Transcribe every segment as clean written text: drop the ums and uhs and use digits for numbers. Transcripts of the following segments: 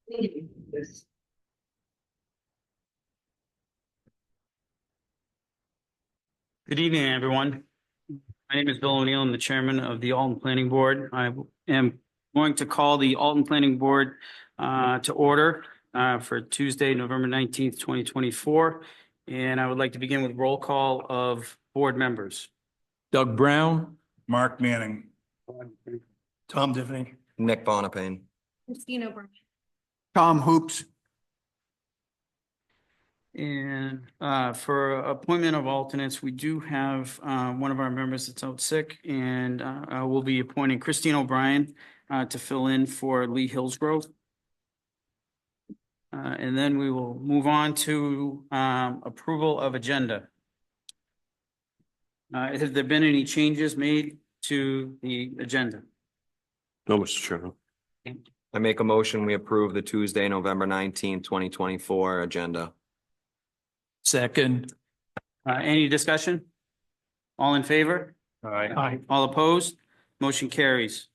Good evening, everyone. My name is Bill O'Neill. I'm the chairman of the Alton Planning Board. I am going to call the Alton Planning Board to order for Tuesday, November 19th, 2024. And I would like to begin with roll call of board members. Doug Brown, Mark Manning. Tom Tiffany, Nick Bonapane. Christina O'Brien. Tom Hoops, And for appointment of alternates, we do have one of our members that's out sick, and we'll be appointing Christine O'Brien to fill in for Lee Hillsgrove. And then we will move on to approval of agenda. Have there been any changes made to the agenda? no, Mr. Chairman. I make a motion, we approve the Tuesday, November 19th, 2024 agenda. Second. Any discussion? All in favor? Aye. All opposed? Motion carries.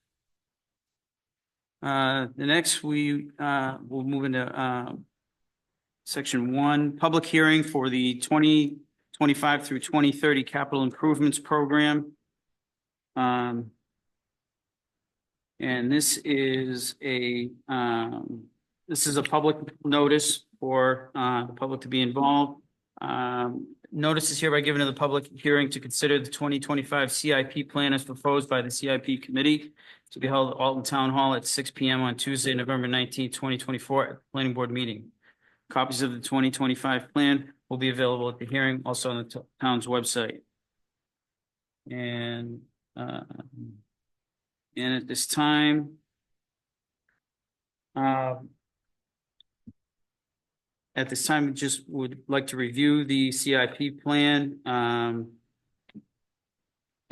The next, we will move into section 1, public hearing for the 2025 through 2030 capital improvements program. And this is a public notice for the public to be involved. Notice is hereby given to the public hearing to consider the 2025 CIP plan as proposed by the CIP committee to be held at Alton Town Hall at 6 p.m. on Tuesday, November 19th, 2024 at the planning board meeting. Copies of the 2025 plan will be available at the hearing, also on the town's website. And at this time, we just would like to review the CIP plan.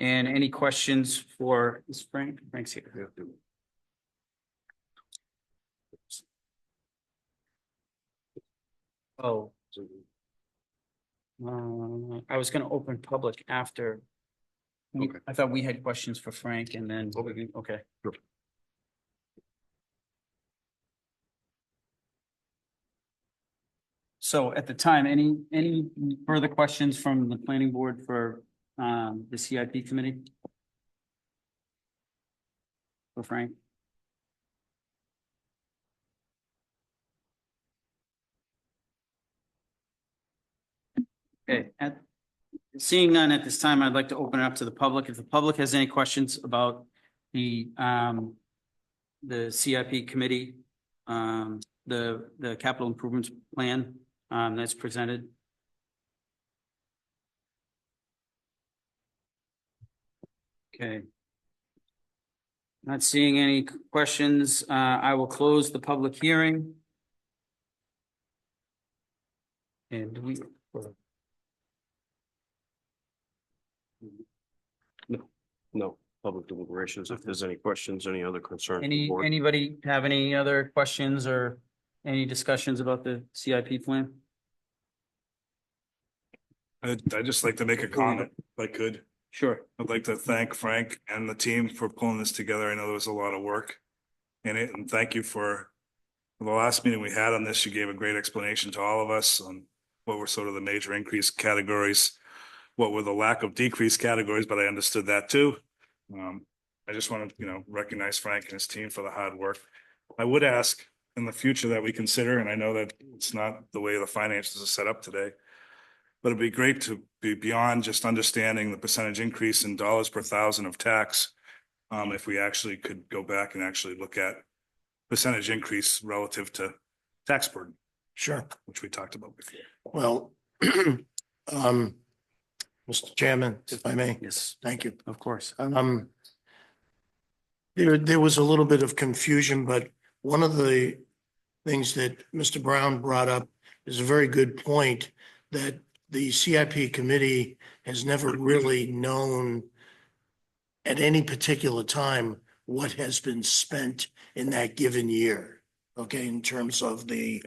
And any questions for Ms. Frank? Frank's here. Oh. I was going to open public after. Okay. I thought we had questions for Frank and then, okay. Sure. So at the time, any further questions from the planning board for the CIP committee? For Frank? Okay, seeing none at this time, I'd like to open it up to the public. If the public has any questions about the CIP committee, the capital improvements plan that's presented. Okay. Not seeing any questions, I will close the public hearing. And do we? No public deliberations. If there's any questions, any other concerns. Anybody have any other questions or any discussions about the CIP plan? I'd just like to make a comment, if I could. Sure. I'd like to thank Frank and the team for pulling this together. I know there was a lot of work in it, and thank you for the last meeting we had on this. You gave a great explanation to all of us on what were sort of the major increase categories, what were the lack of decrease categories, but I understood that too. I just want to, recognize Frank and his team for the hard work. I would ask in the future that we consider, and I know that it's not the way the finances are set up today, but it'd be great to be beyond just understanding the percentage increase in dollars per thousand of tax. If we actually could go back and actually look at percentage increase relative to tax burden. Sure. Which we talked about before. Well, Mr. Chairman, if I may. Yes, Thank you. of course. There was a little bit of confusion, but one of the things that Mr. Brown brought up is a very good point, that the CIP committee has never really known at any particular time what has been spent in that given year, okay, in terms of the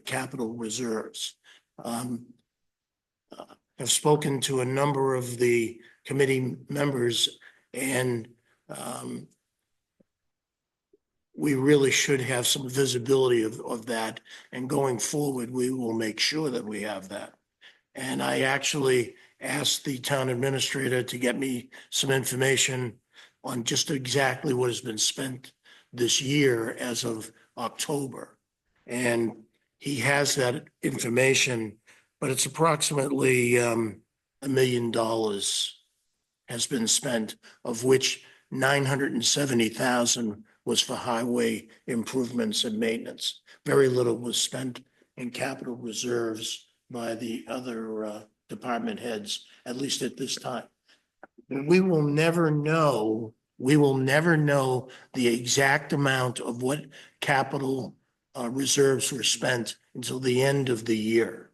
capital reserves. I've spoken to a number of the committee members, and we really should have some visibility of that. And going forward, we will make sure that we have that. And I actually asked the town administrator to get me some information on just exactly what has been spent this year as of October. And he has that information, but it's approximately $1 million has been spent, of which 970,000 was for highway improvements and maintenance. Very little was spent in capital reserves by the other department heads, at least at this time. We will never know the exact amount of what capital reserves were spent until the end of the year.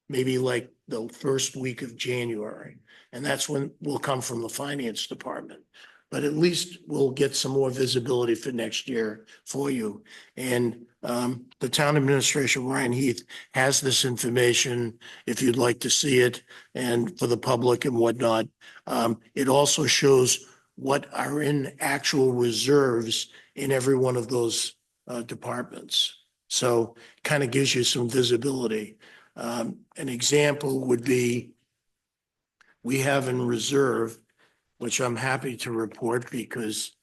Maybe like the first week of January. And that's when we'll come from the finance department. But at least we'll get some more visibility for next year for you. And the town administration, Ryan Heath, has this information if you'd like to see it and for the public and whatnot. It also shows what are in actual reserves in every one of those departments. So kind of gives you some visibility. An example would be we have in reserve, which I'm happy to report because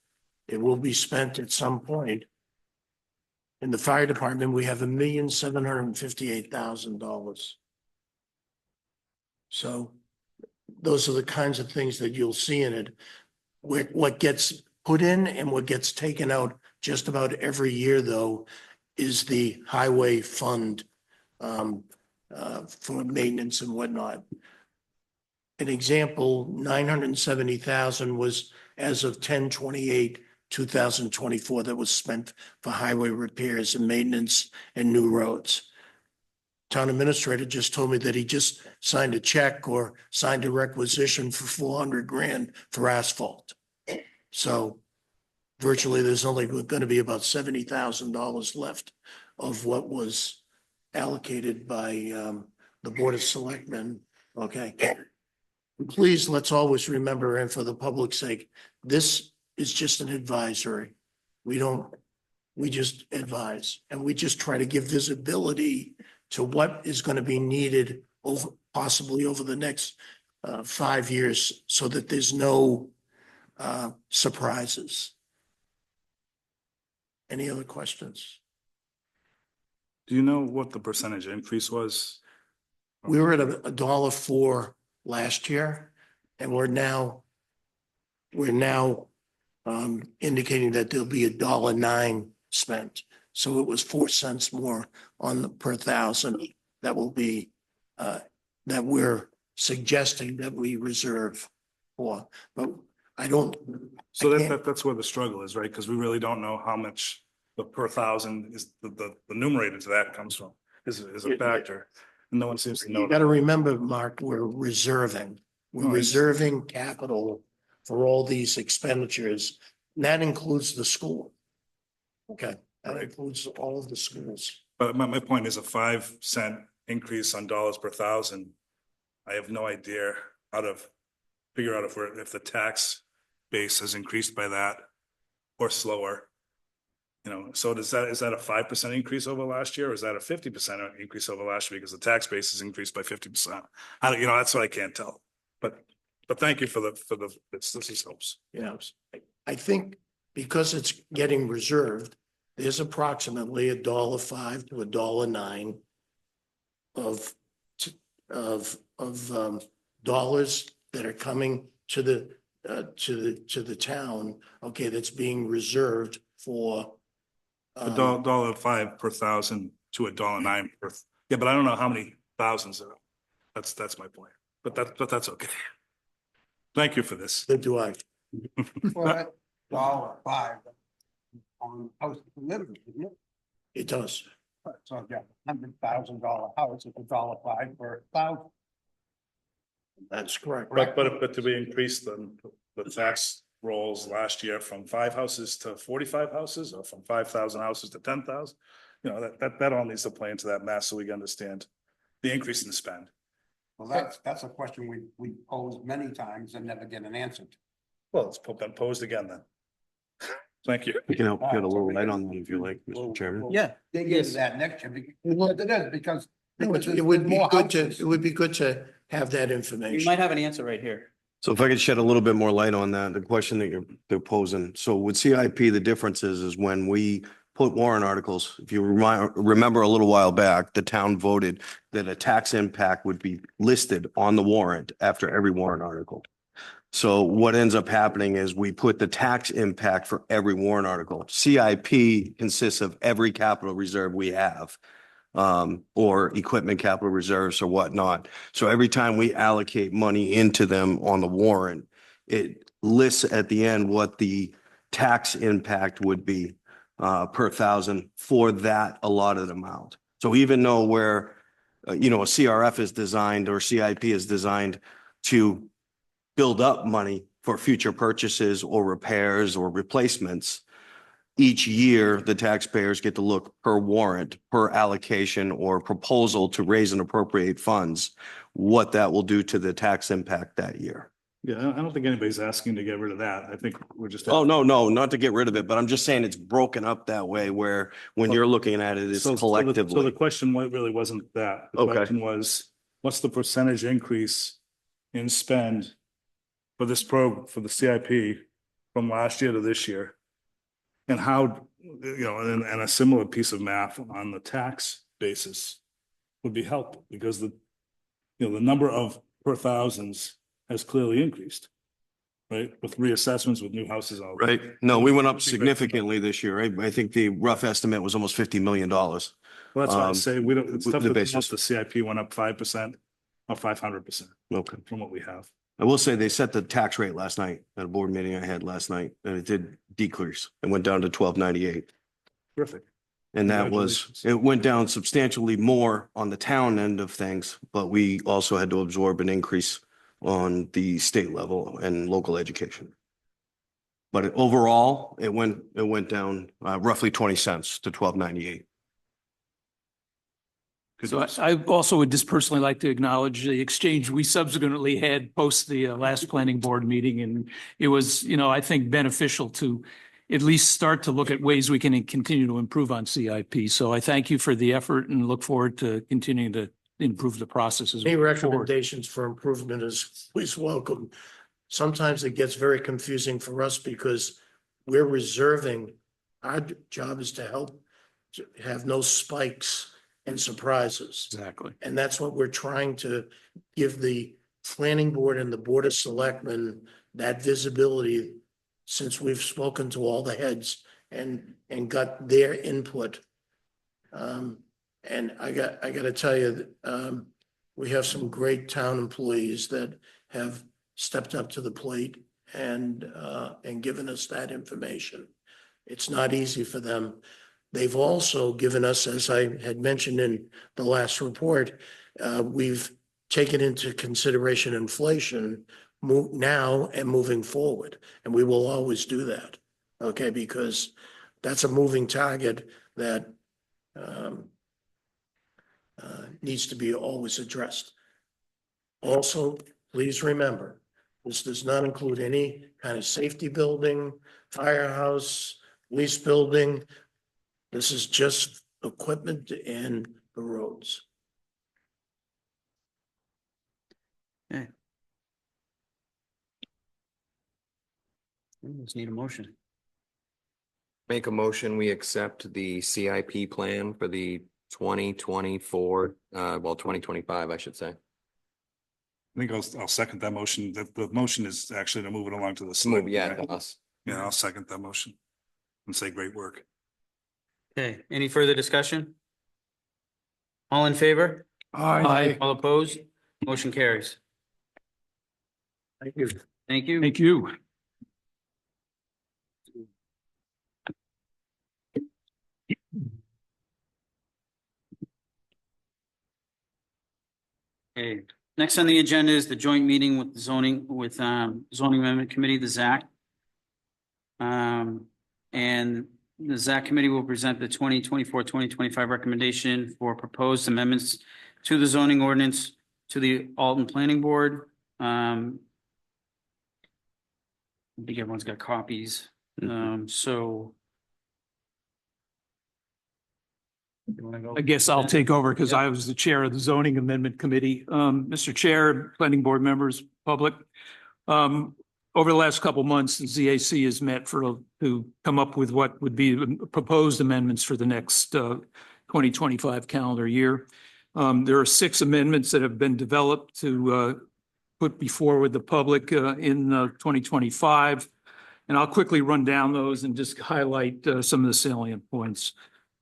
it will be spent at some point. In the fire department, we have $1,758,000. So those are the kinds of things that you'll see in it. What gets put in and what gets taken out just about every year, though, is the highway fund for maintenance and whatnot. An example, 970,000 was as of 10/28/2024 that was spent for highway repairs and maintenance and new roads. Town administrator just told me that he just signed a check or signed a requisition for 400 grand for asphalt. So virtually there's only going to be about $70,000 left of what was allocated by the Board of Selectmen. Okay. Please, let's always remember, and for the public's sake, this is just an advisory. We just advise, and we just try to give visibility to what is going to be needed possibly over the next 5 years so that there's no surprises. Any other questions? Do you know what the percentage increase was? We were at $1.04 last year, and we're now indicating that there'll be $1.09 spent. So it was 4 cents more on the per thousand that will be that we're suggesting that we reserve for. But I don't. So I can't- that's where the struggle is, right? Because we really don't know how much the per thousand is the numerator to that comes from is a factor. And no one seems to know. You got to remember, Mark, we're reserving. We're No, I reserving capital for all these expenditures. And that includes the school. Okay, that includes all of the schools. But my point is a 5 cent increase on dollars per thousand. I have no idea how to figure out if the tax base has increased by that or slower. You know, so is that a 5% increase over last year, or is that a 50% increase over last year because the tax base has increased by 50%? That's what I can't tell. But thank you for this helps. Yeah, I think because it's getting reserved, there's approximately $1.05 to $1.09 of dollars that are coming to the town. Okay, that's being reserved for. $1.05 per thousand to $1.09 per. Yeah, but I don't know how many thousands there are. That's my point. But that's okay. Thank you for this. So do I. For $1.05 on house delivery, isn't it? It does. So yeah, $100,000 house is $1.05 for 1,000. That's correct. But did we increase the tax rolls last year from 5 houses to 45 houses, or from 5,000 houses to 10,000? You know, that all needs to play into that math so we can understand the increase in the spend. Well, that's a question we posed many times and never get an answer to. Well, it's been posed again then. Thank you. We can help get a little light on that if you like, Mr. Chairman. Yeah. Dig Yes. into that next year, because it is, because. No, because it would there's be more good to, houses. it would be good to have that You information. might have an answer right here. So if I could shed a little bit more light on that, the question that they're posing. So with CIP, the difference is when we put warrant articles, if you remember a little while back, the town voted that a tax impact would be listed on the warrant after every warrant article. So what ends up happening is we put the tax impact for every warrant article. CIP consists of every capital reserve we have, or equipment capital reserves or whatnot. So every time we allocate money into them on the warrant, it lists at the end what the tax impact would be per thousand for that allotted amount. So even though where, a CRF is designed or CIP is designed to build up money for future purchases or repairs or replacements, each year, the taxpayers get to look per warrant, per allocation or proposal to raise and appropriate funds, what that will do to the tax impact that year. Yeah, I don't think anybody's asking to get rid of that. I think we're just. Oh, no, not to get rid of it, but I'm just saying it's broken up that way where when you're looking at it, it's So the collectively. question really wasn't that. The Okay. question was, what's the percentage increase in spend for this for the CIP from last year to this year? And how, and a similar piece of math on the tax basis would be helpful because the number of per thousands has clearly increased, right? With reassessments, with new houses. All Right? No, we went up significantly this year, right? I think the rough estimate was almost $50 million. Well, that's why I Um, say we don't, it's with tough the to basis. the CIP went up 5% or 500% Okay. from what we have. I will say they set the tax rate last night at a board meeting I had last night, and it did decrease. It went down to 12.98. Terrific. And that Congratulations. it went down substantially more on the town end of things, but we also had to absorb an increase on the state level and local education. But overall, it went down roughly 20 cents to 12.98. So I also would just personally like to acknowledge the exchange we subsequently had post the last planning board meeting. And it was, I think beneficial to at least start to look at ways we can continue to improve on CIP. So I thank you for the effort and look forward to continuing to improve the processes. Any moving forward. recommendations for improvement is always welcome. Sometimes it gets very confusing for us because we're reserving, our job is to help to have no spikes and surprises. Exactly. And that's what we're trying to give the planning board and the board of selectmen that visibility, since we've spoken to all the heads and got their input. And I gotta tell you, we have some great town employees that have stepped up to the plate and given us that information. It's not easy for them. They've also given us, as I had mentioned in the last report, we've taken into consideration inflation now and moving forward. And we will always do that, okay? Because that's a moving target that needs to be always addressed. Also, please remember, this does not include any kind of safety building, firehouse, police building. This is just equipment and the roads. Okay. We just need a motion. Make a motion, we accept the CIP plan for the 2024, 2025, I should say. I think I'll second that motion. The motion is actually to move it along to the. Move, select, yeah, right? to us. Yeah, I'll second that motion and say great work. Okay, any further discussion? All in favor? Aye. All opposed? Motion carries. Thank you. Thank you. Thank you. Okay, next on the agenda is the joint meeting with zoning amendment committee, the ZAC. And the ZAC committee will present the 2024-2025 recommendation for proposed amendments to the zoning ordinance to the Alton Planning Board. I think everyone's got copies. So. You wanna go? I guess I'll take over because I was the chair of the zoning amendment committee. Mr. Chair, planning board members, public. Over the last couple months, the ZAC has met to come up with what would be proposed amendments for the next 2025 calendar year. There are 6 amendments that have been developed to put before with the public in 2025. And I'll quickly run down those and just highlight some of the salient points.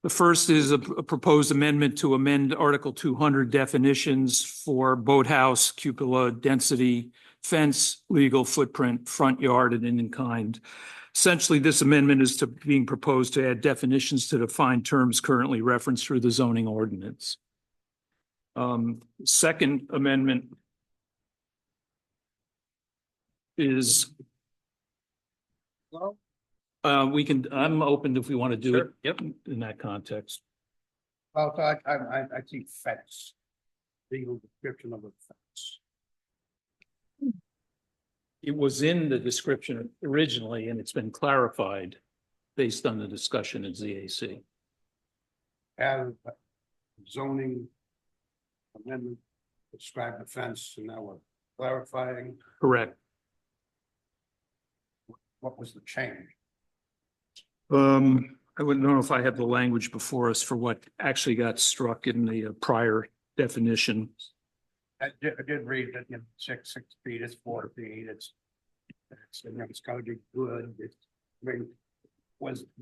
The first is a proposed amendment to amend Article 200 definitions for boathouse, cupola, density, fence, legal footprint, front yard, and in kind. Essentially, this amendment is being proposed to add definitions to define terms currently referenced through the zoning ordinance. Second amendment is I'm open if we want to do it. Yep. In that context. Well, so I see fence, legal description of a fence. It was in the description originally, and it's been clarified based on the discussion at ZAC. As zoning amendment, describe the fence, and now we're clarifying Correct. what was the change. I wouldn't know if I have the language before us for what actually got struck in the prior definition. I did read that, 6 feet is 4 feet, it's gotta be good,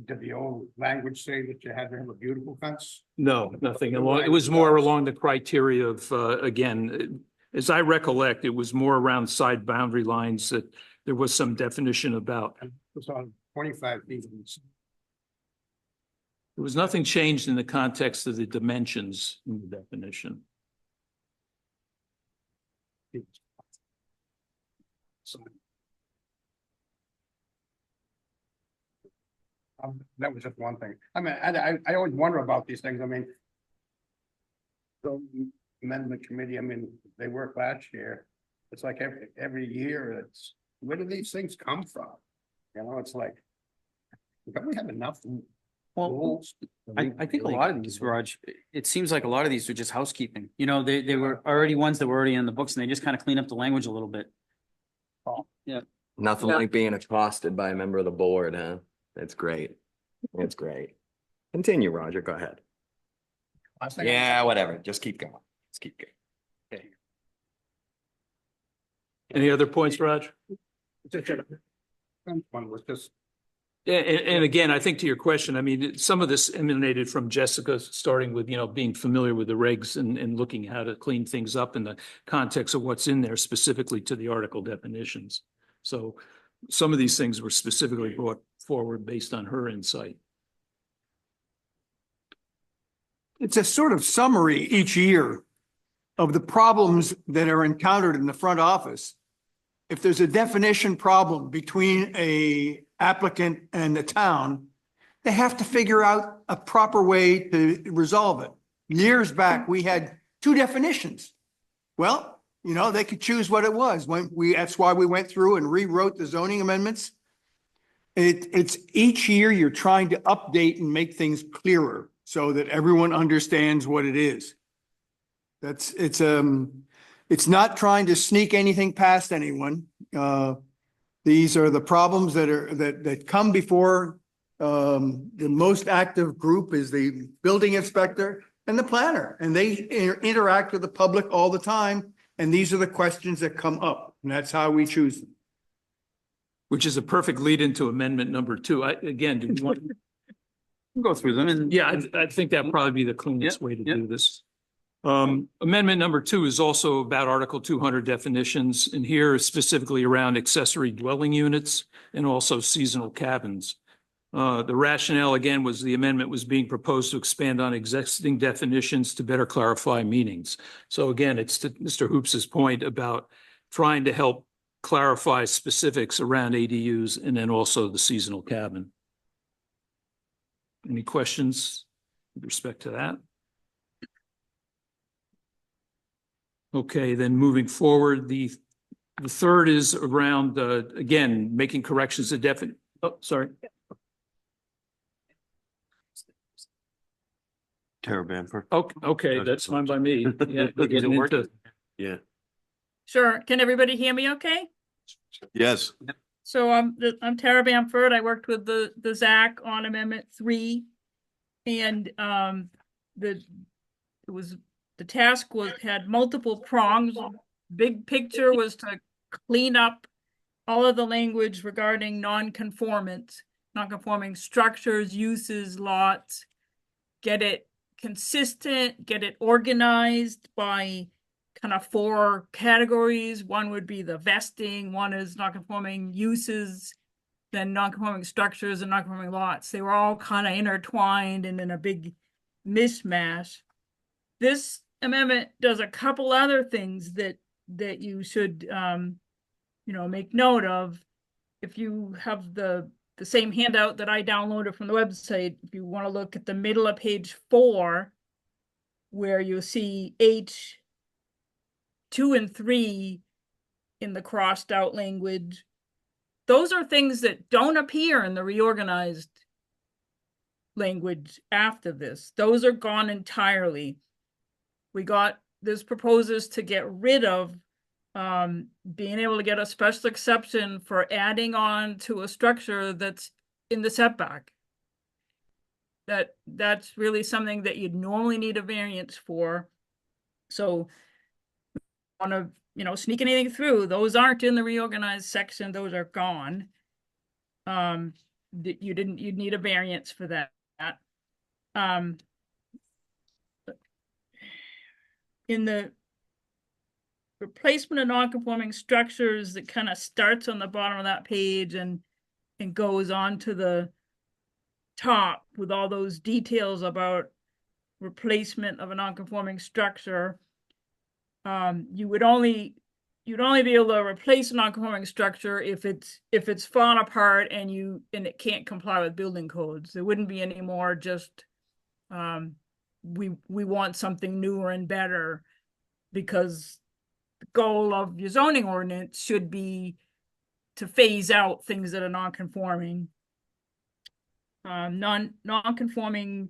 did the old language say that you had to have a beautiful fence? No, nothing. It was more along the criteria of, again, as I recollect, it was more around side boundary lines that there was some definition about. It was on 25 feet. There was nothing changed in the context of the dimensions in the definition. So, that was just one thing. I mean, I always wonder about these things. I mean, the amendment committee, I mean, they worked last year. It's like every year, where do these things come from? It's like, don't we have enough Well, rules? I think a lot of these, Raj, it seems like a lot of these are just housekeeping. They were already ones that were already in the books and they just kind of clean up the language a little bit. Nothing Yeah. like being accosted by a member of the board, huh? That's great. That's great. Continue, Roger. Go ahead. I think- Yeah, whatever. Just keep going. Just keep going. Any other points, Raj? One was just, And again, I think to your question, I mean, some of this emanated from Jessica, starting with, being familiar with the regs and looking how to clean things up in the context of what's in there specifically to the article definitions. So some of these things were specifically brought forward based on her insight. It's a sort of summary each year of the problems that are encountered in the front office. If there's a definition problem between a applicant and the town, they have to figure out a proper way to resolve it. Years back, we had 2 definitions. Well, they could choose what it was. That's why we went through and rewrote the zoning amendments. It's each year you're trying to update and make things clearer so that everyone understands what it is. It's not trying to sneak anything past anyone. These are the problems that come before the most active group is the building inspector and the planner, and they interact with the public all the time. And these are the questions that come up, and that's how we choose them. Which is a perfect lead into amendment number 2. Again, do you want? Go through them and. Yeah, I think that'd probably be the cleanest way to yeah. do this. Amendment number 2 is also about Article 200 definitions, and here specifically around accessory dwelling units and also seasonal cabins. The rationale again was the amendment was being proposed to expand on existing definitions to better clarify meanings. So again, it's to Mr. Hoops's point about trying to help clarify specifics around ADUs and then also the seasonal cabin. Any questions with respect to that? Okay, then moving forward, the third is around, again, making corrections to Oh, sorry. Tara Bamford. Okay, that's fine by me. Yeah, we're Is it getting working? into, Yeah. Sure. Can everybody hear me okay? Yes. So I'm Tara Bamford. I worked with the ZAC on Amendment 3. And the task had multiple prongs. Big picture was to clean up all of the language regarding non-conforming structures, uses, lots, get it consistent, get it organized by kind of 4 categories. One would be the vesting, one is non-conforming uses, then non-conforming structures and non-conforming lots. They were all kind of intertwined and in a big mishmash. This amendment does a couple other things that you should make note of. If you have the same handout that I downloaded from the website, if you want to look at the middle of page 4, where you see H 2 and 3 in the crossed out language, those are things that don't appear in the reorganized language after this. Those are gone entirely. This proposes to get rid of being able to get a special exception for adding on to a structure that's in the setback. That's really something that you'd normally need a variance for. So want to sneak anything through, those aren't in the reorganized section, those are gone. You'd need a variance for that. In the replacement of non-conforming structures, that kind of starts on the bottom of that page and goes on to the top with all those details about replacement of a non-conforming structure. You'd only be able to replace a non-conforming structure if it's fallen apart and it can't comply with building codes. There wouldn't be any more just we want something newer and better, because the goal of your zoning ordinance should be to phase out things that are non-conforming. Non-conforming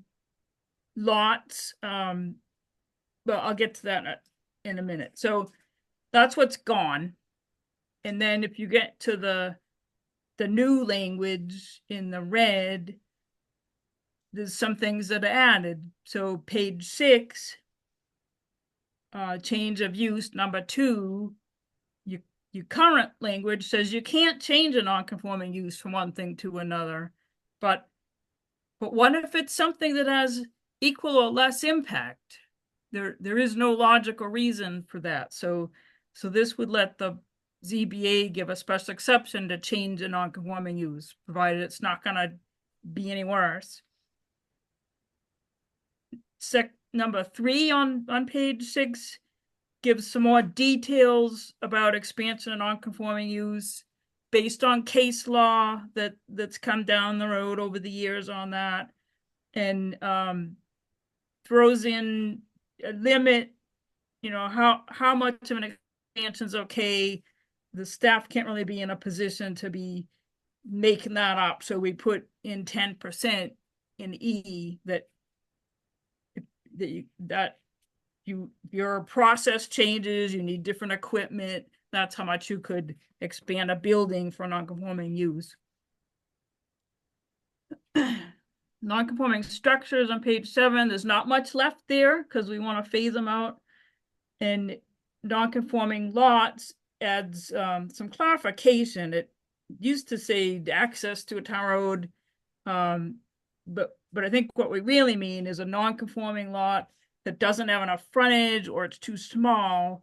lots, but I'll get to that in a minute. So that's what's gone. And then if you get to the new language in the red, there's some things that are added. So page 6, change of use number 2, your current language says you can't change a non-conforming use from one thing to another. But what if it's something that has equal or less impact? There is no logical reason for that. So this would let the ZBA give a special exception to change a non-conforming use, provided it's not going to be any worse. Number 3 on page 6 gives some more details about expansion of non-conforming use based on case law that's come down the road over the years on that, and throws in a limit, how much of an expansion is okay. The staff can't really be in a position to be making that up, so we put in 10% in E your process changes, you need different equipment, that's how much you could expand a building for non-conforming use. Non-conforming structures on page 7, there's not much left there because we want to phase them out. And non-conforming lots adds some clarification. It used to say access to a town road, but I think what we really mean is a non-conforming lot that doesn't have enough frontage or it's too small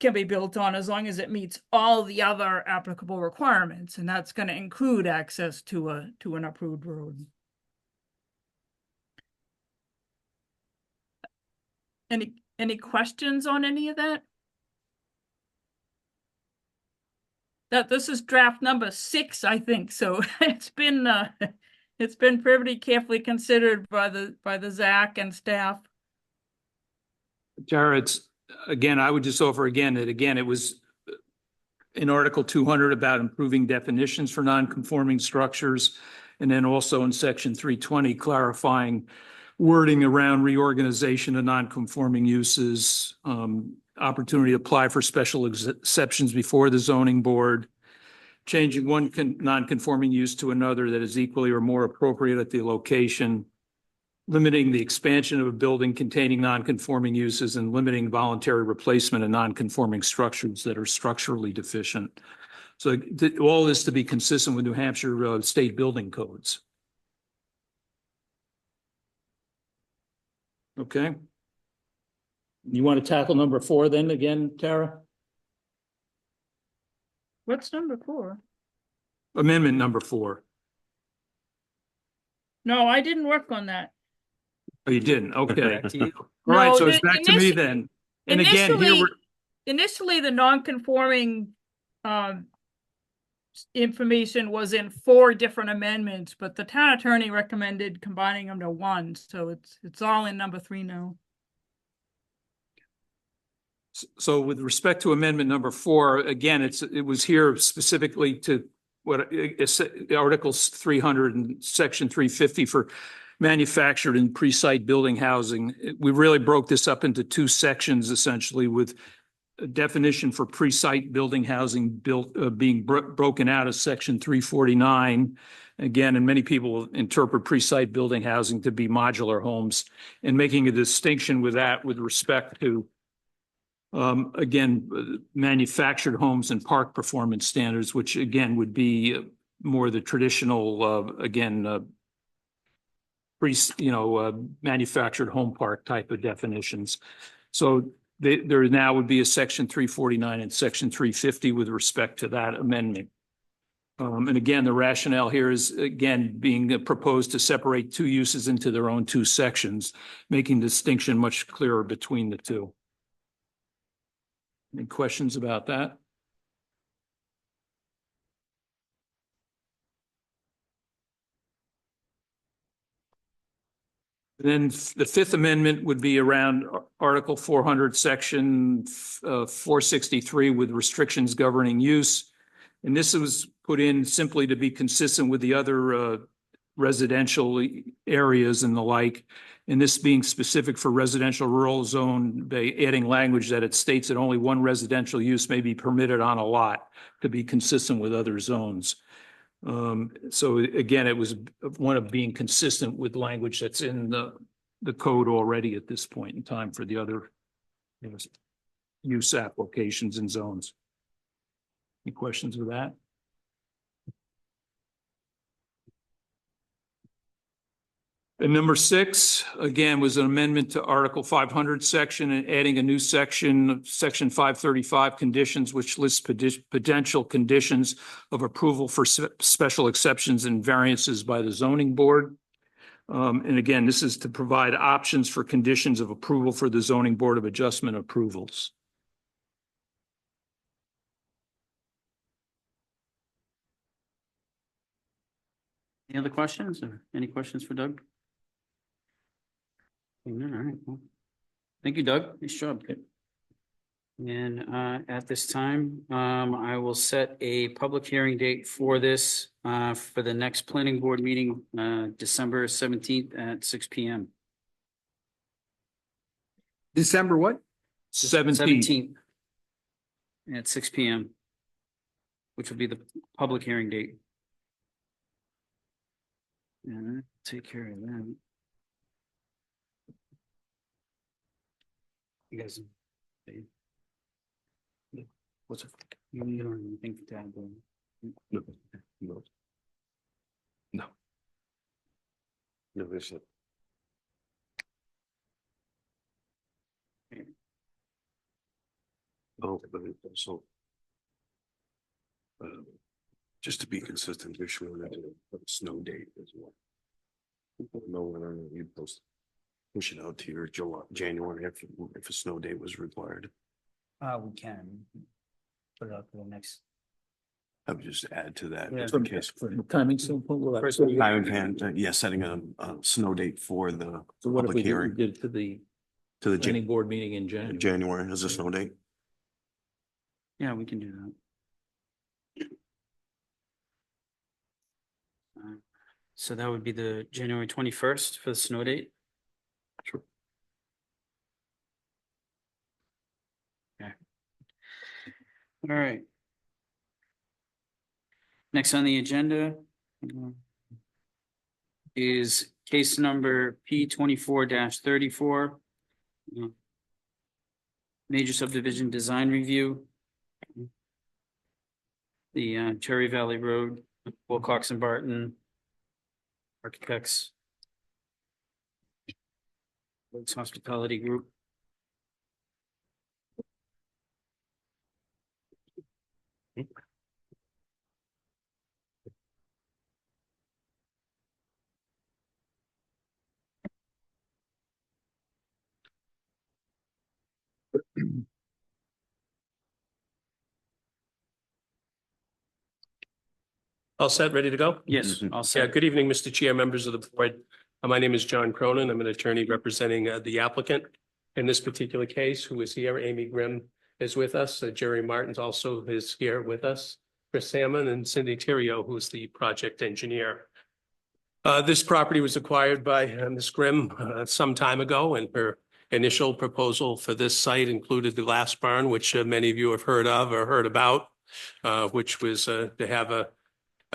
can be built on as long as it meets all the other applicable requirements, and that's going to include access to an approved road. Any questions on any of that? This is draft number 6, I think. So it's been pretty carefully considered by the ZAC and staff. Tara, again, I would just offer again that it was in Article 200 about improving definitions for non-conforming structures. And then also in Section 320 clarifying wording around reorganization of non-conforming uses, opportunity to apply for special exceptions before the zoning board, changing one non-conforming use to another that is equally or more appropriate at the location, limiting the expansion of a building containing non-conforming uses, and limiting voluntary replacement of non-conforming structures that are structurally deficient. So all this to be consistent with New Hampshire state building codes. Okay. You want to tackle number 4 then again, Tara? What's number 4? Amendment number 4. No, I didn't work on that. Oh, you didn't? Okay. Back to you. All right, No, so it's the back to me then. And again, here we're, Initially, the non-conforming information was in 4 different amendments, but the town attorney recommended combining them to one, so it's all in number 3 now. so with respect to amendment number 4, again, it was here specifically to what Articles 300 and Section 350 for manufactured and pre-site building housing. We really broke this up into 2 sections essentially, with a definition for pre-site building housing being broken out of Section 349. Again, and many people interpret pre-site building housing to be modular homes, and making a distinction with that with respect to again, manufactured homes and park performance standards, which again would be more the traditional, manufactured home park type of definitions. So there now would be a Section 349 and Section 350 with respect to that amendment. And again, the rationale here is, again, being proposed to separate 2 uses into their own 2 sections, making distinction much clearer between the 2. Any questions about that? Then the 5th amendment would be around Article 400, Section 463 with restrictions governing use. And this was put in simply to be consistent with the other residential areas and the like. And this being specific for residential rural zone, by adding language that it states that only one residential use may be permitted on a lot to be consistent with other zones. So again, it was one of being consistent with language that's in the code already at this point in time for the other use applications and zones. Any questions with that? And number 6, again, was an amendment to Article 500 section and adding a new section, Section 535 conditions, which lists potential conditions of approval for special exceptions and variances by the zoning board. And again, this is to provide options for conditions of approval for the zoning board of adjustment approvals. Any other questions or any questions for Doug? All right. Well, thank you, Doug. Nice job. And at this time, I will set a public hearing date for this for the next planning board meeting, December 17th at 6 p.m. December what? 17. At 6 p.m., which will be the public hearing date. And take care of that. You guys. What's it? You don't even think that. No. No, there's not. Oh, but it also. Just to be consistent, we should have a snow date as well. People know when you post, push it out to your January if a snow date was required. We can put it up for the next. I would just add to that, Yeah. just in case. Timing standpoint, will that- Time in hand, yeah, setting a snow date for the So what if public we hearing did to the to the planning board meeting in January? January as a snow date. Yeah, we can do that. So that would be the January 21st for the snow date? Sure. Okay. All right. Next on the agenda is case number P 24-34. Major subdivision design review. The Cherry Valley Road, Wilcox and Barton Architects. Woods Hospitality Group. All set, ready to go? Yes, I'll Yeah, say. good evening, Mr. Chair, members of the board. My name is John Cronin. I'm an attorney representing the applicant in this particular case, who is here. Amy Grimm is with us. Jerry Martins also is here with us. Chris Salmon and Cindy Terrio, who is the project engineer. This property was acquired by Ms. Grimm some time ago, and her initial proposal for this site included the glass barn, which many of you have heard of or heard about, which was to have a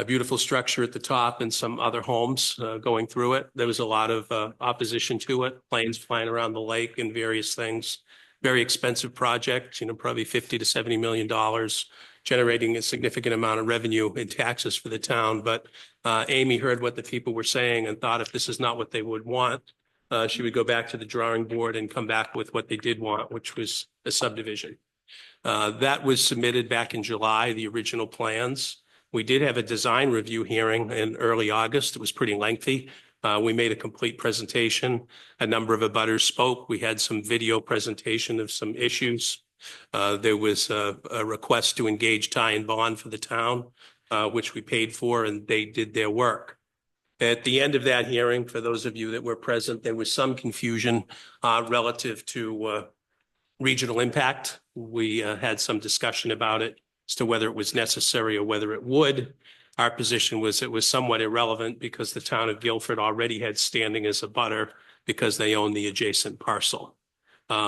beautiful structure at the top and some other homes going through it. There was a lot of opposition to it, planes flying around the lake and various things. Very expensive project, probably $50 to $70 million, generating a significant amount of revenue in taxes for the town. But Amy heard what the people were saying and thought if this is not what they would want, she would go back to the drawing board and come back with what they did want, which was a subdivision. That was submitted back in July, the original plans. We did have a design review hearing in early August. It was pretty lengthy. We made a complete presentation. A number of abutters spoke. We had some video presentation of some issues. There was a request to engage Ty and Bond for the town, which we paid for, and they did their work. At the end of that hearing, for those of you that were present, there was some confusion relative to regional impact. We had some discussion about it as to whether it was necessary or whether it would. Our position was it was somewhat irrelevant because the town of Guilford already had standing as a butter because they own the adjacent parcel.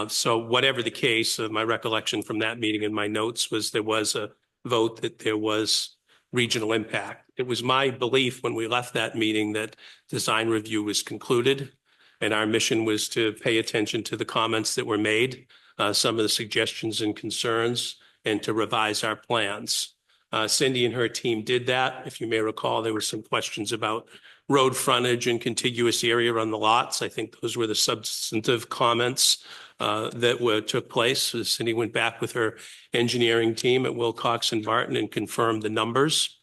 So whatever the case, my recollection from that meeting in my notes was there was a vote that there was regional impact. It was my belief when we left that meeting that design review was concluded, and our mission was to pay attention to the comments that were made, some of the suggestions and concerns, and to revise our plans. Cindy and her team did that. If you may recall, there were some questions about road frontage and contiguous area on the lots. I think those were the substantive comments that took place. So Cindy went back with her engineering team at Wilcox and Barton and confirmed the numbers.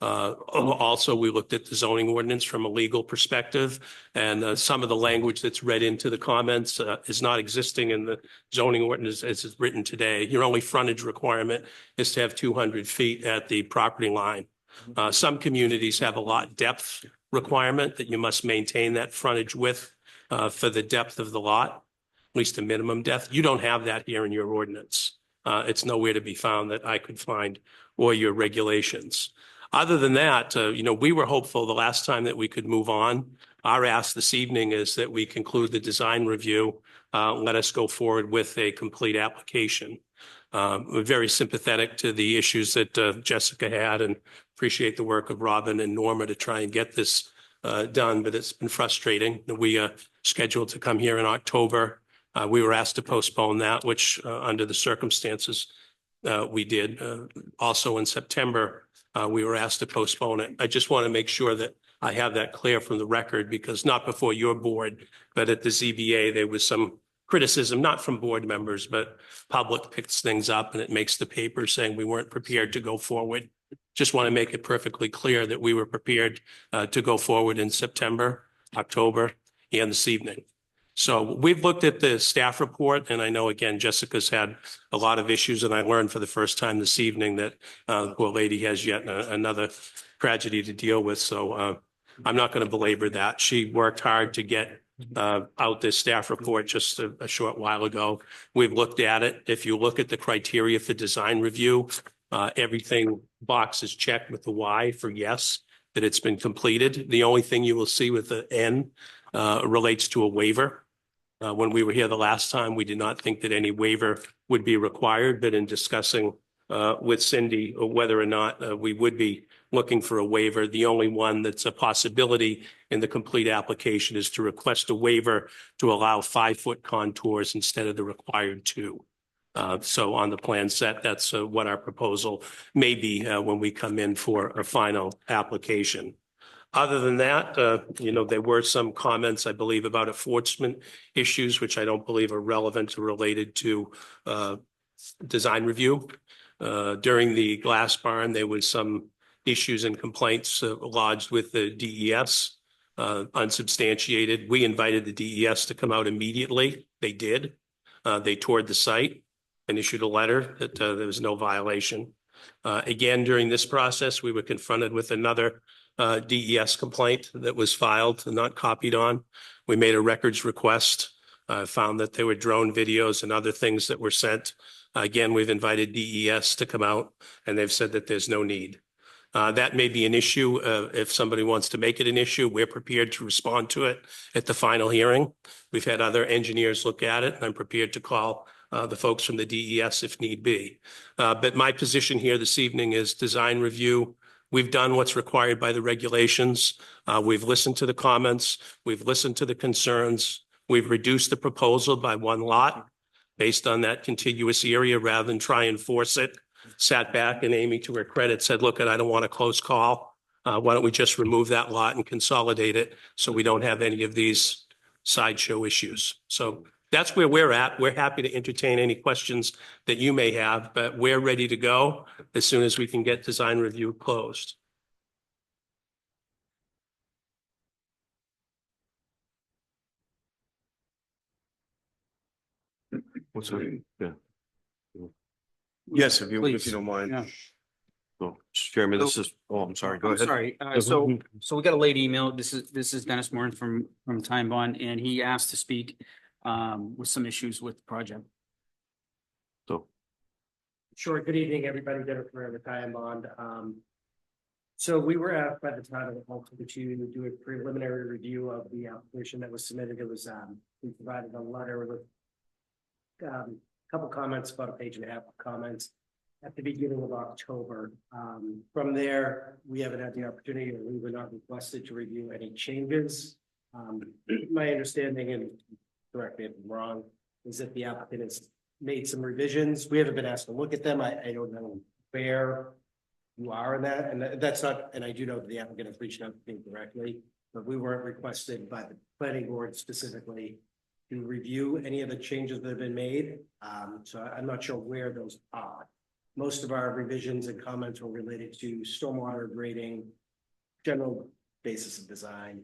Also, we looked at the zoning ordinance from a legal perspective, and some of the language that's read into the comments is not existing in the zoning ordinance as it's written today. Your only frontage requirement is to have 200 feet at the property line. Some communities have a lot depth requirement that you must maintain that frontage width for the depth of the lot, at least a minimum depth. You don't have that here in your ordinance. It's nowhere to be found that I could find or your regulations. Other than that, we were hopeful the last time that we could move on. Our ask this evening is that we conclude the design review, let us go forward with a complete application. We're very sympathetic to the issues that Jessica had and appreciate the work of Robin and Norma to try and get this done, but it's been frustrating. We are scheduled to come here in October. We were asked to postpone that, which under the circumstances we did. Also in September, we were asked to postpone it. I just want to make sure that I have that clear from the record, because not before your board, but at the ZBA, there was some criticism, not from board members, but public picks things up and it makes the paper saying we weren't prepared to go forward. Just want to make it perfectly clear that we were prepared to go forward in September, October, and this evening. So we've looked at the staff report, and I know, again, Jessica's had a lot of issues, and I learned for the first time this evening that the poor lady has yet another tragedy to deal with. So I'm not going to belabor that. She worked hard to get out this staff report just a short while ago. We've looked at it. If you look at the criteria for design review, everything box is checked with the Y for yes. that it's been completed. The only thing you will see with the N relates to a waiver. When we were here the last time, we did not think that any waiver would be required, but in discussing with Cindy whether or not we would be looking for a waiver, the only one that's a possibility in the complete application is to request a waiver to allow 5-foot contours instead of the required 2. So on the plan set, that's what our proposal may be when we come in for a final application. Other than that, there were some comments, I believe, about enforcement issues, which I don't believe are relevant or related to design review. During the glass barn, there was some issues and complaints lodged with the DES, unsubstantiated. We invited the DES to come out immediately. They did. They toured the site and issued a letter that there was no violation. Again, during this process, we were confronted with another DES complaint that was filed and not copied on. We made a records request, found that there were drone videos and other things that were sent. Again, we've invited DES to come out and they've said that there's no need. That may be an issue. If somebody wants to make it an issue, we're prepared to respond to it at the final hearing. We've had other engineers look at it and I'm prepared to call the folks from the DES if need be. But my position here this evening is design review. We've done what's required by the regulations. We've listened to the comments. We've listened to the concerns. We've reduced the proposal by 1 lot based on that contiguous area rather than try and force it. Sat back and Amy, to her credit, said, look, I don't want a close call. Why don't we just remove that lot and consolidate it so we don't have any of these sideshow issues? So that's where we're at. We're happy to entertain any questions that you may have, but we're ready to go as soon as we can get design review closed. What's that? Yeah. Yes, if you Please. don't mind. Yeah. So, Jeremy, this is, I'm sorry, go I'm ahead. sorry. So we got a late email. This is Dennis Moran from Time Bond, and he asked to speak with some issues with the project. So, Sure. Good evening, everybody. Dennis Moran with Time Bond. So we were asked by the town of Alton to do a preliminary review of the application that was submitted. It was, we provided a letter with a couple comments, about a page and a half of comments at the beginning of October. From there, we haven't had the opportunity, or we were not requested to review any changes. My understanding, and correct me if I'm wrong, is that the applicant has made some revisions. We haven't been asked to look at them. I don't know where you are in that, and that's not, and I do know that the applicant has reached out to me directly, but we weren't requested by the planning board specifically to review any of the changes that have been made. So I'm not sure where those are. Most of our revisions and comments were related to stormwater grading, general basis of design.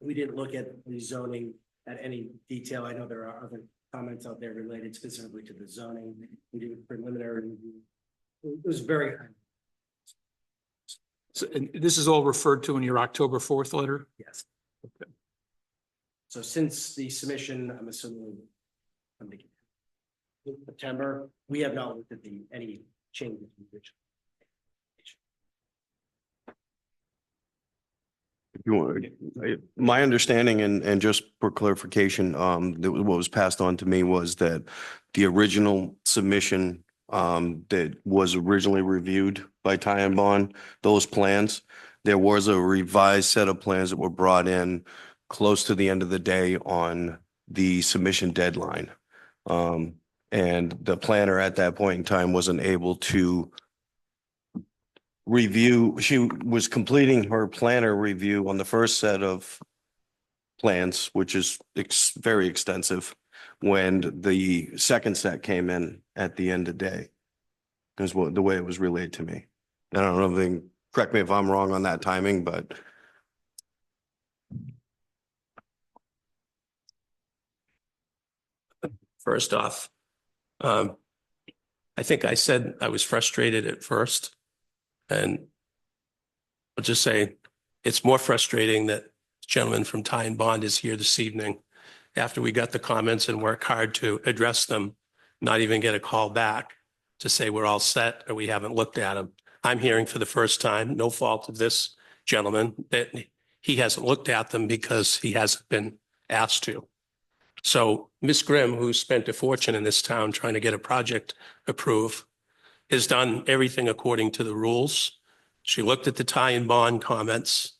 We didn't look at the zoning at any detail. I know there are other comments out there related specifically to the zoning. We did a preliminary review. It was very high. So, and this is all referred to in your October 4th letter? Yes. Okay. So since the submission, I'm assuming in September, we have not looked at any changes. if you want, my understanding and just for clarification, what was passed on to me was that the original submission that was originally reviewed by Ty and Bond, those plans, there was a revised set of plans that were brought in close to the end of the day on the submission deadline. And the planner at that point in time wasn't able to review. She was completing her planner review on the first set of plans, which is very extensive, when the second set came in at the end of the day. Is what the way it was relayed to me. I don't know if they can correct me if I'm wrong on that timing, but First off, I think I said I was frustrated at first. And I'll just say it's more frustrating that the gentleman from Ty and Bond is here this evening after we got the comments and worked hard to address them, not even get a call back to say we're all set or we haven't looked at them. I'm hearing for the first time, no fault of this gentleman that he hasn't looked at them because he hasn't been asked to. So Ms. Grimm, who spent a fortune in this town trying to get a project approved, has done everything according to the rules. She looked at the tie and bond comments.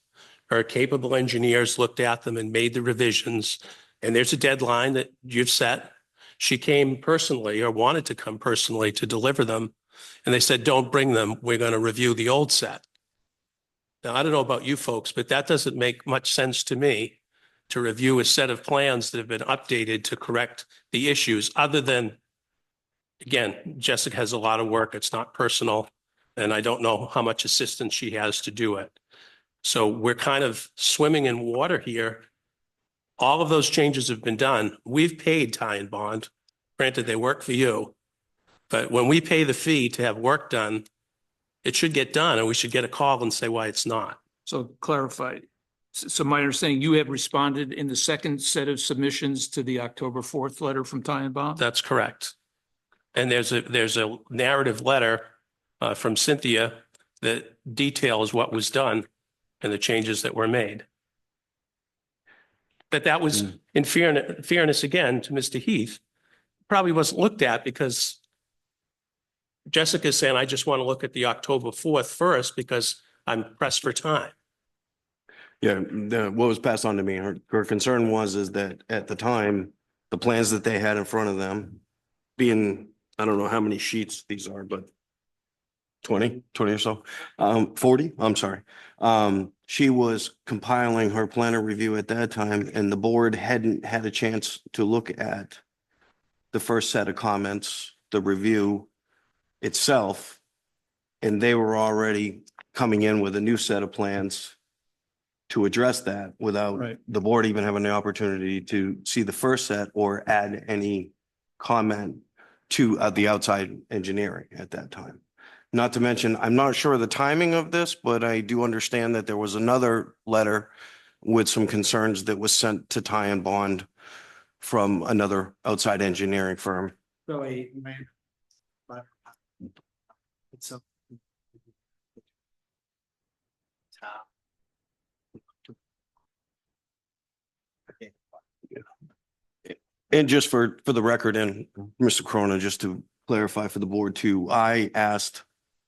Her capable engineers looked at them and made the revisions. And there's a deadline that you've set. She came personally or wanted to come personally to deliver them. And they said, don't bring them. We're going to review the old set. Now, I don't know about you folks, but that doesn't make much sense to me to review a set of plans that have been updated to correct the issues other than, again, Jessica has a lot of work. It's not personal. And I don't know how much assistance she has to do it. So we're kind of swimming in water here. All of those changes have been done. We've paid tie and bond. Granted, they work for you. But when we pay the fee to have work done, it should get done and we should get a call and say why it's not. So clarify. So my understanding, you have responded in the second set of submissions to the October 4th letter from Ty and Bob? That's correct. And there's a narrative letter from Cynthia that details what was done and the changes that were made. But that was, in fairness again to Mr. Heath, probably wasn't looked at because Jessica's saying, I just want to look at the October 4th first because I'm pressed for time. Yeah, what was passed on to me, her concern is that at the time, the plans that they had in front of them, being, I don't know how many sheets these are, but 20 or so, 40, I'm sorry. She was compiling her planner review at that time and the board hadn't had a chance to look at the first set of comments, the review itself, and they were already coming in with a new set of plans to address that without Right. the board even having the opportunity to see the first set or add any comment to the outside engineering at that time. Not to mention, I'm not sure of the timing of this, but I do understand that there was another letter with some concerns that was sent to Ty and Bond from another outside engineering firm. So it's a. Top. And just for the record and Mr. Corona, just to clarify for the board too, I asked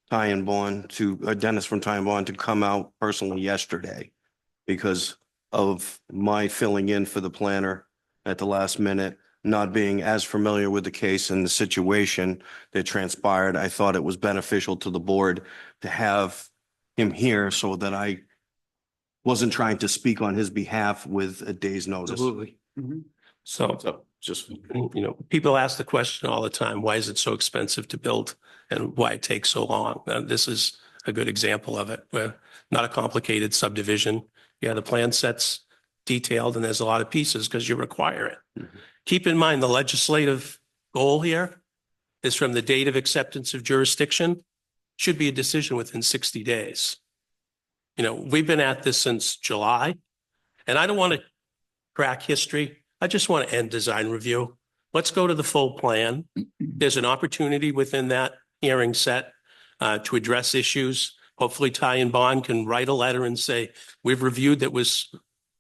Ty and Bond Dennis from Ty and Bond to come out personally yesterday because of my filling in for the planner at the last minute, not being as familiar with the case and the situation that transpired. I thought it was beneficial to the board to have him here so that I wasn't trying to speak on his behalf with a day's notice. Absolutely. So, Just, people ask the question all the time, why is it so expensive to build and why it takes so long? This is a good example of it. We're not a complicated subdivision. Yeah, the plan set's detailed and there's a lot of pieces because you require it. Keep in mind, the legislative goal here is from the date of acceptance of jurisdiction, should be a decision within 60 days. You know, we've been at this since July, and I don't want to crack history. I just want to end design review. Let's go to the full plan. There's an opportunity within that hearing set to address issues. Hopefully Ty and Bond can write a letter and say, we've reviewed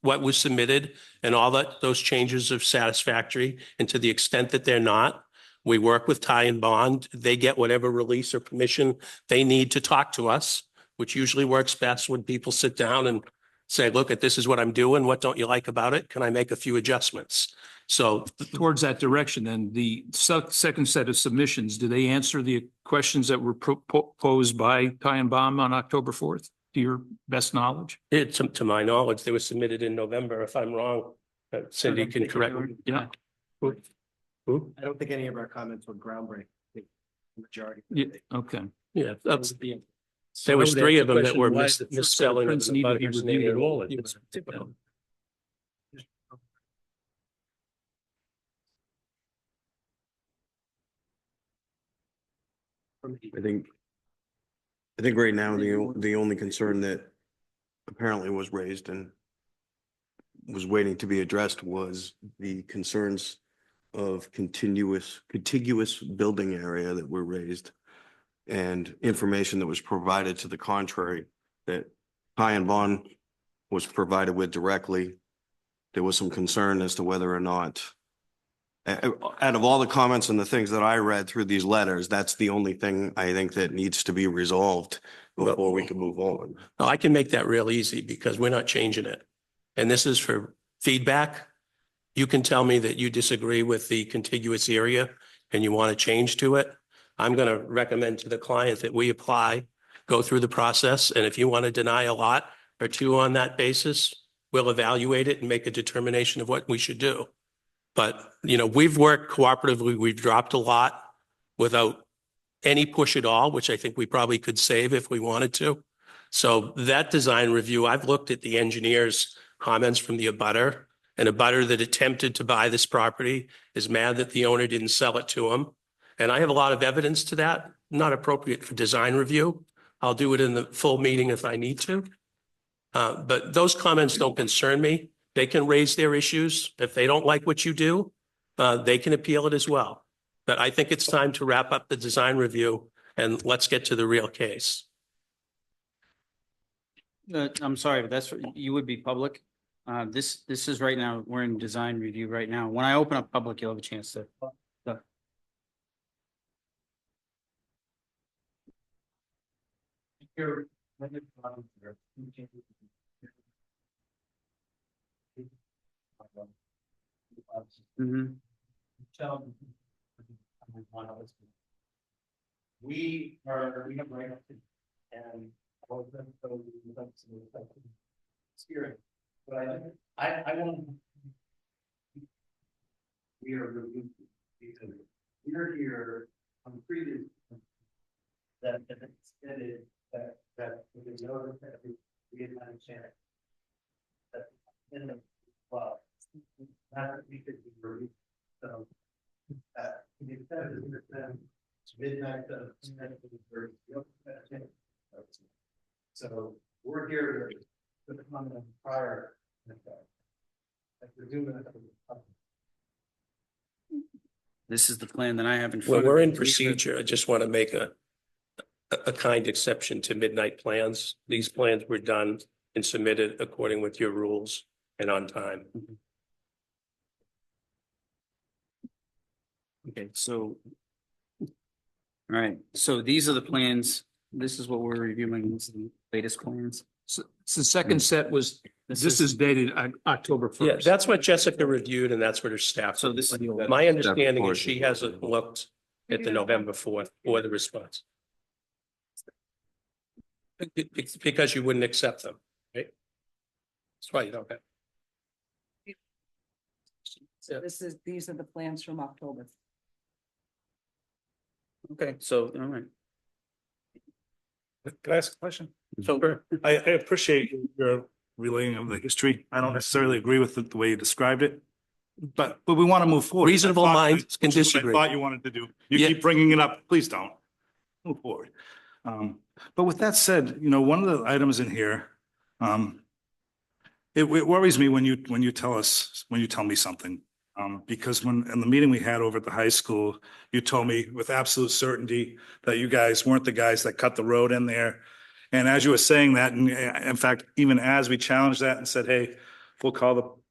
what was submitted and all those changes are satisfactory. And to the extent that they're not, we work with Ty and Bond. They get whatever release or permission they need to talk to us, which usually works best when people sit down and say, look, this is what I'm doing. What don't you like about it? Can I make a few adjustments? So Towards that direction, then the second set of submissions, do they answer the questions that were posed by Ty and Baum on October 4th, to your best knowledge? to my knowledge, they were submitted in November. If I'm wrong, Cindy can correct me. Yeah. Who? I don't think any of our comments were groundbreaking. The majority. Yeah, okay. Yeah, there was three of them that were misspelling of the butter's name at all. It's typical. I think right now, the only concern that apparently was raised and was waiting to be addressed was the concerns of contiguous building area that were raised and information that was provided to the contrary that Ty and Bond was provided with directly. There was some concern as to whether or not, out of all the comments and the things that I read through these letters, that's the only thing I think that needs to be resolved before we can move on. Now, I can make that real easy because we're not changing it. And this is for feedback. You can tell me that you disagree with the contiguous area and you want to change to it. I'm going to recommend to the client that we apply, go through the process, and if you want to deny a lot or two on that basis, we'll evaluate it and make a determination of what we should do. But, you know, we've worked cooperatively. We've dropped a lot without any push at all, which I think we probably could save if we wanted to. So that design review, I've looked at the engineer's comments from the abutter, and a abutter that attempted to buy this property is mad that the owner didn't sell it to him. And I have a lot of evidence to that, not appropriate for design review. I'll do it in the full meeting if I need to. But those comments don't concern me. They can raise their issues. If they don't like what you do, they can appeal it as well. But I think it's time to wrap up the design review and let's get to the real case. I'm sorry, but that's, you would be public. This is right now, we're in design review right now. When I open up public, you'll have a chance to. Mhm. We have right up to, and all of them, so we have some spirit. But I want. We are reviewing because we're here on previous. That extended that we know that we had had a chance. That in the well, that we could be reviewed. So. To the extent that it's midnight, so we're here to comment on prior. This is the plan that I have in front Well, of we're in me. procedure. I just want to make a kind exception to midnight plans. These plans were done and submitted according with your rules and on time. Okay, so. All right, so these are the plans. This is what we're reviewing. These are the latest plans. So the second set was, this is dated October Yeah, 1st. that's what Jessica reviewed and that's what her staff. So this- reviewed. My understanding is she hasn't looked at the November 4th or the response. It's because you wouldn't accept them, right? That's why you don't have. Yeah. These are the plans from October. Okay, so, all right. Can I ask a question? So, I appreciate your relaying of the history. I don't necessarily agree with the way you described it. But we want to move forward. Reasonable I thought- minds can which is what disagree. I thought you wanted to do. You Yeah. keep bringing it up. Please don't. Move forward. But with that said, you know, one of the items in here, it worries me when you tell me something. Because when, in the meeting we had over at the high school, you told me with absolute certainty that you guys weren't the guys that cut the road in there. And as you were saying that, and in fact, even as we challenged that and said, hey, we'll call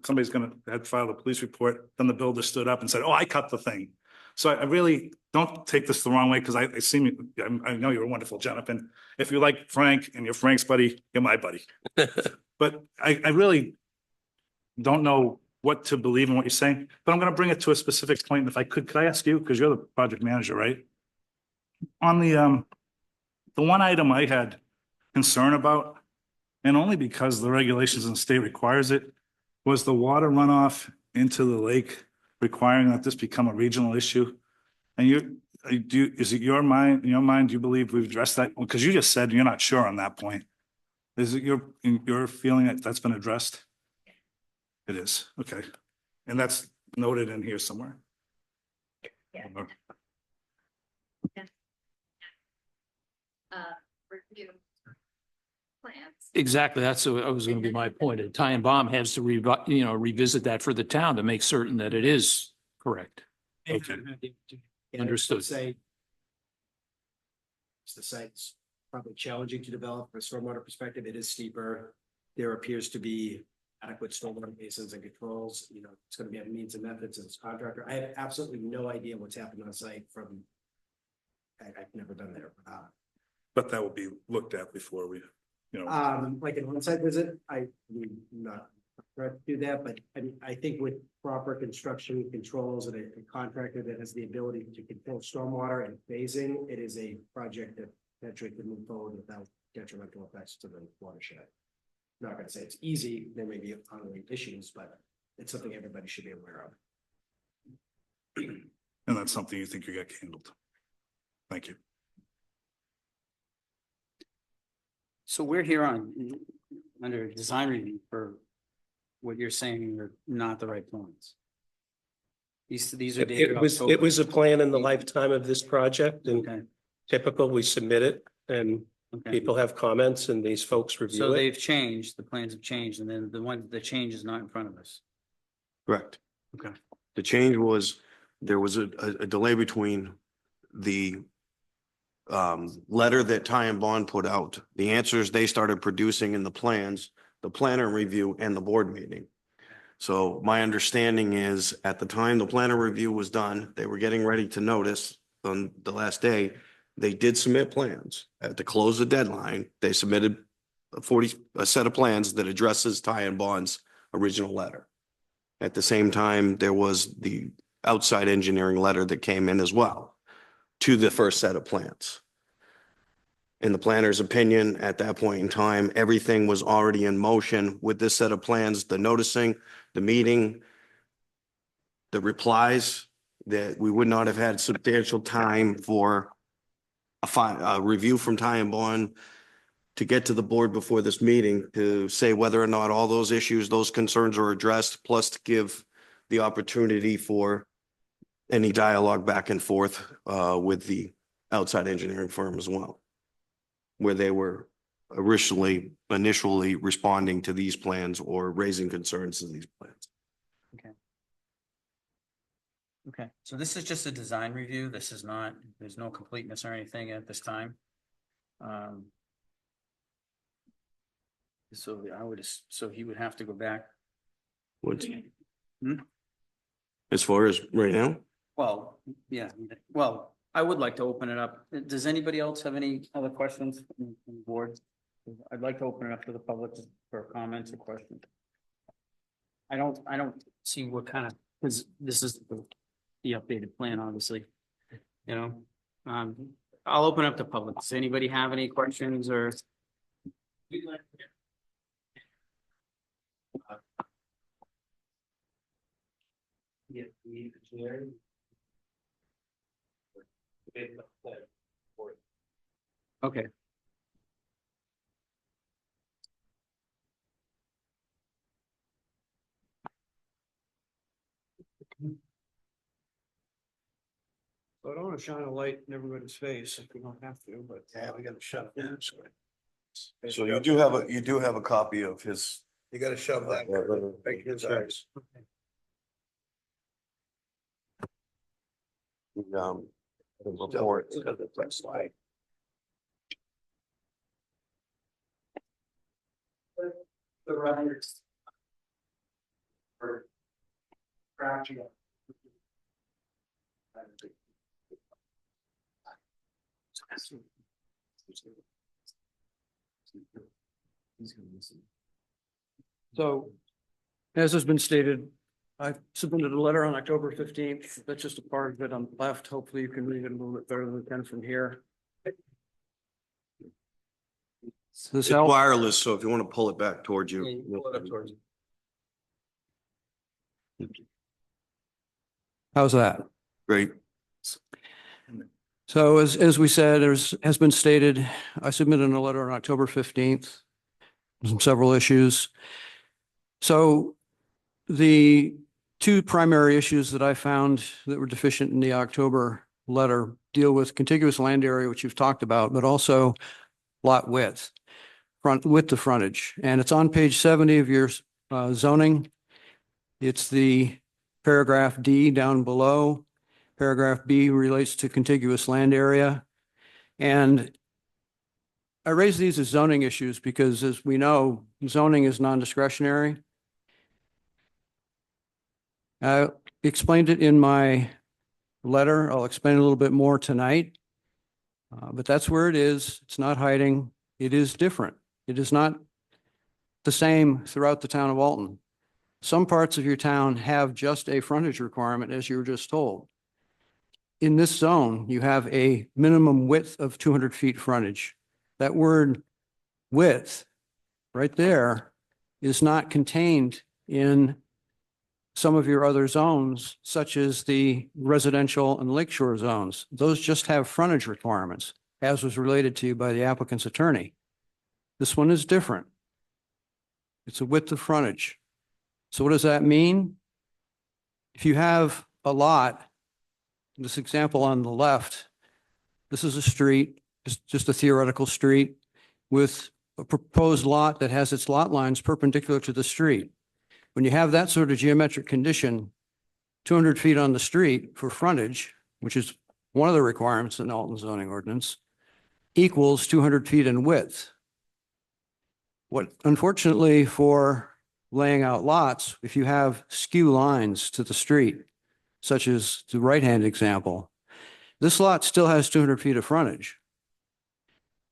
somebody's gonna have to file a police report, then the builder stood up and said, oh, I cut the thing. So I really don't take this the wrong way, because I know you're a wonderful gentleman. If you like Frank and you're Frank's buddy, you're my buddy. But I really don't know what to believe in what you're saying, but I'm gonna bring it to a specific point. And if I could I ask you, because you're the project manager, right? On the one item I had concern about, and only because the regulations in the state requires it, was the water runoff into the lake, requiring that this become a regional issue. And is it in your mind, do you believe we've addressed that? Because you just said you're not sure on that point. Is it your feeling that that's been addressed? It is, okay. And that's noted in here somewhere. Yeah. Review plans. Exactly. That's what was going to be my point. Ty and Bomb has to revisit that for the town to make certain that it is correct. Okay. Understood. Say. The sites probably challenging to develop from a stormwater perspective. It is steeper. There appears to be adequate stormwater basins and controls. You know, it's going to be a means and methods of this contractor. I have absolutely no idea what's happened on site from. I've never been there. But that will be looked at before we, you know. Like an on-site visit, I'm not prepared to do that, but I think with proper construction controls and a contractor that has the ability to control stormwater and phasing, it is a project that potentially can move forward without detrimental effects to the watershed. Not gonna say it's easy, there may be ongoing issues, but it's something everybody should be aware of. And that's something you think you got handled. Thank you. So we're here under design review for what you're saying are not the right plans. These are dated It was October. a plan in the lifetime of this project, and Okay, typical, we submit it and okay. people have comments and these folks review So it. they've changed, the plans have changed, and then the change is not in front of us. Correct. Okay. The change was, there was a delay between the letter that Ty and Bond put out, the answers they started producing in the plans, the planner review and the board meeting. So my understanding is at the time the planner review was done, they were getting ready to notice on the last day. They did submit plans at the close of deadline. They submitted a set of plans that addresses Ty and Bond's original letter. At the same time, there was the outside engineering letter that came in as well to the first set of plans. In the planner's opinion, at that point in time, everything was already in motion with this set of plans, the noticing, the meeting, the replies, that we would not have had substantial time for a review from Ty and Bond to get to the board before this meeting to say whether or not all those issues, those concerns are addressed, plus to give the opportunity for any dialogue back and forth with the outside engineering firm as well, where they were initially responding to these plans or raising concerns to these plans. Okay, so this is just a design review. This is not, there's no completeness or anything at this time. So so he would have to go back. What's, Hmm? as far as right now? Well, yeah, well, I would like to open it up. Does anybody else have any other questions from the board? I'd like to open it up to the public for comments or questions. I don't see what kind of, because this is the updated plan, obviously. You know, I'll open up to public. Does anybody have any questions or? Okay. So I don't want to shine a light in everybody's face if we don't have to, but. Yeah, we gotta shut it down. So you do have a copy of his. You gotta shove that. Make his eyes. Report. The records. Scratching up. So, as has been stated, I submitted a letter on October 15th. That's just a part of it on the left. Hopefully you can read it a little bit better than we can from here. This It's help? wireless, so if you want to pull it back towards Yeah, you. you can pull it up towards you. How's that? Great. So as we said, has been stated, I submitted a letter on October 15th. Several issues. So the two primary issues that I found that were deficient in the October letter deal with contiguous land area, which you've talked about, but also lot width, width to frontage. And it's on page 70 of your zoning. It's the paragraph D down below. Paragraph B relates to contiguous land area. And I raise these as zoning issues because as we know, zoning is non-discretionary. I explained it in my letter. I'll explain a little bit more tonight. But that's where it is. It's not hiding. It is different. It is not the same throughout the town of Alton. Some parts of your town have just a frontage requirement, as you were just told. In this zone, you have a minimum width of 200 feet frontage. That word width right there is not contained in some of your other zones, such as the residential and lakeshore zones. Those just have frontage requirements, as was related to you by the applicant's attorney. This one is different. It's a width of frontage. So what does that mean? If you have a lot, this example on the left, this is a street, just a theoretical street with a proposed lot that has its lot lines perpendicular to the street. When you have that sort of geometric condition, 200 feet on the street for frontage, which is one of the requirements in the Alton zoning ordinance, equals 200 feet in width. What unfortunately for laying out lots, if you have skew lines to the street, such as the right-hand example, this lot still has 200 feet of frontage.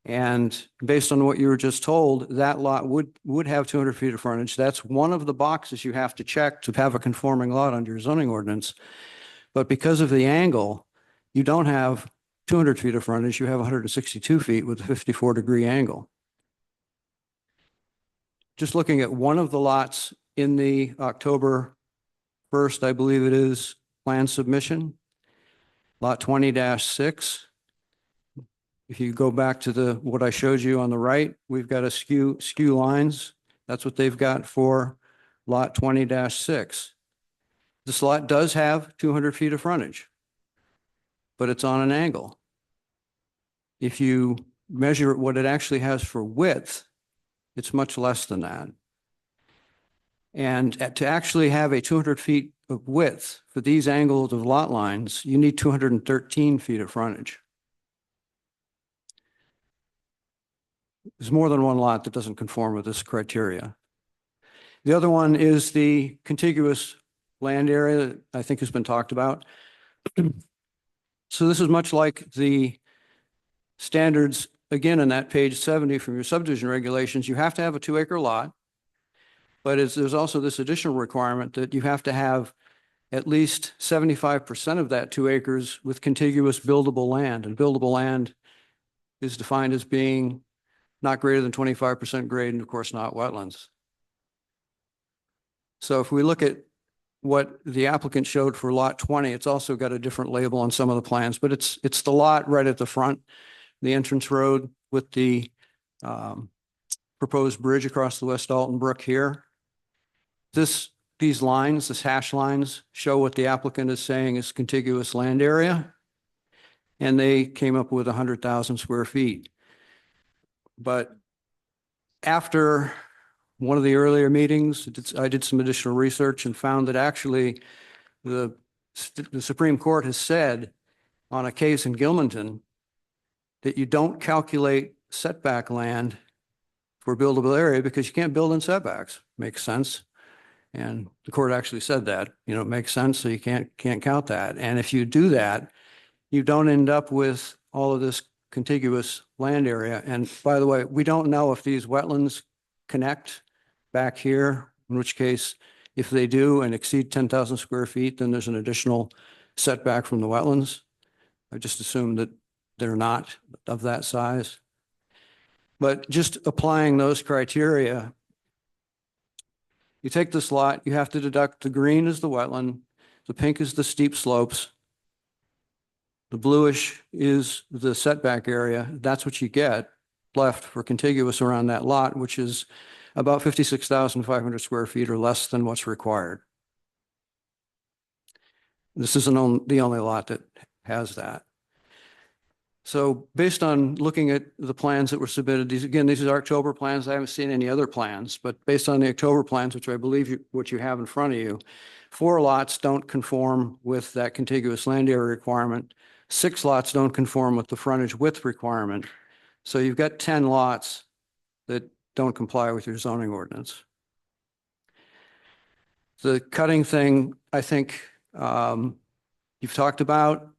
And based on what you were just told, that lot would have 200 feet of frontage. That's one of the boxes you have to check to have a conforming lot under your zoning ordinance. But because of the angle, you don't have 200 feet of frontage, you have 162 feet with a 54-degree angle. Just looking at one of the lots in the October 1st, I believe it is, plan submission, lot 20-6. If you go back to what I showed you on the right, we've got a skew lines. That's what they've got for lot 20-6. This lot does have 200 feet of frontage, but it's on an angle. If you measure what it actually has for width, it's much less than that. And to actually have a 200 feet of width for these angles of lot lines, you need 213 feet of frontage. There's more than one lot that doesn't conform with this criteria. The other one is the contiguous land area that I think has been talked about. So this is much like the standards, again, in that page 70 from your subdivision regulations. You have to have a 2-acre lot, but there's also this additional requirement that you have to have at least 75% of that 2 acres with contiguous buildable land. And buildable land is defined as being not greater than 25% grade and of course not wetlands. So if we look at what the applicant showed for lot 20, it's also got a different label on some of the plans, but it's the lot right at the front, the entrance road with the proposed bridge across the West Alton Brook here. These lines, this hash lines, show what the applicant is saying is contiguous land area. And they came up with 100,000 square feet. But after one of the earlier meetings, I did some additional research and found that actually the Supreme Court has said on a case in Gilmanton that you don't calculate setback land for buildable area because you can't build in setbacks. Makes sense. And the court actually said that, it makes sense. So you can't count that. And if you do that, you don't end up with all of this contiguous land area. And by the way, we don't know if these wetlands connect back here, in which case, if they do and exceed 10,000 square feet, then there's an additional setback from the wetlands. I just assume that they're not of that size. But just applying those criteria, you take this lot, you have to deduct the green is the wetland, the pink is the steep slopes, the bluish is the setback area. That's what you get left for contiguous around that lot, which is about 56,500 square feet or less than what's required. This isn't the only lot that has that. So based on looking at the plans that were submitted, these are October plans. I haven't seen any other plans, but based on the October plans, which I believe what you have in front of you, 4 lots don't conform with that contiguous land area requirement. 6 lots don't conform with the frontage width requirement. So you've got 10 lots that don't comply with your zoning ordinance. The cutting thing, I think, you've talked about.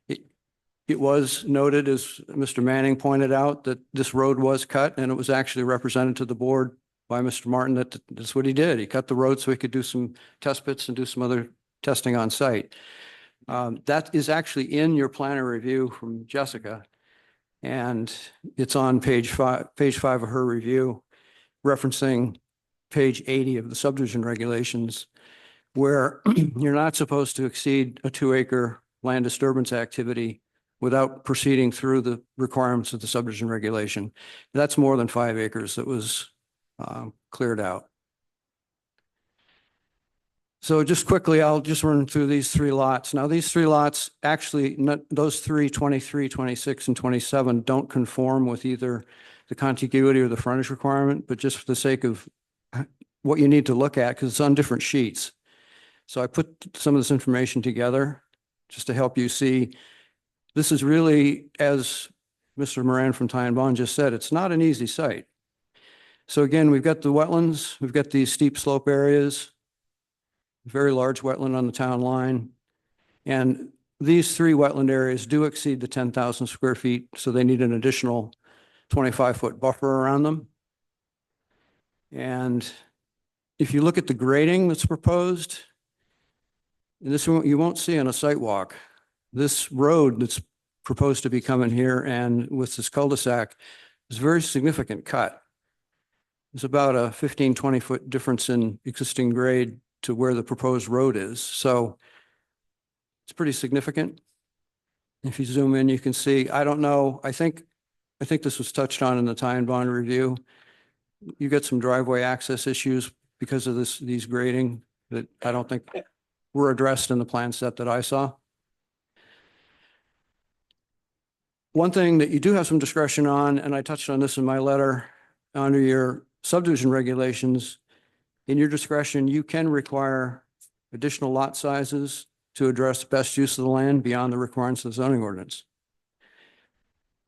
It was noted, as Mr. Manning pointed out, that this road was cut, and it was actually represented to the board by Mr. Martin that that's what he did. He cut the road so he could do some test pits and do some other testing on site. That is actually in your planner review from Jessica. And it's on page 5 of her review, referencing page 80 of the subdivision regulations, where you're not supposed to exceed a 2-acre land disturbance activity without proceeding through the requirements of the subdivision regulation. That's more than 5 acres that was cleared out. So just quickly, I'll just run through these 3 lots. Now, these 3 lots, actually, those 3, 23, 26, and 27 don't conform with either the contiguity or the frontage requirement, but just for the sake of what you need to look at, because it's on different sheets. So I put some of this information together just to help you see. This is really, as Mr. Moran from Ty and Bond just said, it's not an easy site. So again, we've got the wetlands, we've got these steep slope areas, very large wetland on the town line. And these 3 wetland areas do exceed the 10,000 square feet, so they need an additional 25-foot buffer around them. And if you look at the grading that's proposed, and this you won't see on a site walk, this road that's proposed to be coming here and with this cul-de-sac is a very significant cut. It's about a 15, 20-foot difference in existing grade to where the proposed road is. So it's pretty significant. If you zoom in, you can see, I don't know, I think this was touched on in the Ty and Bond review. You get some driveway access issues because of these grading that I don't think were addressed in the plan set that I saw. One thing that you do have some discretion on, and I touched on this in my letter, under your subdivision regulations, in your discretion, you can require additional lot sizes to address best use of the land beyond the requirements of the zoning ordinance.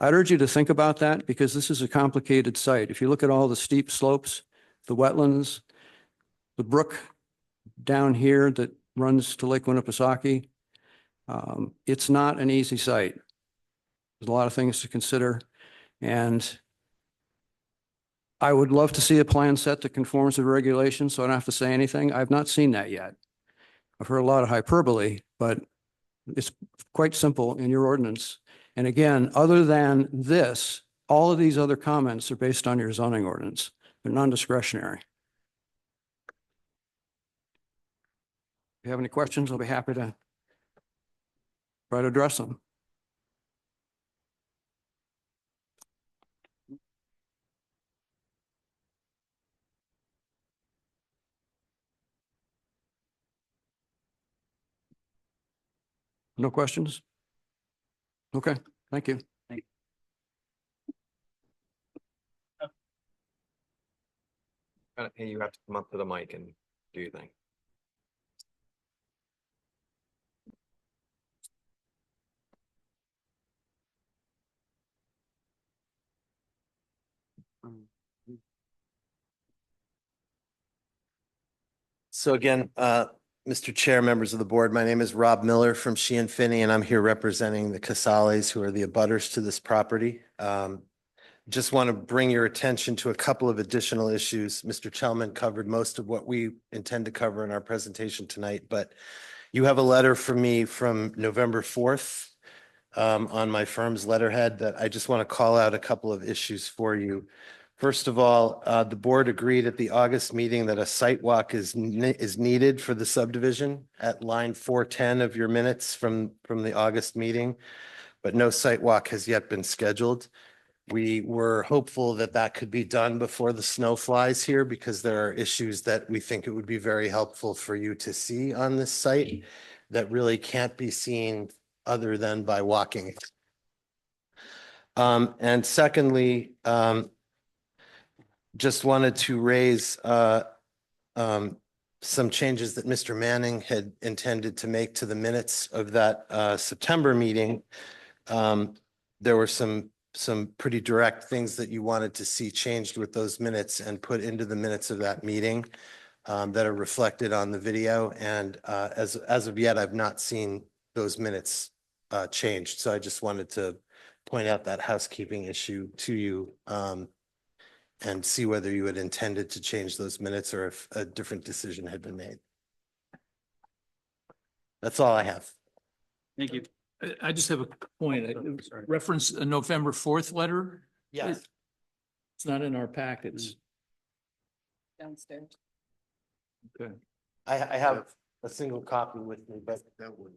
I'd urge you to think about that because this is a complicated site. If you look at all the steep slopes, the wetlands, the brook down here that runs to Lake Winnipesaukee, it's not an easy site. There's a lot of things to consider, and I would love to see a plan set that conforms to the regulations, so I don't have to say anything. I've not seen that yet. I've heard a lot of hyperbole, but it's quite simple in your ordinance. And again, other than this, all of these other comments are based on your zoning ordinance. They're non-discretionary. If you have any questions, I'll be happy to try to address them. No questions? Okay, thank you. Hey, you have to come up to the mic and do your thing. So again, Mr. Chair, members of the board, my name is Rob Miller from Sheehan Finney, and I'm here representing the Casales, who are the abutters to this property. Just want to bring your attention to a couple of additional issues. Mr. Chelman covered most of what we intend to cover in our presentation tonight, but you have a letter from me from November 4th on my firm's letterhead that I just want to call out a couple of issues for you. First of all, the board agreed at the August meeting that a site walk is needed for the subdivision at line 410 of your minutes from the August meeting, but no site walk has yet been scheduled. We were hopeful that that could be done before the snow flies here because there are issues that we think it would be very helpful for you to see on this site that really can't be seen other than by walking. And secondly, just wanted to raise some changes that Mr. Manning had intended to make to the minutes of that September meeting. There were some some pretty direct things that you wanted to see changed with those minutes and put into the minutes of that meeting that are reflected on the video. And as of yet, I've not seen those minutes changed. So I just wanted to point out that housekeeping issue to you and see whether you had intended to change those minutes or if a different decision had been made. That's all I have. Thank you. I just have a point. Reference a November 4th letter. Yes. It's not in our packets. Downstairs. Okay. I have a single copy with me, but that would.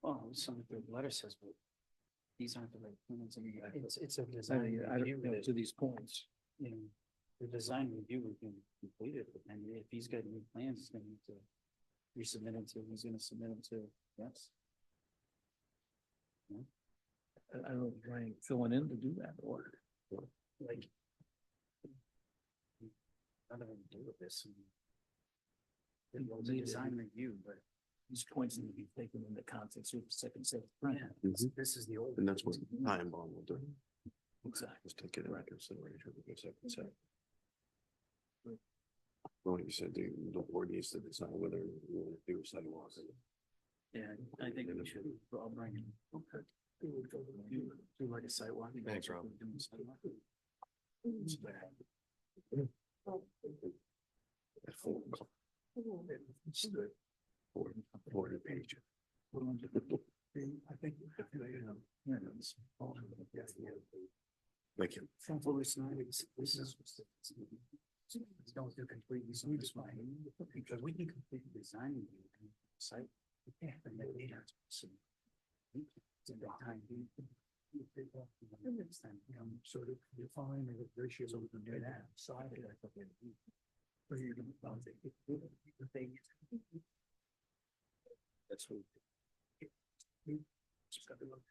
Oh, some of the letter says, but these aren't the right plans. I mean, it's a I design review. don't know to these points. You know, the design review has been completed, and if he's got new plans, he's gonna need to resubmit them to, he's gonna submit them to, yes. I don't know, Brian, filling in to do that or. Like. Nothing to do with this. It was a design review, but. These points need to be taken into context with the second set. Yeah, this is the old. And that's what time bond will do. Exactly. Just take it into consideration with the second set. Well, you said the board needs to decide whether we'll do sidewalks. Yeah, I think we should, I'll bring it. Okay. Do like a sidewalk. Thanks, Rob. Doing a sidewalk. At 4 o'clock. Four to page. I think. Thank you. This is. Don't do completely, so it's fine, because we can complete the design review and site. Yeah, and then later. So. It's a big time. Next time, sort of define the ratios of the net side. Where you're gonna found it. That's what. Just got to look.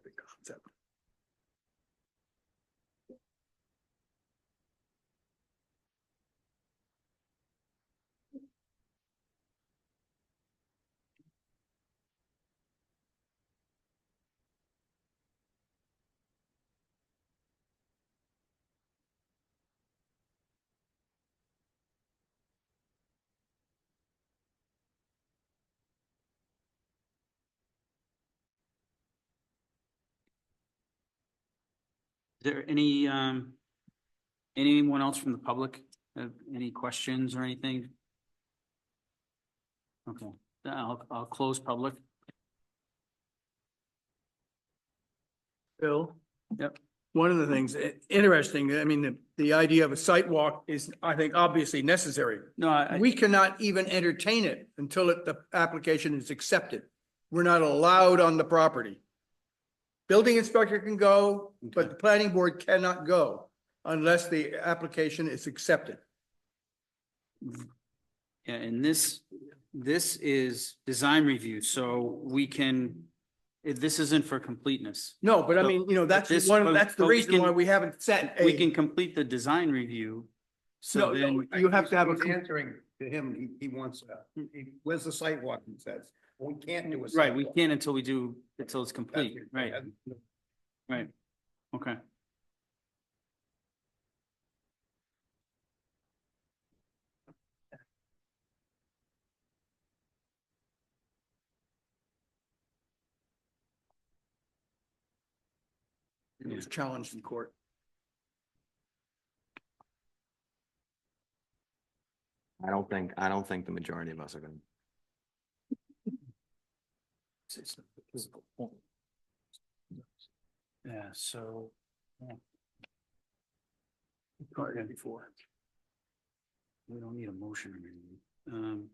The concept. Is there anyone else from the public, have any questions or anything? Okay, then I'll close public. Bill? Yep. One of the things, interesting, I mean, the idea of a site walk is, I think, obviously necessary. No, We cannot even entertain it until the application is accepted. We're not allowed on the property. Building inspector can go, but the planning board cannot go unless the application is accepted. yeah, and this is design review, so we can, this isn't for completeness. No, but I So, mean, you know, but that's the but we reason why can- we haven't set We a. can complete the design review. So No, then, you have to have a. He's answering to him, he wants, where's the sidewalk, he says, we can't do a. right, we sidewalk. can't until it's complete, That's- right, right, okay. It was challenged in court. I don't think the majority of us are gonna. Yeah, so. Court before. We don't need a motion or anything.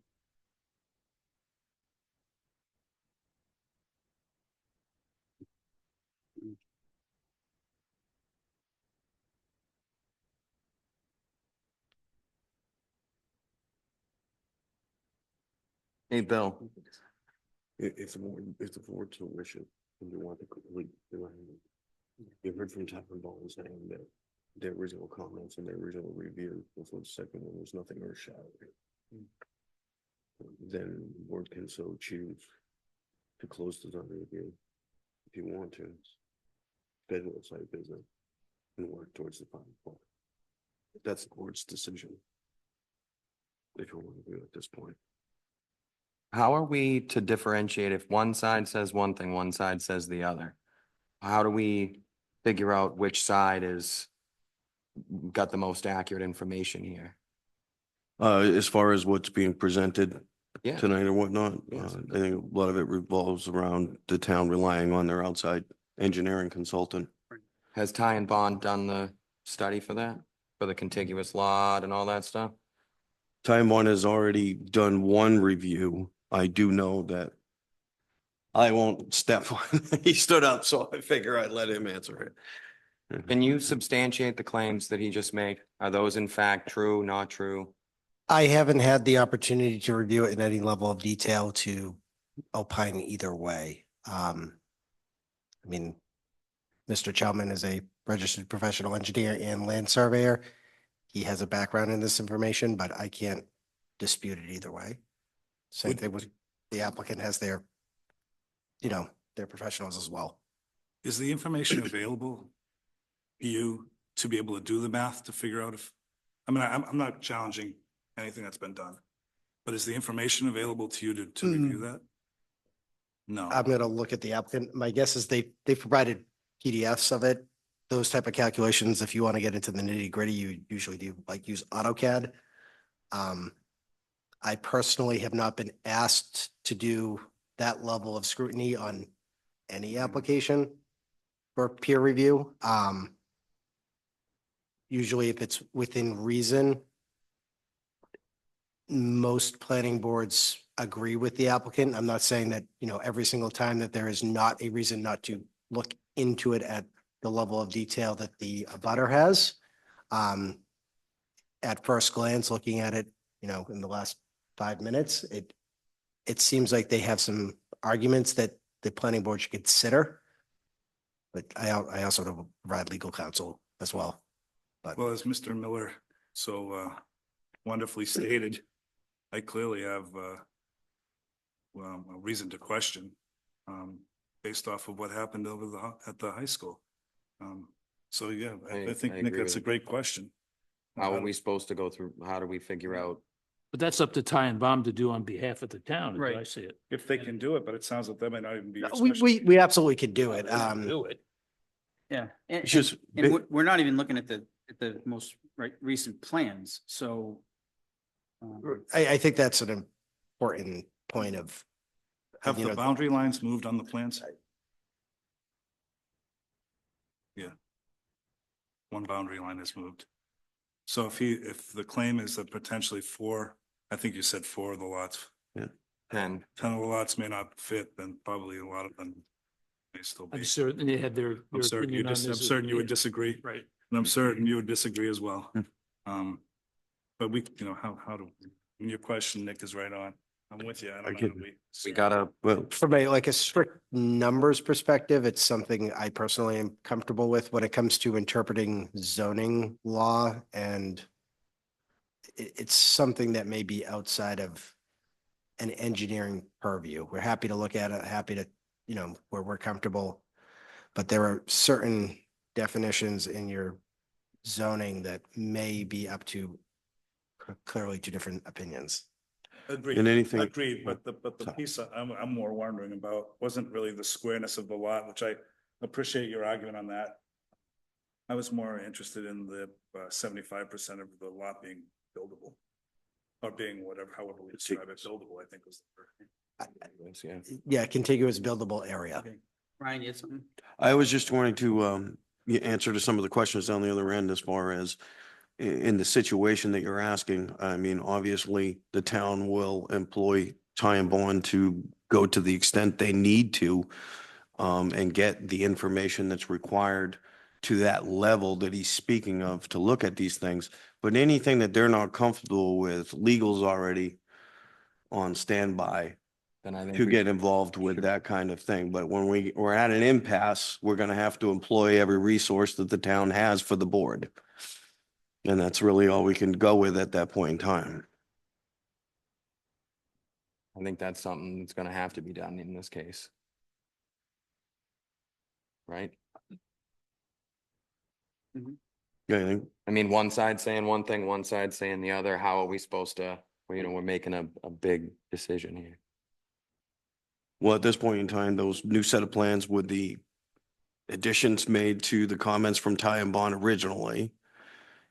Hey, Bill, If the board so wishes, and you want to complete the language. You heard from Tappan Ball saying that their original comments and their original review before the second one was nothing earth shattering. Then the board can so choose to close the zoning review if you want to. Schedule a site visit and work towards the final point. That's the board's decision. If you want to do it at this point. how are we to differentiate if one side says one thing, one side says the other? How do we figure out which side is got the most accurate information here? As far as what's being presented Yeah. tonight or whatnot, Yes. I think a lot of it revolves around the town relying on their outside engineering consultant. Has Ty and Bond done the study for that? For the contiguous lot and all that stuff? Time One has already done one review. I do know that I won't step on, he stood up, so I figure I'd let him answer it. Can you substantiate the claims that he just made? Are those in fact true, not true? I haven't had the opportunity to review it in any level of detail to opine either way. I mean, Mr. Chalman is a registered professional engineer and land surveyor. He has a background in this information, but I can't dispute it either way. Same thing with the applicant has their, their professionals as well. Is the information available to you to be able to do the math to figure out if, I'm not challenging anything that's been done, but is the information available to you to review that? No. I'm gonna look at the applicant. My guess is they provided PDFs of it. Those type of calculations, if you want to get into the nitty gritty, you usually do like use AutoCAD. I personally have not been asked to do that level of scrutiny on any application for peer review. Usually if it's within reason, most planning boards agree with the applicant. I'm not saying that, every single time that there is not a reason not to look into it at the level of detail that the abutter has. At first glance, looking at it, in the last 5 minutes, it seems like they have some arguments that the planning board should consider. But I also don't provide legal counsel as well. But Well, as Mr. Miller so wonderfully stated, I clearly have a reason to question based off of what happened at the high school. So yeah, I think I Nick, agree that's a with great question. How are we supposed to go through, how do we figure out? But that's up to Ty and Bomb to do on behalf of the town, as I Right. see it. If they can do it, but it sounds like that might not even be. your we, specialty. we absolutely could do it. Do it. Yeah. And, It's just and we're not even looking at the most recent plans, so. I think that's an important point of. Have the boundary lines moved on the plans? Yeah. One boundary line is moved. So if the claim is that potentially I think you said 4 of the lots, 10. 10 of the lots may not fit, then probably a lot of them may still be. I'm certain they had their I'm certain opinion on I'm this. certain you would disagree, Right. and I'm certain you would disagree as well. But we, how do, your question, Nick, is right on. I'm with you. I don't know. We gotta, Well, From a strict numbers perspective, it's something I personally am comfortable with when it comes to interpreting zoning law, and it's something that may be outside of an engineering purview. We're happy to look at it, happy to, where we're comfortable. But there are certain definitions in your zoning that may be up to clearly 2 different opinions. Agreed. And anything- Agreed, but the piece I'm more wondering about wasn't really the squareness of the lot, which I appreciate your argument on that. I was more interested in the 75% of the lot being buildable. Or being whatever, however we describe it, buildable, I think was the word. Yeah. Yeah, contiguous buildable area. Okay. Ryan, you had something? I was just wanting to answer to some of the questions down the other end as far as in the situation that you're asking. I mean, obviously, the town will employ Ty and Bond to go to the extent they need to and get the information that's required to that level that he's speaking of to look at these things. But anything that they're not comfortable with, legal's already on standby Then I think to we get involved with that kind of thing. But when we're at an impasse, we're gonna have to employ every resource that the town has for the board. And that's really all we can go with at that point in time. I think that's something that's gonna have to be done in this case. Right? Yeah, I think, I mean, one side saying one thing, one side saying the other. How are we supposed to, well, we're making a big decision here. well, at this point in time, those new set of plans with the additions made to the comments from Ty and Bond originally,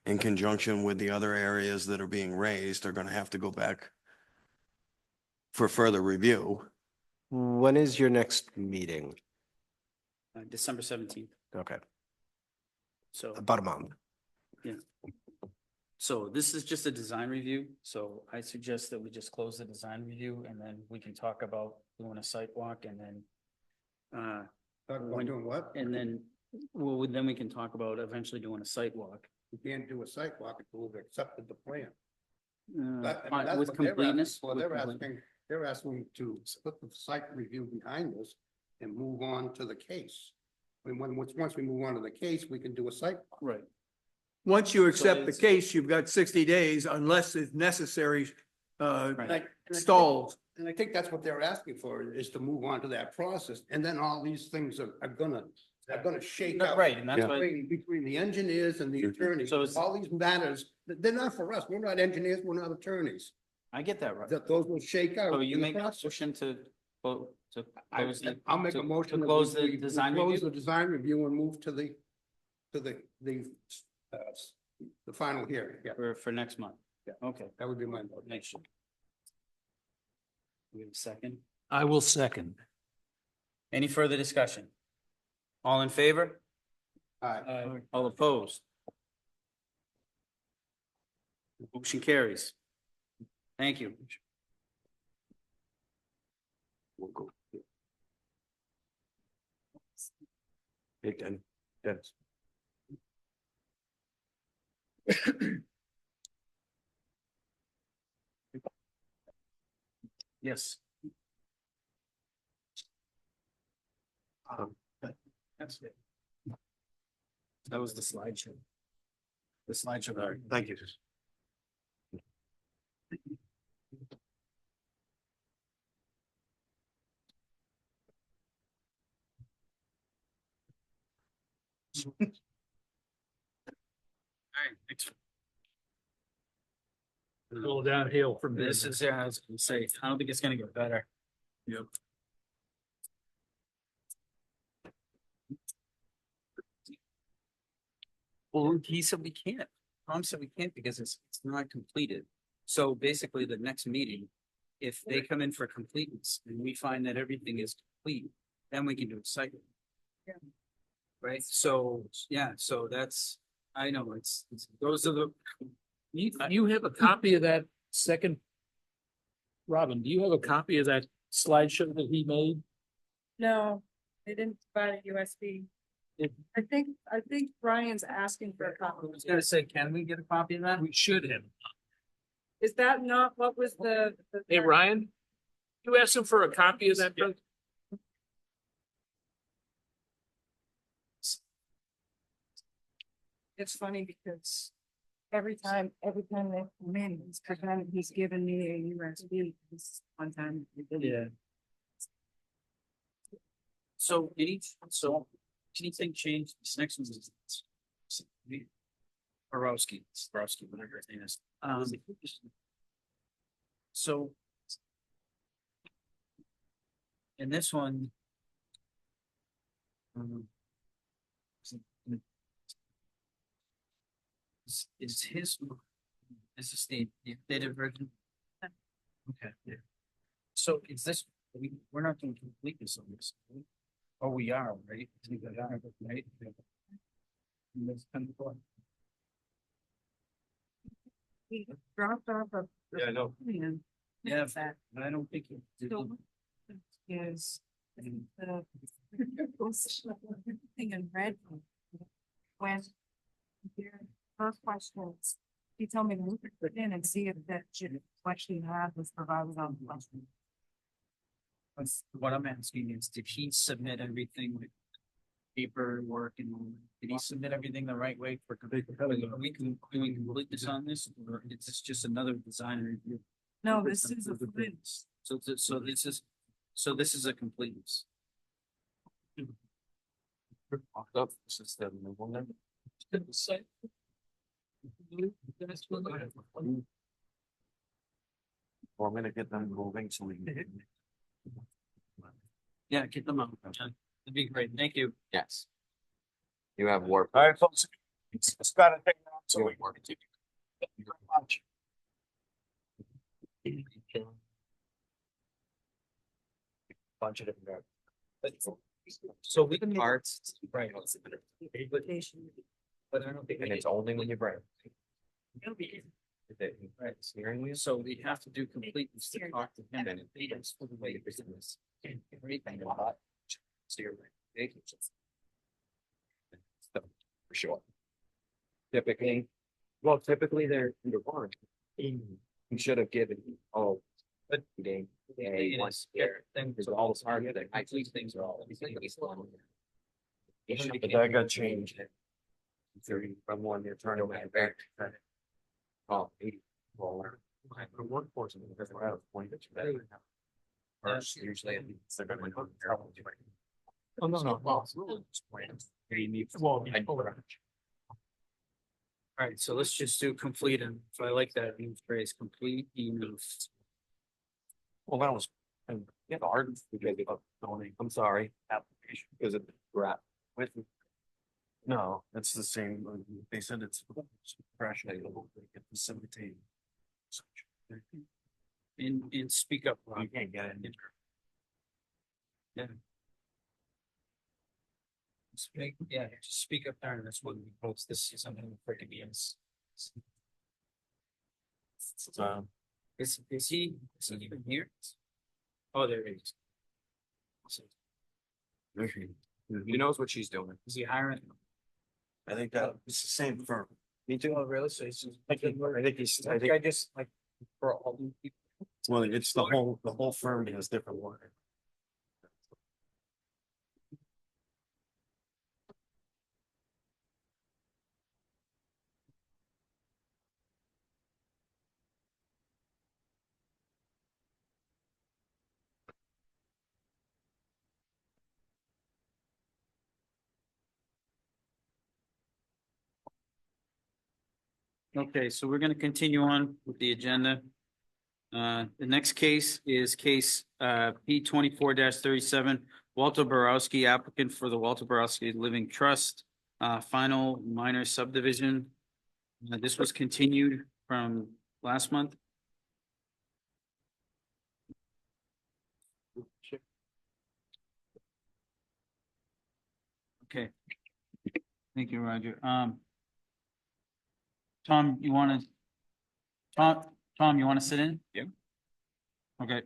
in conjunction with the other areas that are being raised, are gonna have to go back for further review. When is your next meeting? December 17th. Okay, So, about a month. so this is just a design review. So I suggest that we just close the design review and then we can talk about doing a site walk and then Talk about doing what? and then, well, then we can talk about eventually doing a site walk. You can't do a sidewalk until we've accepted the plan. Uh, That- I mean, that's With what they're asking completeness. for. with They're complete- asking to put the site review behind us and move on to the case. Once we move on to the case, we can do a site. walk. Right. Once you accept the it's- case, you've got 60 days unless it's necessary, Right. And I think- stalls. And I think that's what they're asking for, is to move on to that process, and then all these things are gonna shake out. Right, and that's Yeah. why, Between the engineers and the attorneys, So it's- all these matters, they're not for us, we're not engineers, we're not attorneys. I get that, right. That those will shake out. So you in the make a process. motion to close the. I'll make to- a motion. To that close we- the we design Close review? the design review and move to the final hearing, yeah, For next month. Yeah. Okay, that would be my motion. next year. We have a second. I will second. Any further discussion? All in favor? All right. All opposed? Motion carries. Thank you. We'll go. Hey, Dennis. Yes. That's it. That was the slideshow. The slideshow. Thank you. All right, next. Go downhill from This is, yeah, I was gonna say, I don't think it's gonna get better. Yep. Well, he said we can't. Tom said we can't because it's not completed. So basically, the next meeting, if they come in for completeness and we find that everything is complete, then we can do a site. Right, so, yeah, so that's, I know, those are the. You have a copy of that second? Robin, do you have a copy of that slideshow that he made? No, they didn't provide a USB. I think Brian's asking for a copy. I was gonna say, can we get a copy of that? We should have. Is that not what was the? Hey, Ryan, you asked him for a copy of that? It's funny because every time they come in, he's given me a USB. This one time. he didn't. Yeah. So anything changed? This next one is. Borowski, whatever his name is. So. In this one. is his, this is the updated version? Okay, yeah. So is this, we're not doing completeness on this. are we? Oh, we are, right? I think we are, right? And that's kind of fun. He dropped off a. Yeah, I know. plan. Yeah, That but I don't think it. So, is the thing in red. When your first questions, he told me to look it in and see if that should actually have was provided on the question. What I'm asking is, did he submit everything with paperwork and all that? Did he submit everything the right way for? Are we doing complete this on this, or is this just another design review? No, this is a flint. So, this is a completeness. This is the one that. Well, I'm gonna get them moving so we can. Yeah, get them out. That'd be great. Thank you. Yes. You have work. All right, folks. It's gotta take now, so You we have work. Thank you very much. Bunch of different. So we can parts, right? But I don't think. And it's only when you bring. Right, steering wheel, so we have to do completeness to talk to him and it's for the way it is. Everything about steering. For sure. Typically, well, typically they're under warrant. You should have given, oh, but they, one year, because all the target, these things are all. But that got changed. 30 from 1 year turn away back. Oh, 80. Well, the workforce. First, usually. They're gonna go. Oh, no. Well, All right, so let's just do complete, and so I like that new phrase, complete enough. well, that was, yeah, the hard, because of zoning, I'm sorry, application, because of the graph with. No, it's the same, they said it's fresh, they get facilitated. And speak up, Rob. You can't get it. Yeah. Yeah, just speak up there, and that's what we post. This is something for to be in. Is he even here? Oh, there he is. He knows what she's doing. Is he hiring? I think that it's the same firm. Me too. Oh, really? So he's just. I think I just like for all the people. Well, it's the whole firm has different work. Okay, so we're gonna continue on with the agenda. The next case is case P 24-37, Walter Borowski, applicant for the Walter Borowski Living Trust, final minor subdivision. This was continued from last month. Okay. Thank you, Roger. Tom, you wanna? Tom, you wanna sit in? Yeah. Okay.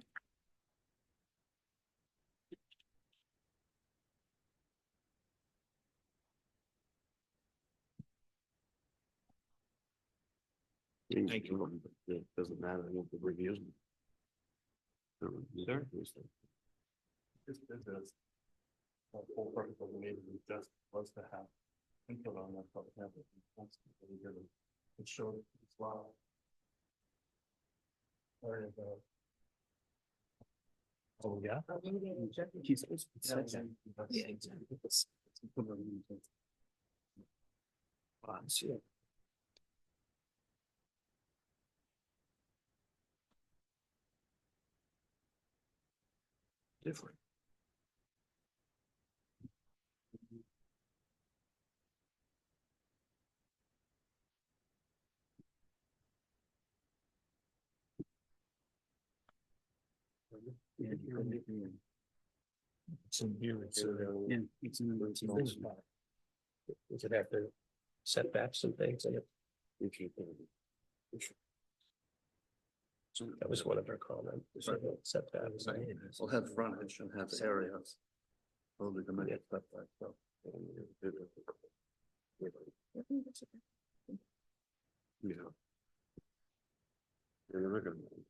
Thank you. It doesn't matter, I want the reviews. Sure. This is. The whole purpose of the meeting was just was to have input on that public input. It showed it's wow. Sorry about. Oh, yeah. Different. It's in here, it's, Yeah, it's in the- does it have the setbacks and things in it? That was one of our comments. Setbacks. We'll have frontage and have areas. Probably the minute, but yeah. Yeah, look at it.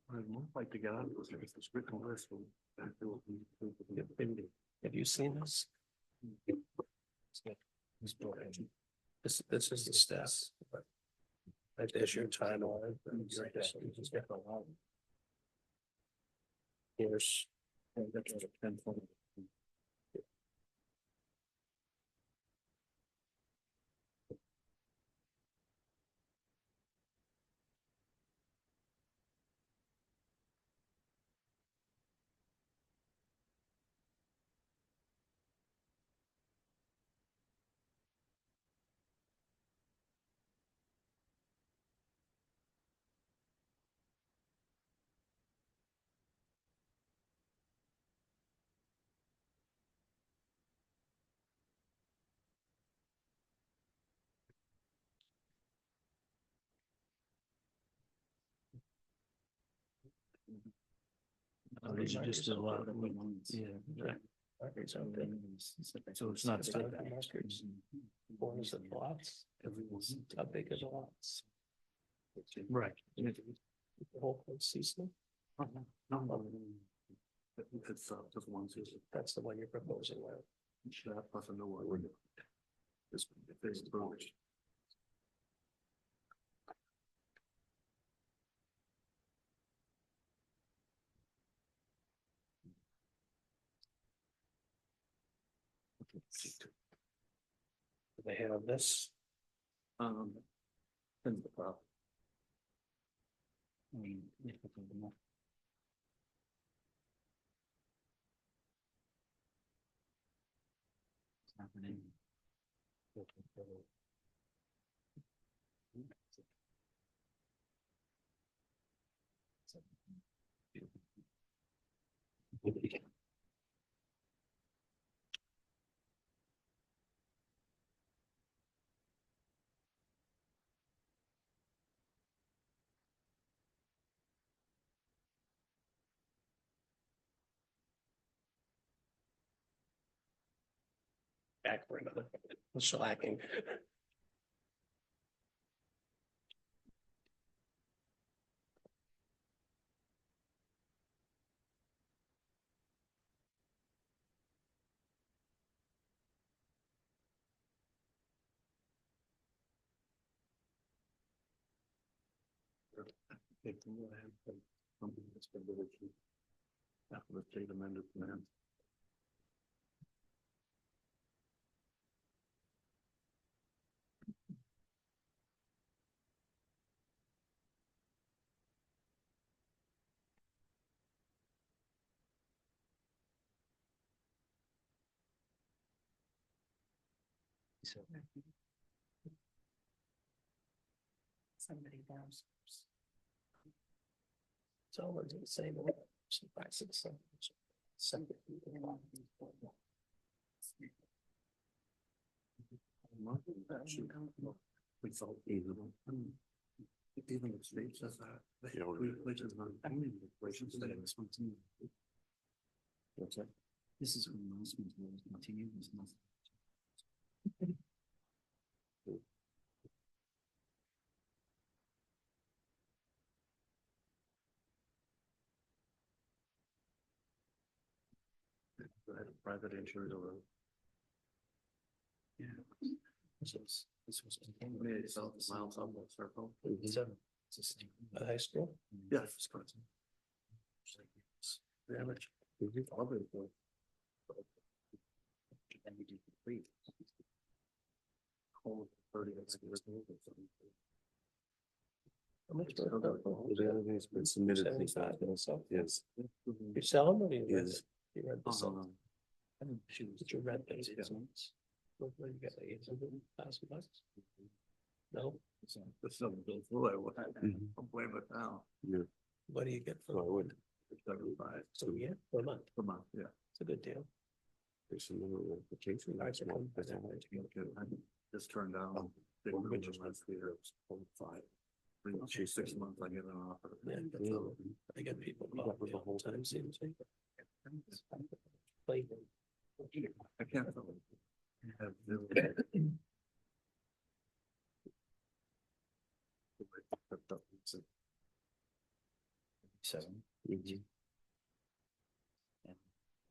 I'd more like to get out of this, if it's written list. Have you seen this? This is the steps. Right, there's your timeline. Here's. These are just a lot of ones. Yeah. So it's not. Corners of lots. How big are the lots? Right. The whole place seasonal? It's just one season. That's the one you're proposing, right? That doesn't know what we're doing. This, if there's approach. Do they have this? Depends the problem. I mean, it's happening. Back for another, shellacking. Something that's been really key. After the state amended plan. Somebody downstairs. It's always the same. Way. We felt even the state says that. Which is not only the regulations that in this one. What's that? This is when most will continue. There's nothing. Private insurance or. Yeah. This was. Itself, miles up, circle. A high school? Yes. It's correct. Damage. Whole 30 minutes. How much? The other thing's been submitted. 75, so. Yes. You sell them or do you? Yes. You read this? Did you read these? What do you get, like $800,000? No, This doesn't go through, I would, I'll blame it now. what do you get So I for, would. 75 so yeah, per month? per month, yeah. It's a good deal. There's some little application. Alright, so come- Just turned down. They were going last year, it was 0.5. She's 6 months, I get an offer. Yeah, I get people call me all the time, seems like. Like, I can't. Have Seven. Mhm.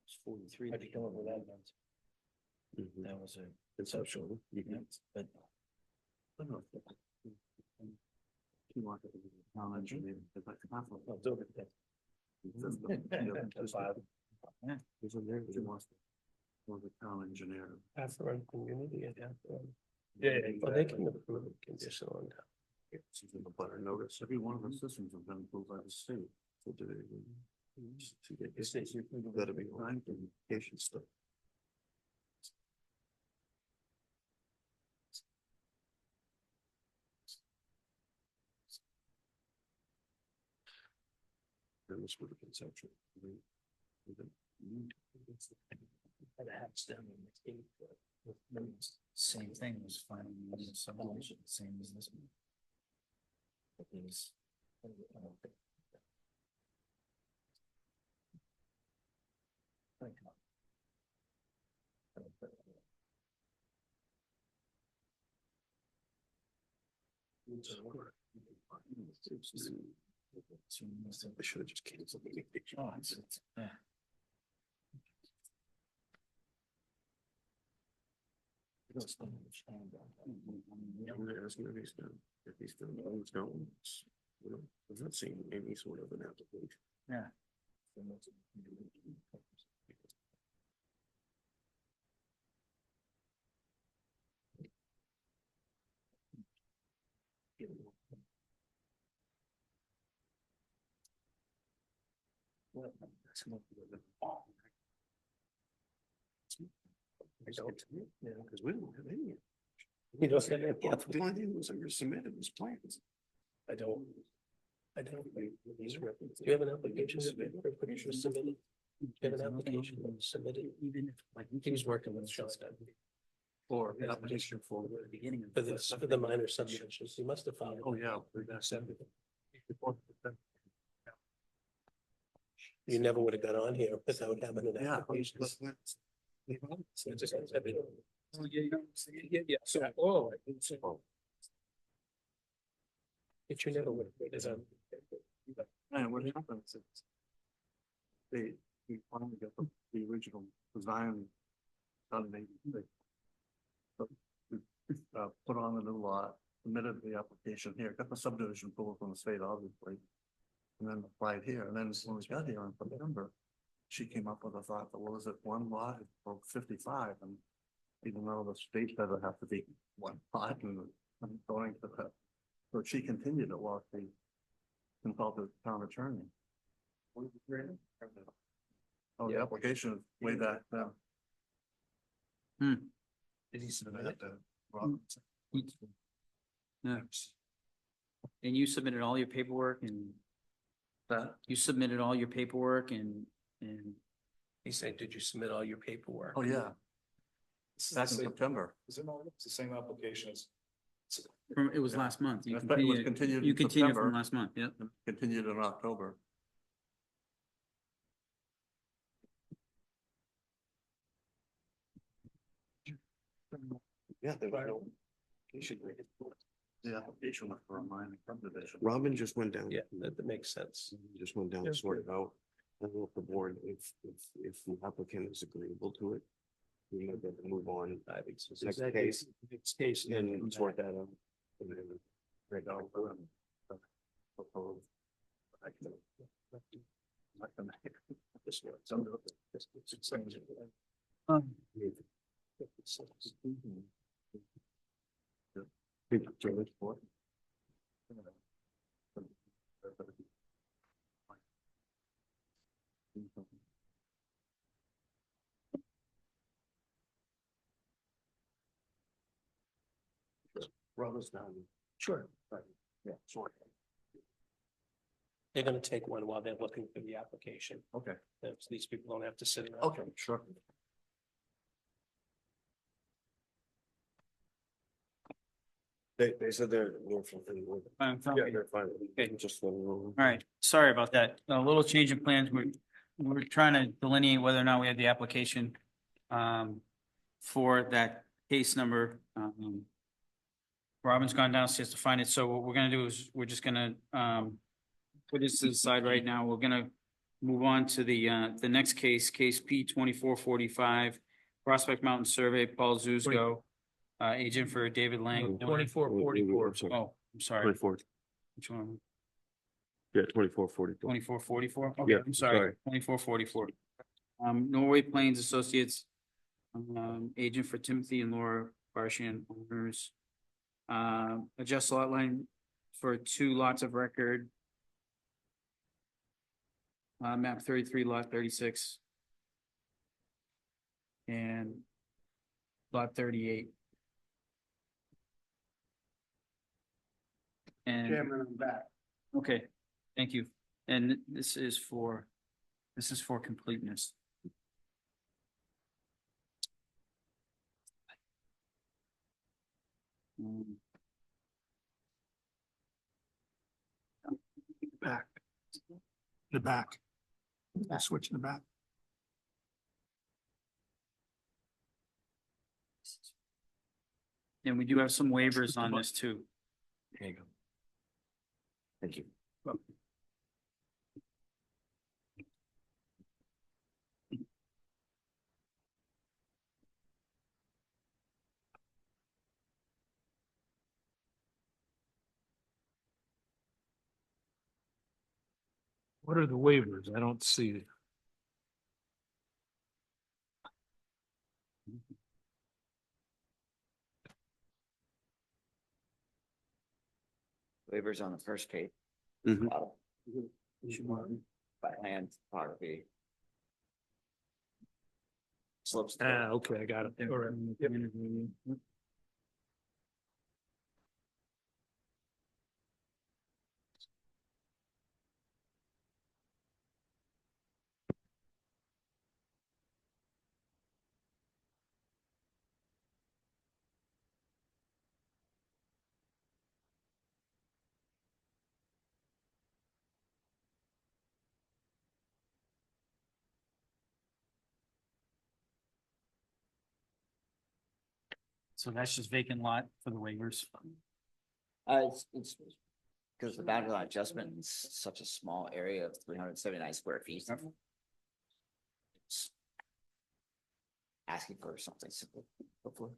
It's 43. how'd you come up with that number? Mhm. That was a Conceptual. yeah, but He wanted to be a town engineer, but that's half of I'll do it. it. Says the- That's fine. He's in there, he wants to. Was a town engineer. Half their own community and half their own. Yeah, well, they can approve a conditional on that. It's in the butter notice, every one of the systems have been approved by the state. So do they? To get this, that'll be fine, communication stuff. And this would have been conceptual. same thing was final subdivision, same as this one. It is. I should have just canceled the meeting. Oh, yeah. We're asking if he's still owns stones. I've not seen any sort of an application. Yeah. I don't, yeah, because we don't have any. You don't have any The only thing was ever submitted was plans. I don't. Do you have an application submitted or picture submitted? Do you have an application submitted? Even if like. He's working with Sean. Or the application for. The beginning of. For this, for the minor subdivisions, you must have filed. Oh, yeah. That's everything. You never would have got on here without having an Yeah. application. So it's just- Oh, Yeah, so, oh. But you never would have. And what happens is. We finally got the original design. Done in 86. So we, put on the new lot, submitted the application here, got the subdivision approval from the state, obviously. And then applied here, and then when we got here in September, she came up with a thought that, well, is it one lot for 55, and even though the state said it have to be one lot, and I'm going to that. So she continued it while she consulted the town attorney. Oh, the application is way back then. Did he submit it? Robinson. Yeah. And you submitted all your paperwork and That, you submitted all your paperwork and. He said, did you submit all your paperwork? oh, yeah. Back in September. Is it not, it's the same application as. It was last month. You I thought it was continued, continued you in continued from September. last month, yep. Continued in October. Yeah, there was no. He should read it. The application was for a minor subdivision. Robin just went down. Yeah, that makes sense. Just went down Yeah. and sorted out. I don't know if the board, if the applicant is agreeable to it. We might be able to move on. I think so. Next case. Next case. And sort that out. And then Right now, proposed. I can- I can make this one, some of this- it's the same. Brothers down. Sure. Yeah, sure. They're gonna take one while they're looking for the application. Okay, These people don't have to sit around. okay, sure. They said they're. Fine, fine. Yeah, they're fine. Okay. Just. All right, sorry about that. A little change of plans. We're trying to delineate whether or not we have the application for that case number. Robin's gone downstairs to find it. So what we're gonna do is we're just gonna put this to the side right now. We're gonna move on to the next case, case P 2445, Prospect Mountain Survey, Paul Zuzgo, agent for David Lang. 2444. Oh, I'm sorry. 24. Which one? Yeah, 2444. 2444? Yeah, Okay, I'm sorry, 2444. Norway Plains Associates, agent for Timothy and Laura Barshian, owners. Adjust lot line for 2 lots of record. Map 33, lot 36. And lot 38. And. Chairman, I'm back. Okay, thank you. And this is for completeness. Back. The back. I'll switch in the back. And we do have some waivers on this too. There you go. Thank you. What are the waivers? I don't see. Waivers on the first page. Mhm. By hand topography. Slopes. Okay, I got it. All right. So that's just vacant lot for the waivers. It's because the boundary line adjustment is such a small area of 379 square feet. It's asking for something simple, hopefully.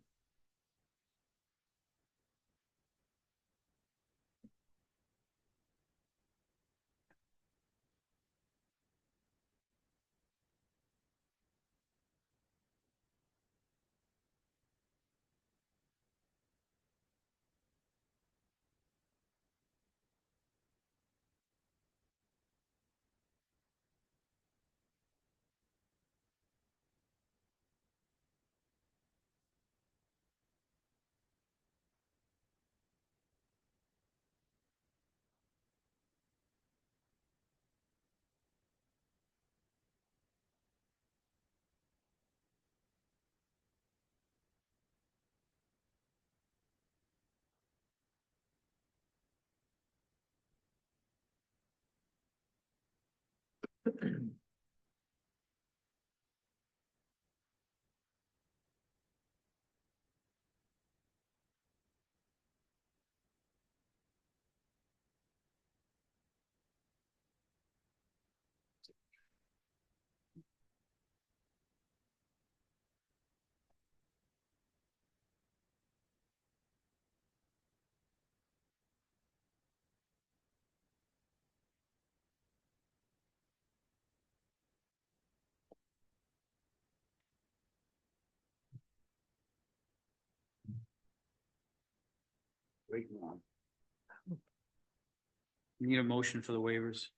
Need a motion for the waivers.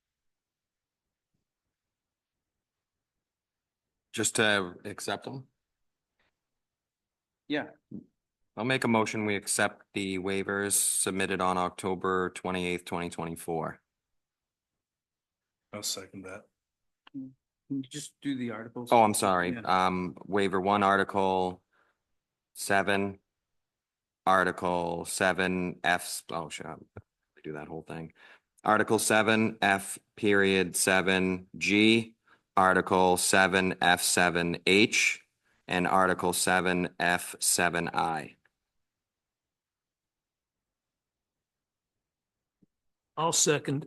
Just to accept them? Yeah. I'll make a motion. We accept the waivers submitted on October 28th, 2024. I'll second that. Can you just do the articles? Oh, I'm sorry. Yeah. Waiver 1, Article 7. Article 7 F, oh, shit, do that whole thing. Article 7 F period 7 G, Article 7 F 7 H, and Article 7 F 7 I. I'll second.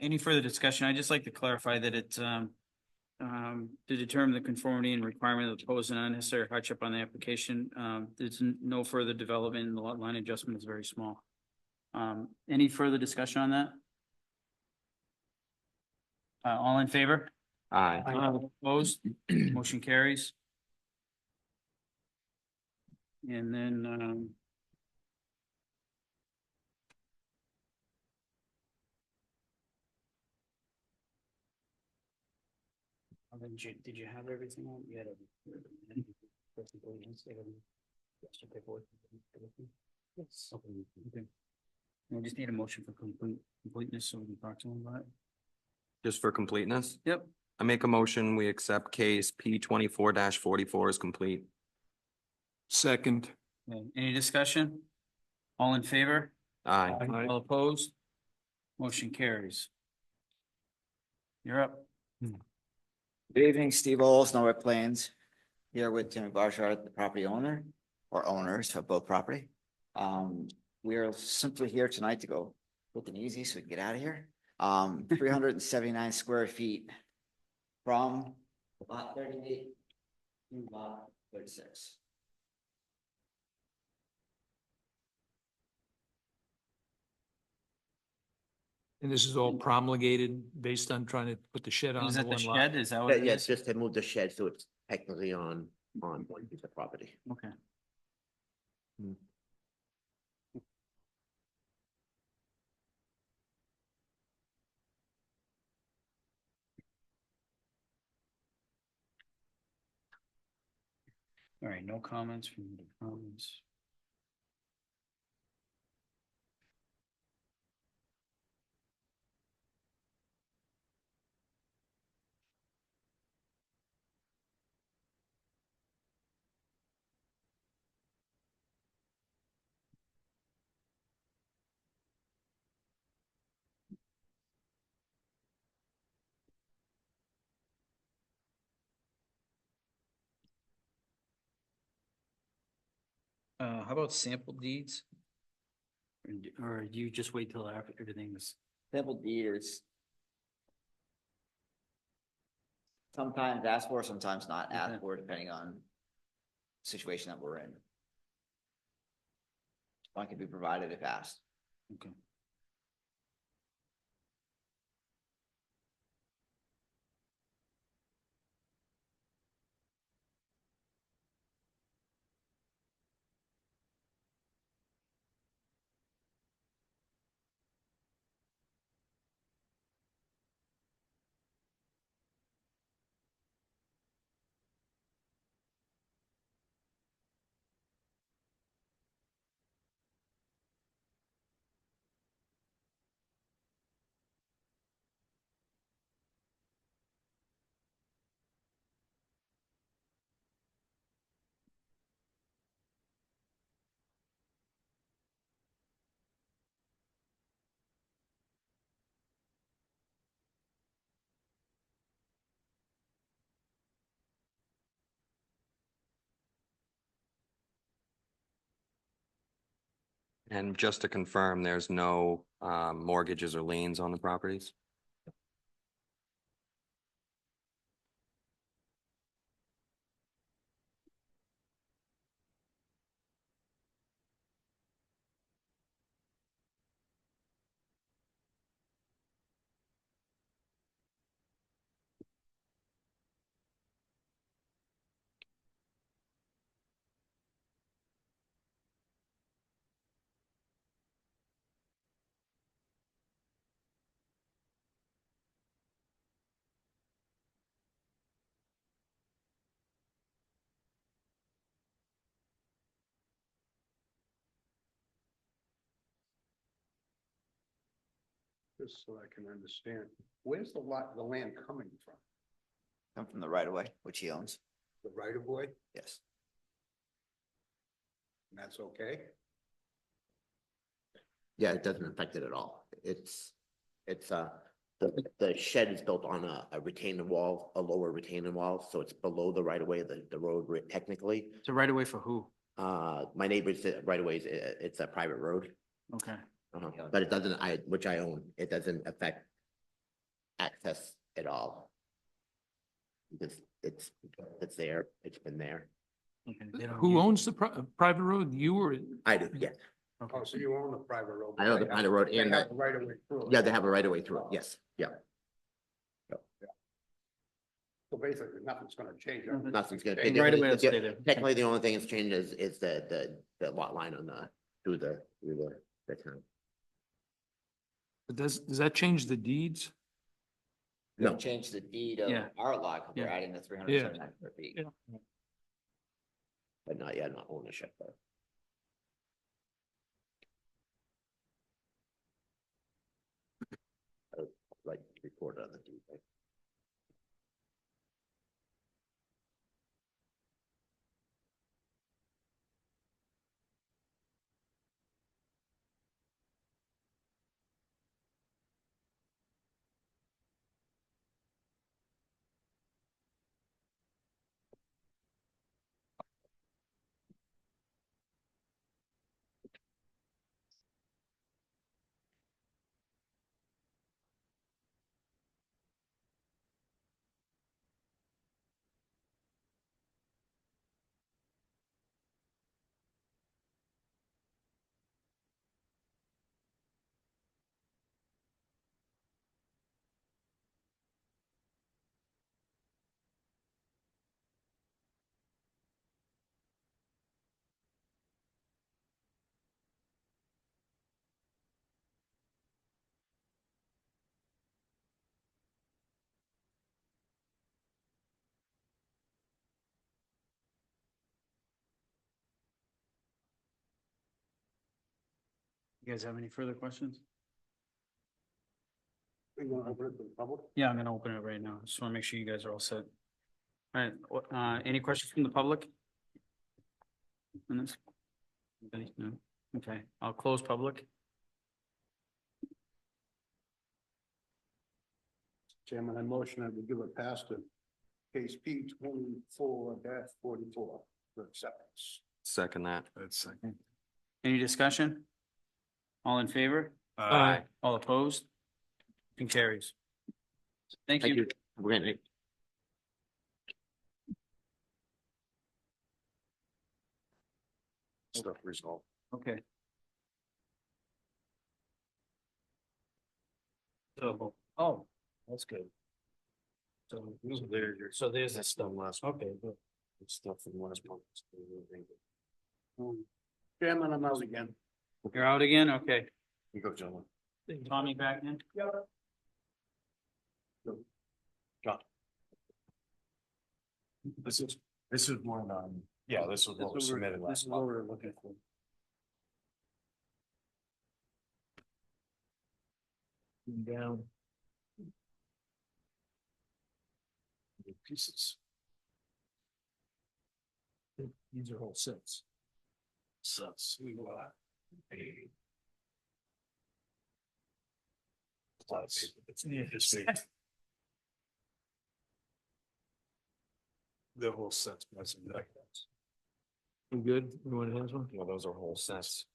Any further discussion? I'd just like to clarify that it's, to determine the conformity and requirement of the proposed and unnecessary hardship on the application, there's no further development and the lot line adjustment is very small. Any further discussion on that? All in favor? Aye. Opposed? Motion carries. And then, did you have everything on? You had Yes. Okay. We just need a motion for completeness so we can talk to them about it. Just for completeness, Yep. I make a motion, we accept case P 24-44 is complete. Second. Okay, any discussion? All in favor? Aye. All opposed? Motion carries. You're up. Good evening, Steve Oles, Norwood Plains, here with Timmy Barshard, the property owner or owners of both property. We are simply here tonight to go quick and easy so we can get out of here. 379 square feet from lot 38 to lot 36. And this is all promulgated based on trying to put the shed on Was the that the one lot. shed? Is that what it Yeah, is? just to move the shed, so it's technically on one piece of property. Okay. All right, no comments from the comments. How about sample deeds? Or do you just wait till after everything's? Sample deed is sometimes asked for, sometimes not Okay. asked for, depending on the situation that we're in. One can be provided if asked. Okay. And just to confirm, there's no mortgages or liens on the properties? Just so I can understand, where's the lot, the land coming from? Come from the right of way, which he owns. The right of way? Yes. And that's okay? Yeah, it doesn't affect it at all. The shed is built on a retaining wall, a lower retaining wall, so it's below the right of way of the road technically. So right away for who? My neighbor's right of way, it's a private road. Okay. But it doesn't, which I own, it doesn't affect access at all. Because it's there, it's been there. Who owns the private road? You or? I do, yeah. Oh, so you own the private road? I own the private road They and have the right of way through it. Yeah, they have a right of way through it, yes, yeah. So basically, nothing's gonna change. Nothing's gonna. And right away, it'll stay there. Technically, the only thing that's changed is the lot line on through the town. Does that change the deeds? No. Change the deed of Yeah. our lot, 'cause we're Yeah. adding the 379 square feet. Yeah. But not ownership, but. I would like to report on the deed. right? You guys have any further questions? We gonna open it to the public? Yeah, I'm gonna open it right now. Just wanna make sure you guys are all set. All right, any questions from the public? On this? Anybody? No? Okay, I'll close public. Chairman, I motion that we give a pass to case P 24-44 for acceptance. Second that. That's, Any discussion? All in favor? Aye. All opposed? And carries. Thank Thank you. you. Have a great night. Stuff resolved. Okay. So, oh, that's good. So there's this stuff last, okay, good. Stuff from last month. Chairman, I'm out again. You're out again? Okay. You go, gentlemen. Tommy back in? John. This is one, yeah, this was what was submitted This last is what month. we're looking for. Down. Pieces. These are whole sets. Sets. Plus. It's interesting. the whole set's messing up. You good? Everyone has one? Well, those are whole sets.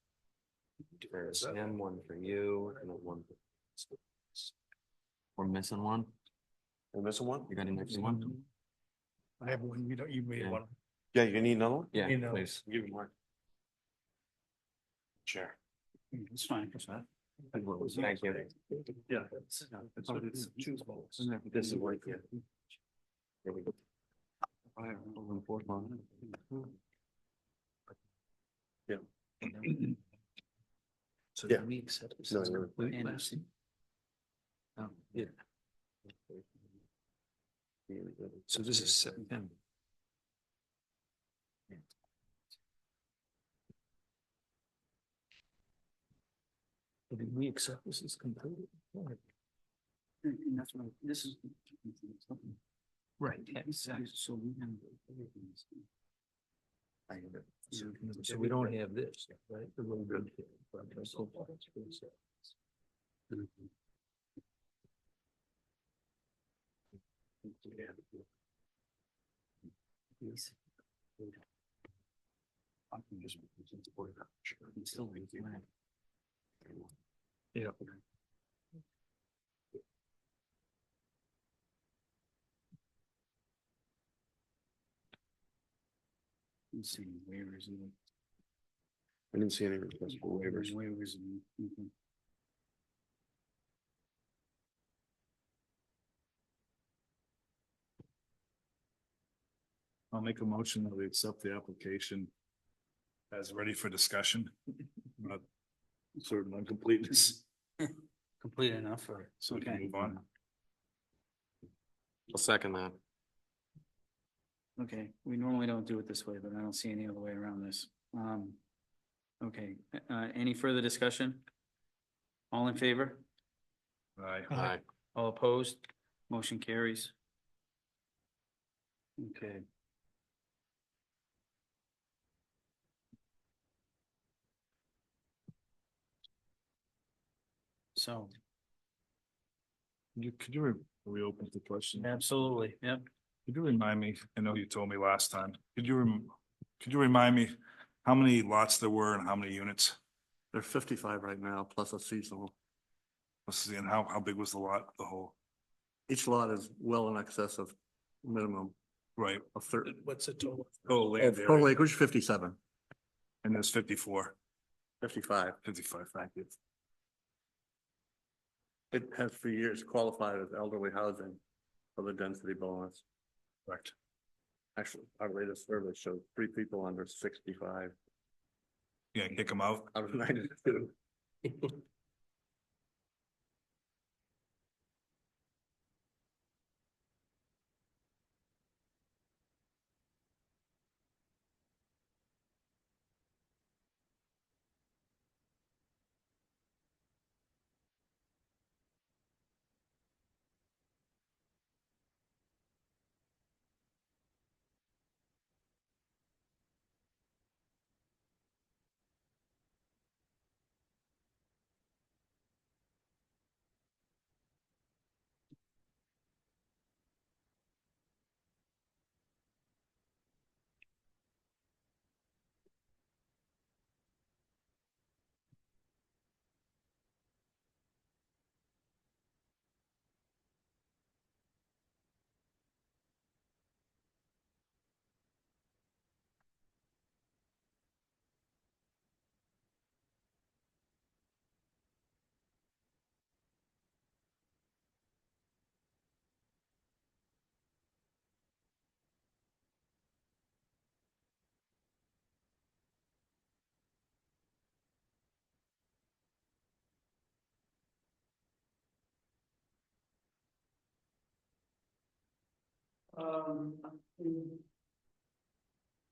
There's and one for you and then one. We're missing one. We're missing one? You got an extra one? I have one. You made Yeah. one. Yeah, you need another one? Yeah, You know. please. Give me one. Chair. It's fine. It's fine. Thank you. Yeah. Choose both. This is worth it. There we go. Yeah. So Yeah. we accept. No, you're- Yeah. So this is September. We accept this is completed. And that's what, this is. Right, yes. So we have. So we don't have this, right? The little bit here, but that's so far, it's pretty sad. Yes. I can just. It's still. Yeah. Let's see, waivers. I didn't see any requests for waivers. Waivers. I'll make a motion that we accept the application as ready for discussion. Not certain uncompleteness, Complete enough or? so we can move on. I'll second that. Okay, we normally don't do it this way, but I don't see any other way around this. Okay, any further discussion? All in favor? Aye. Aye. All opposed? Motion carries. Okay. So, Could you reopen the question? absolutely, yep. Could you remind me, I know you told me last time, could you remind me how many lots there were and how many units? There's 55 right now, plus a seasonal. Let's see, and how big was the lot, the whole? Each lot is well in excess of minimum Right. of 30. What's the total? Oh, land Total area, acreage 57, and there's 54, 55. 55, thank you. It has for years qualified as elderly housing for the density bonus. Correct. Actually, our latest survey showed 3 people under 65 Yeah, kick them out. out of 92.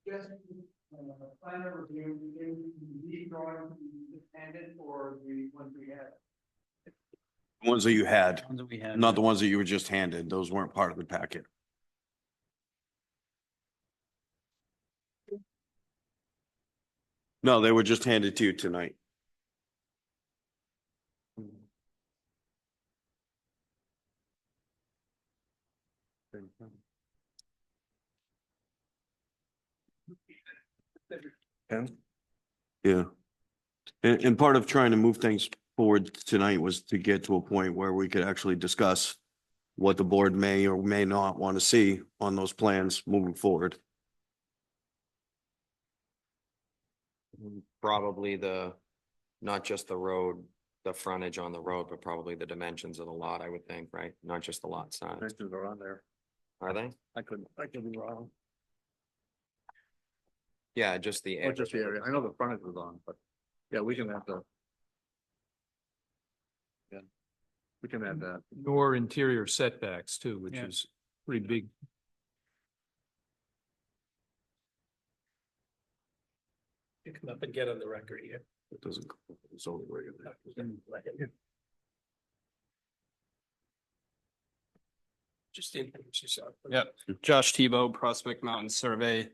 Just, final review, the drawing handed or the ones we had? Ones that you had, Ones that we have. not the ones that you were just handed. Those weren't part of the packet. No, they were just handed to you tonight. Ken? Yeah. And part of trying to move things forward tonight was to get to a point where we could actually discuss what the board may or may not want to see on those plans moving forward. Probably not just the road, the frontage on the road, but probably the dimensions of the lot, I would think, right? Not just the lot size. Dimensions are on there. Are they? I could be wrong. Yeah, just the. Or just the area. I know the frontage was on, but yeah, we can have to. Yeah. We can add that. Your interior setbacks too, which Yeah. is pretty big. You come up and get on the record here. It doesn't. It's only regular. Just introduce yourself. Yep, Josh Tebow, Prospect Mountain Survey.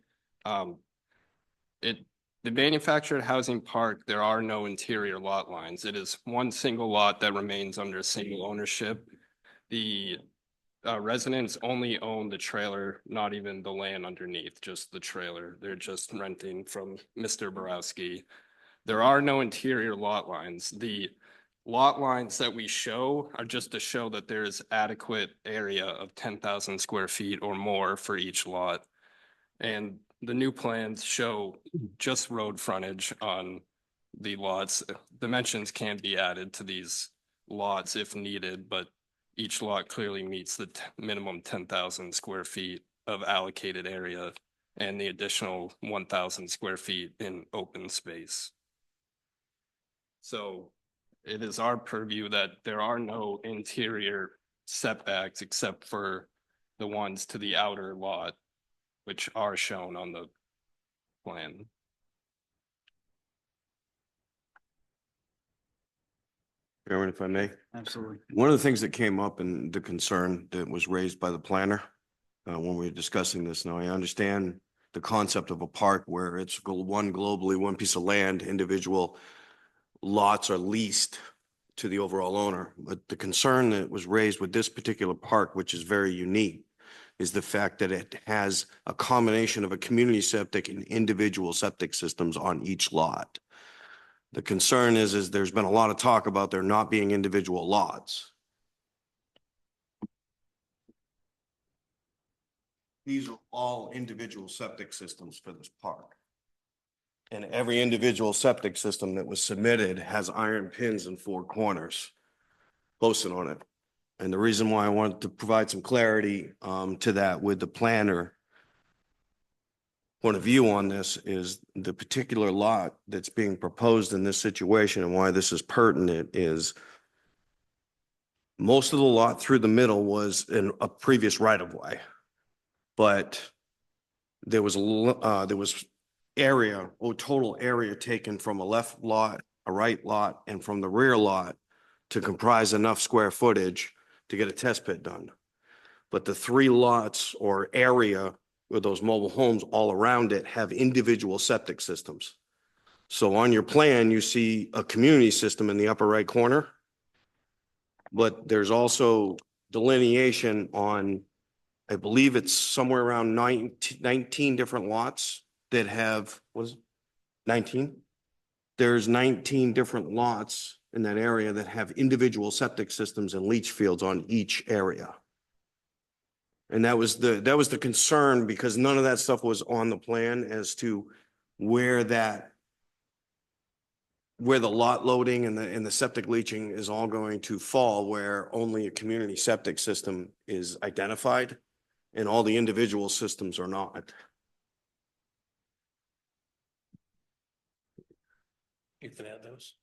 The manufactured housing park, there are no interior lot lines. It is one single lot that remains under single ownership. The residents only own the trailer, not even the land underneath, just the trailer. They're just renting from Mr. Borowski. There are no interior lot lines. The lot lines that we show are just to show that there is adequate area of 10,000 square feet or more for each lot. And the new plans show just road frontage on the lots. Dimensions can be added to these lots if needed, but each lot clearly meets the minimum 10,000 square feet of allocated area and the additional 1,000 square feet in open space. So it is our purview that there are no interior setbacks except for the ones to the outer lot, which are shown on the plan. Chairman, if I may. Absolutely. One of the things that came up and the concern that was raised by the planner when we were discussing this, now I understand the concept of a park where it's one globally, one piece of land, individual lots are leased to the overall owner. But the concern that was raised with this particular park, which is very unique, is the fact that it has a combination of a community septic and individual septic systems on each lot. The concern is there's been a lot of talk about there not being individual lots. These are all individual septic systems for this park. And every individual septic system that was submitted has iron pins in 4 corners posted on it. And the reason why I wanted to provide some clarity to that with the planner point of view on this is the particular lot that's being proposed in this situation and why this is pertinent is most of the lot through the middle was in a previous right of way. But there was area or total area taken from a left lot, a right lot, and from the rear lot to comprise enough square footage to get a test pit done. But the 3 lots or area with those mobile homes all around it have individual septic systems. So on your plan, you see a community system in the upper right corner. But there's also delineation on, I believe it's somewhere around 19 different lots that have, what is it? 19? There's 19 different lots in that area that have individual septic systems and leach fields on each area. And that was the concern because none of that stuff was on the plan as to where the lot loading and the septic leaching is all going to fall, where only a community septic system is identified and all the individual systems are not. You can add those.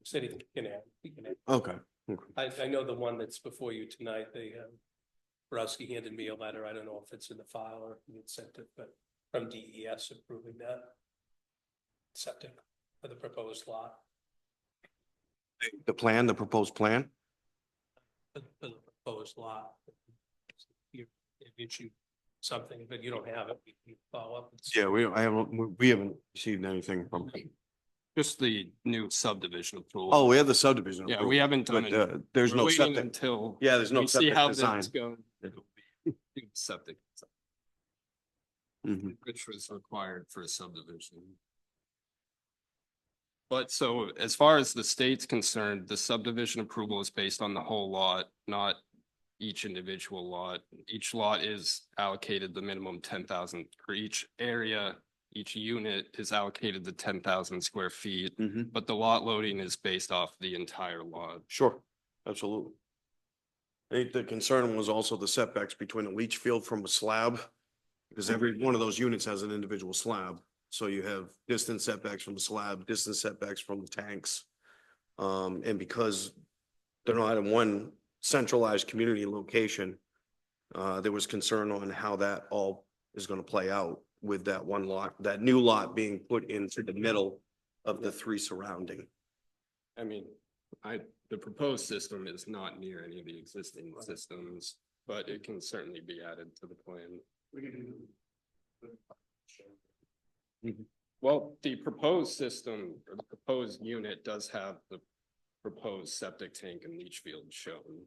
Said he can add. He can add. Okay. I know the one that's before you tonight, Borowski handed me a letter. I don't know if it's in the file or if he had sent it, but from DES approving that septic for the proposed lot. The proposed plan? For the proposed lot. You issued something, but you don't have it. We can follow up. Yeah, we haven't received anything from. Just the new subdivision approval. Oh, we have the subdivision. Yeah, approval, we haven't done but, it. there's We're no waiting septic. until. Yeah, there's no we see septic how design. that's going. It'll be septic, Mhm. which was required for a subdivision. But so as far as the state's concerned, the subdivision approval is based on the whole lot, not each individual lot. Each lot is allocated the minimum 10,000 for each area. Each unit is allocated the 10,000 square feet, but the lot loading is based off the entire lot. Sure, absolutely. I think the concern was also the setbacks between a leach field from a slab, because every one of those units has an individual slab. So you have distance setbacks from the slab, distance setbacks from the tanks. And because they're not in one centralized community location, there was concern on how that all is going to play out. with that one lot, that new lot being put into the middle of the three surrounding. I mean, the proposed system is not near any of the existing systems, but it can certainly be added to the plan. Well, the proposed system, or the proposed unit does have the proposed septic tank and leach field shown.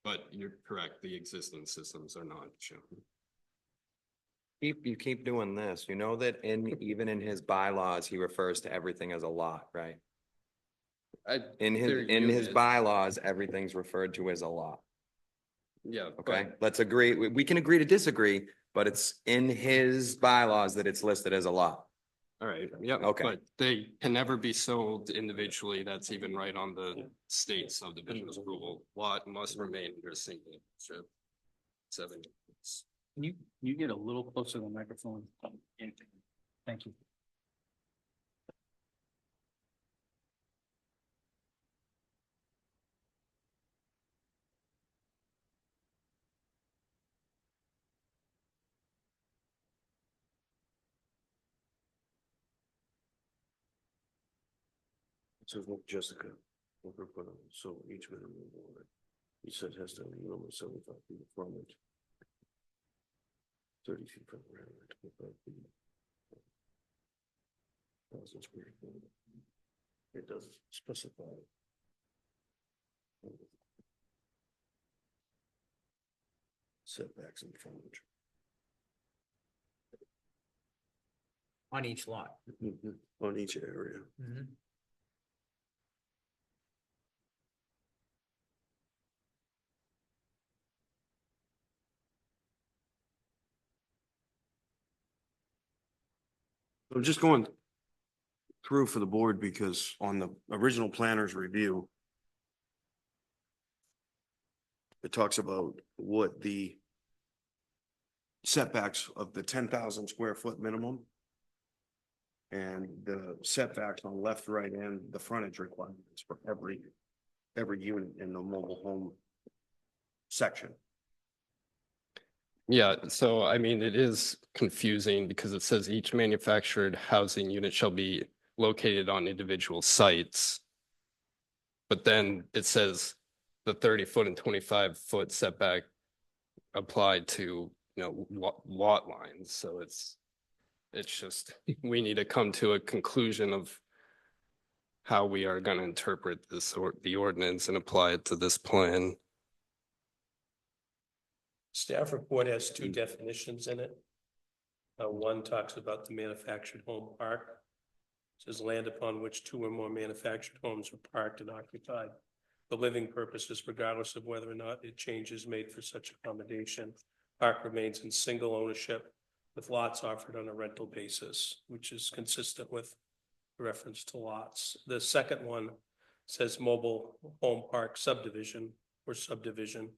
But you're correct, the existing systems are not shown. You keep doing this, you know that even in his bylaws, he refers to everything as a lot, right? In They're his units. bylaws, everything's referred to as a lot, Yeah, okay? but Let's agree, we can agree to disagree, but it's in his bylaws that it's listed as a lot. all right, yeah, Okay. but they can never be sold individually. That's even right on the state subdivision approval. Lot must remain under a single ownership. 7 units. Can you get a little closer to the microphone? Thank you. So look, Jessica, so each minimum, he said has to have a minimum of 75 feet of frontage. 30 feet from the ground, 25 feet. 1,000 square feet. It does specify. Setbacks and frontage. On each lot. On each area. I'm just going through for the board because on the original planner's review, it talks about what the setbacks of the 10,000 square foot minimum and the setbacks on left, right, and the frontage requirements for every unit in the mobile home section. Yeah, so I mean, it is confusing because it says each manufactured housing unit shall be located on individual sites. But then it says the 30-foot and 25-foot setback applied to, lot lines. So it's just, we need to come to a conclusion of how we are going to interpret this or the ordinance and apply it to this plan. Staff report has two definitions in it. One talks about the manufactured home park. It says land upon which 2 or more manufactured homes are parked and occupied for living purposes, regardless of whether or not a change is made for such accommodation. Park remains in single ownership with lots offered on a rental basis, which is consistent with reference to lots. The second one says mobile home park subdivision or subdivision.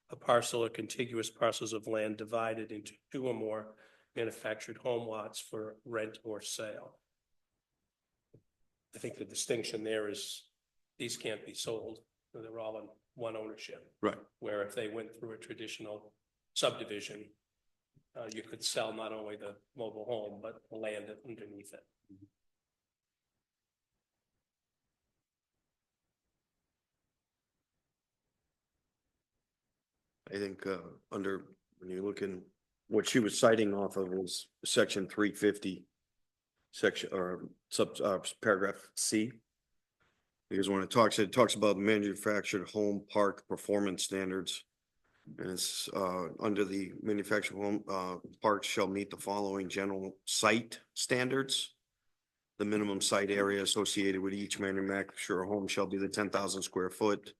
A parcel or contiguous parcels of land divided into 2 or more manufactured home lots for rent or sale. I think the distinction there is these can't be sold. They're all in one ownership. Right. Where if they went through a traditional subdivision, you could sell not only the mobile home, but the land underneath it. I think under, when you look in, what she was citing off of was section 350, section or paragraph C. Because when it talks about manufactured home park performance standards. And it's under the manufactured home parks shall meet the following general site standards. The minimum site area associated with each manufactured home shall be the 10,000 square foot.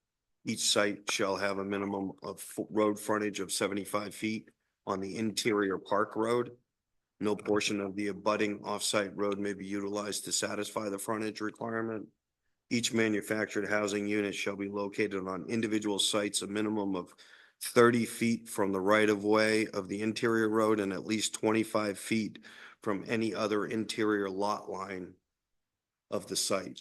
Each site shall have a minimum of road frontage of 75 feet on the interior park road. No portion of the abutting offsite road may be utilized to satisfy the frontage requirement. Each manufactured housing unit shall be located on individual sites a minimum of 30 feet from the right of way of the interior road and at least 25 feet from any other interior lot line of the site.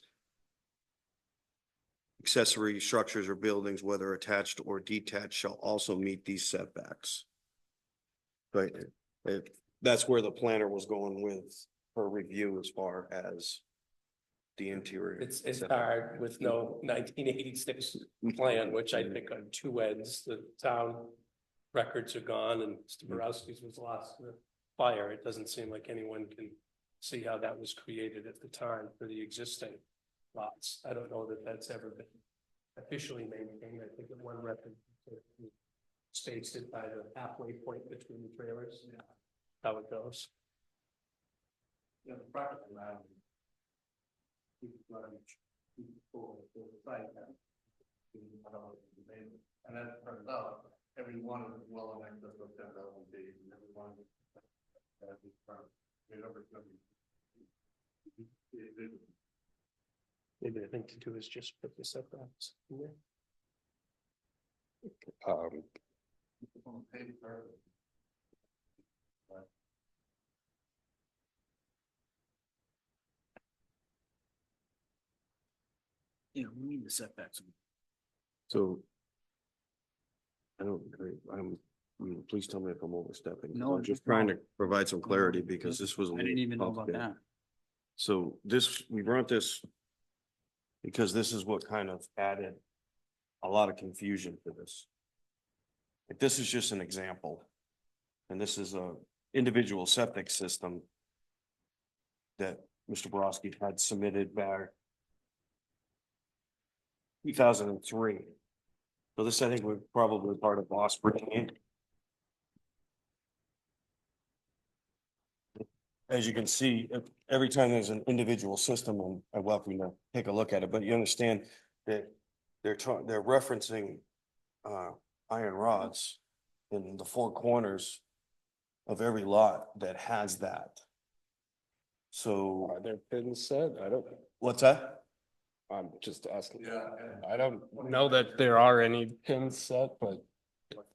Accessory structures or buildings, whether attached or detached, shall also meet these setbacks. But that's where the planner was going with her review as far as the interior. It's hard with no 1986 plan, which I think on two ends, the town records are gone and Mr. Borowski's was lost in the fire. It doesn't seem like anyone can see how that was created at the time for the existing lots. I don't know that that's ever been officially maintained. I think that one record states it by the halfway point between the trailers. Yeah. How it goes. Yeah, the property around. And then it turns out, every one is well in excess of 10,000 feet, and every one has this permit. Maybe the thing to do is just put the setbacks in there. Yeah, we need the setbacks. So. I don't agree. Please tell me if I'm overstepping. No, I'm just no trying to problem. provide some clarity because this was. a I didn't little even know about complicated. that. So this, we brought this because this is what kind of added a lot of confusion to this. If this is just an example, and this is a individual septic system that Mr. Borowski had submitted back 2003. So this, I think, was probably part of Boss bringing in. As you can see, every time there's an individual system, and I welcome you to take a look at it, but you understand that they're referencing iron rods in the four corners of every lot that has that. So. Are there pins set? I don't, What's that? I'm just asking. Yeah. I don't know that there are any pins set, but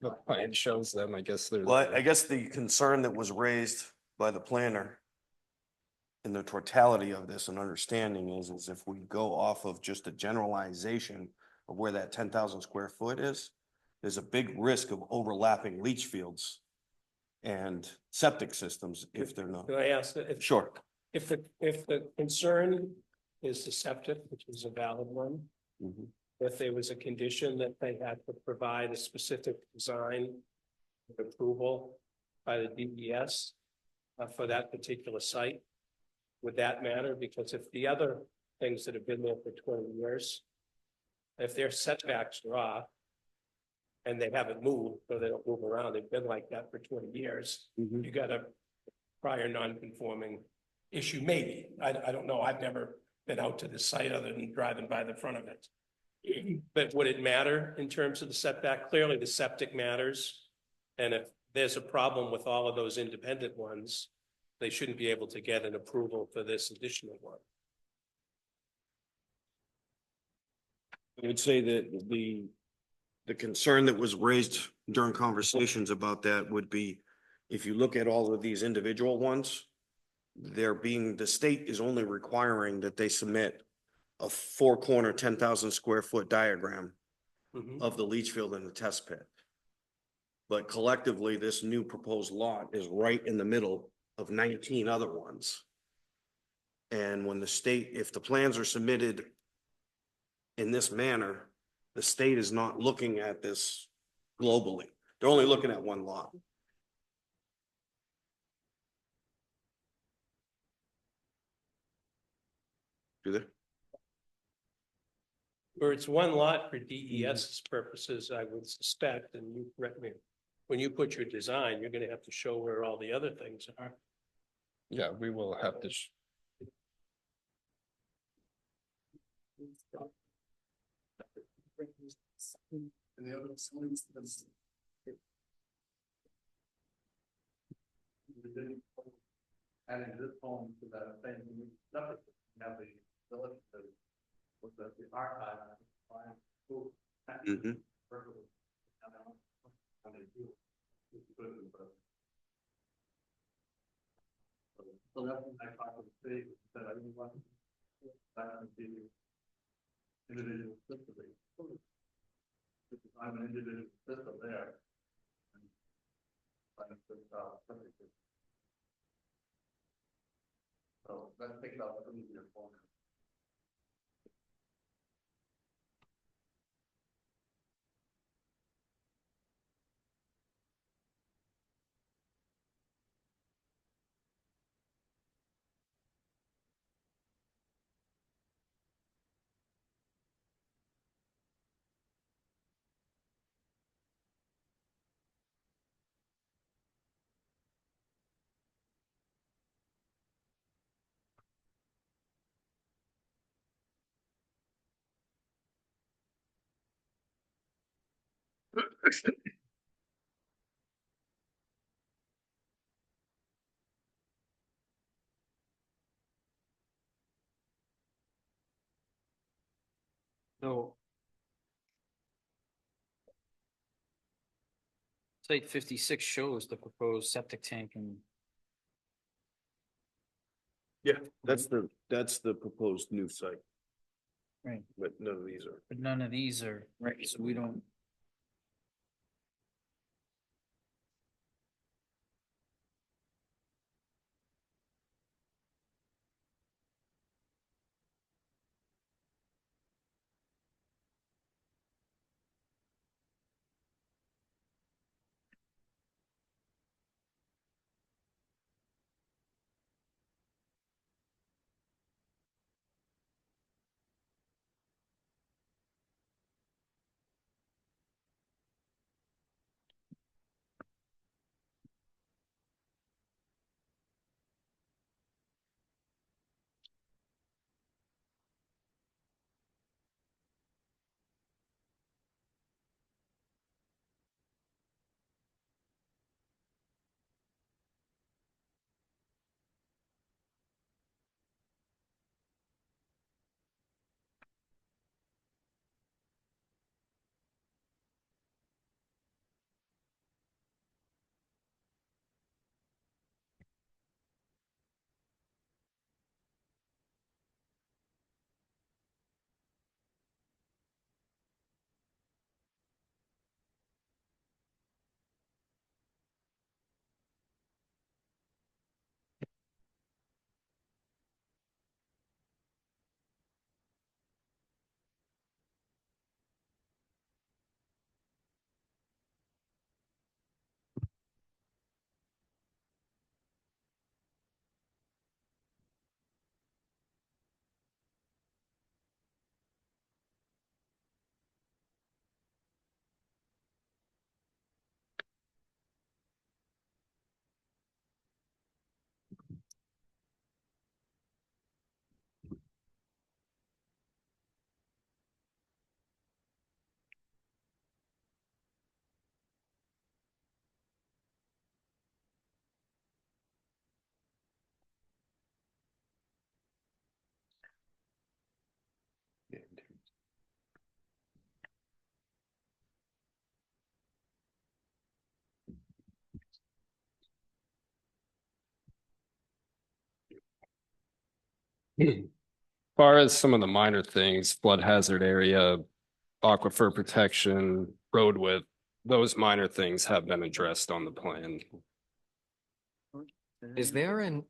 the plan shows them. I guess there's. Well, I guess the concern that was raised by the planner in the totality of this and understanding is if we go off of just a generalization of where that 10,000 square foot is, there's a big risk of overlapping leach fields and septic systems if they're not. Can I ask that? Sure. If the concern is the septic, which is a valid one, Mhm. if there was a condition that they had to provide a specific design approval by the DES for that particular site, would that matter? Because if the other things that have been there for 20 years, if their setbacks are off and they haven't moved, or they don't move around, they've been like that for 20 years, you got a prior non-conforming issue, maybe. I don't know. I've never been out to the site other than driving by the front of it. But would it matter in terms of the setback? Clearly, the septic matters. And if there's a problem with all of those independent ones, they shouldn't be able to get an approval for this additional one. I would say that the concern that was raised during conversations about that would be, if you look at all of these individual ones, the state is only requiring that they submit a four-corner, 10,000 square foot diagram of the leach field and the test pit. But collectively, this new proposed lot is right in the middle of 19 other ones. And when the state, if the plans are submitted in this manner, the state is not looking at this globally. They're only looking at one lot. Do they? Where it's one lot for DES's purposes, I would suspect, and you correct me, when you put your design, you're gonna have to show where all the other things are. Yeah, we will have to. And the other slides, adding this home to that thing, nothing, have the ability to, with the archive. Mhm. So that's when I talked to the state, that I didn't want that to be individual system. I'm an individual system there. So let's think about what we need to form. So. Site 56 shows the proposed septic tank and. Yeah, that's the proposed new site, Right, but none of these are. but none of these are, right, so we don't. As far as some of the minor things, flood hazard area, aquifer protection, road width, those minor things have been addressed on the plan. Is there an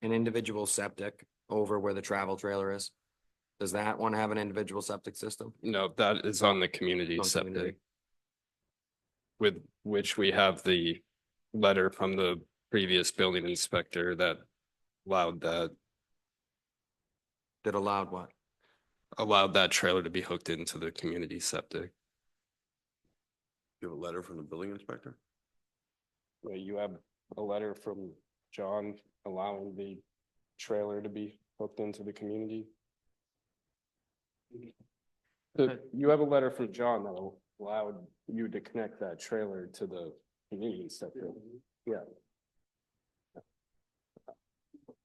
individual septic over where the travel trailer is? Does that one have an individual septic system? No, that is on the community On septic. community. With which we have the letter from the previous building inspector that allowed that, That allowed what? allowed that trailer to be hooked into the community septic. You have a letter from the building inspector? Well, you have a letter from John allowing the trailer to be hooked into the community. You have a letter from John that allowed you to connect that trailer to the community septic. Yeah.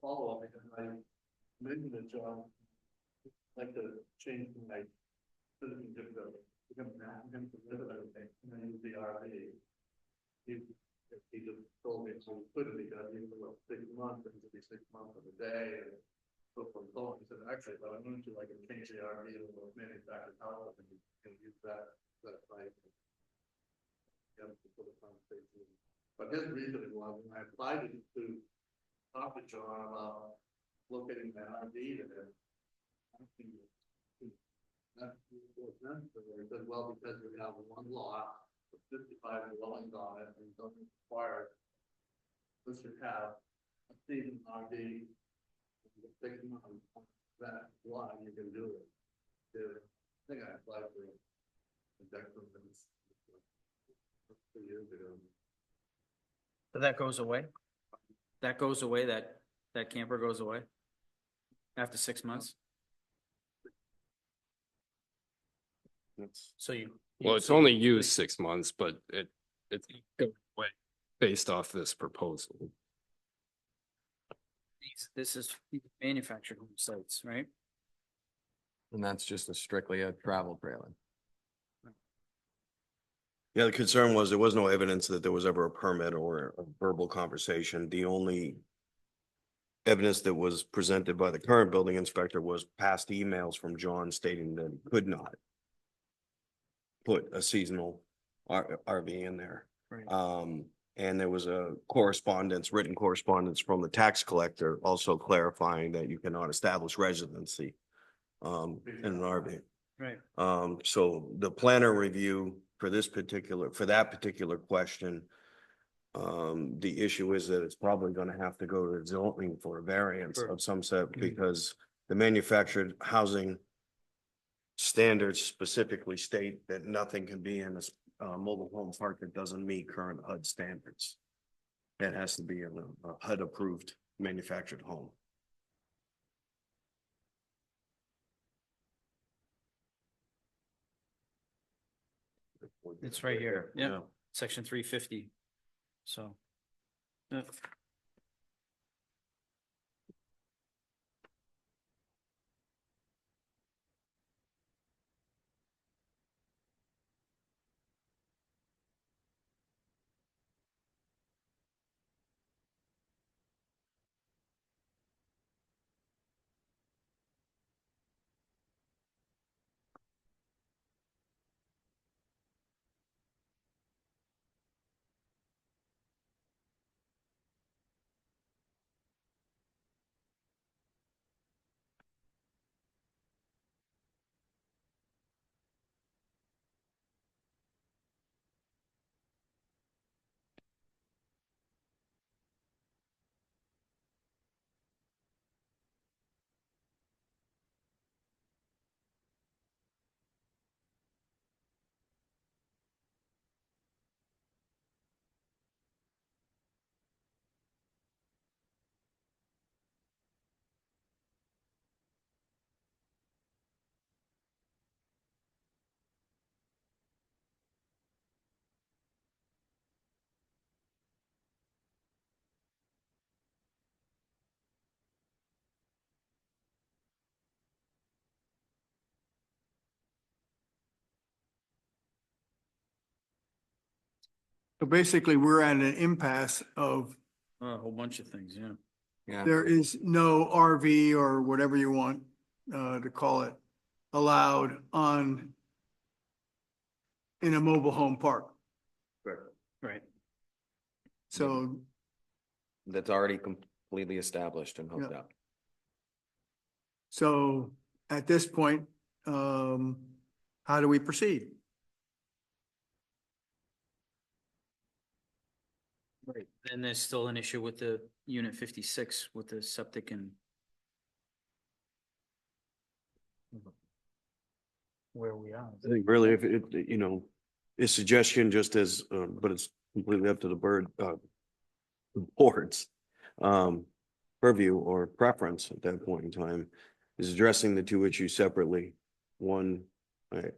Follow up, because I mentioned that John, like to change my citizenship to become an applicant to live at everything, and then use the RV. He just told me so he couldn't, because he was 6 months, and it would be 6 months of the day, and so forth and so on. He said, actually, but I'm going to like change the RV to a manufactured house, and you can use that site. Yeah, for the conversation. But his reasoning was, when I applied to talk to John about locating the RV there. I don't think that's because, well, because we have one lot with 55 dwellings on it and don't require. We should have a season RV. Take them on that lot, you can do it. I think I applied for a deck from them 2 years ago. So that goes away? That goes away, that camper goes away? After 6 months? So you. Well, it's only used 6 months, but it's goes away based off this proposal. This is manufactured home sites, right? And that's just strictly a travel trailer. Yeah, the concern was there was no evidence that there was ever a permit or a verbal conversation. The only evidence that was presented by the current building inspector was past emails from John stating that he could not put a seasonal RV in there. Right. And there was a written correspondence from the tax collector also clarifying that you cannot establish residency in an RV. Right. So the planner review for that particular question, the issue is that it's probably gonna have to go to zoning for a variance Sure. of some set because the manufactured housing standards specifically state that nothing can be in a mobile home park that doesn't meet current HUD standards. It has to be in a HUD approved manufactured home. It's right here, yeah, Yeah. section 350. So. yeah. So basically, we're at an impasse of A whole bunch of things, yeah. Yeah. there is no RV or whatever you want to call it allowed in a mobile home park. Right. So That's already completely established and hooked Yeah. up. So at this point, how do we proceed? Right. And there's still an issue with the unit 56 with the septic and where we are. I think really if it, a suggestion just as, but it's completely up to the board's purview or preference at that point in time is addressing the two issues separately. One,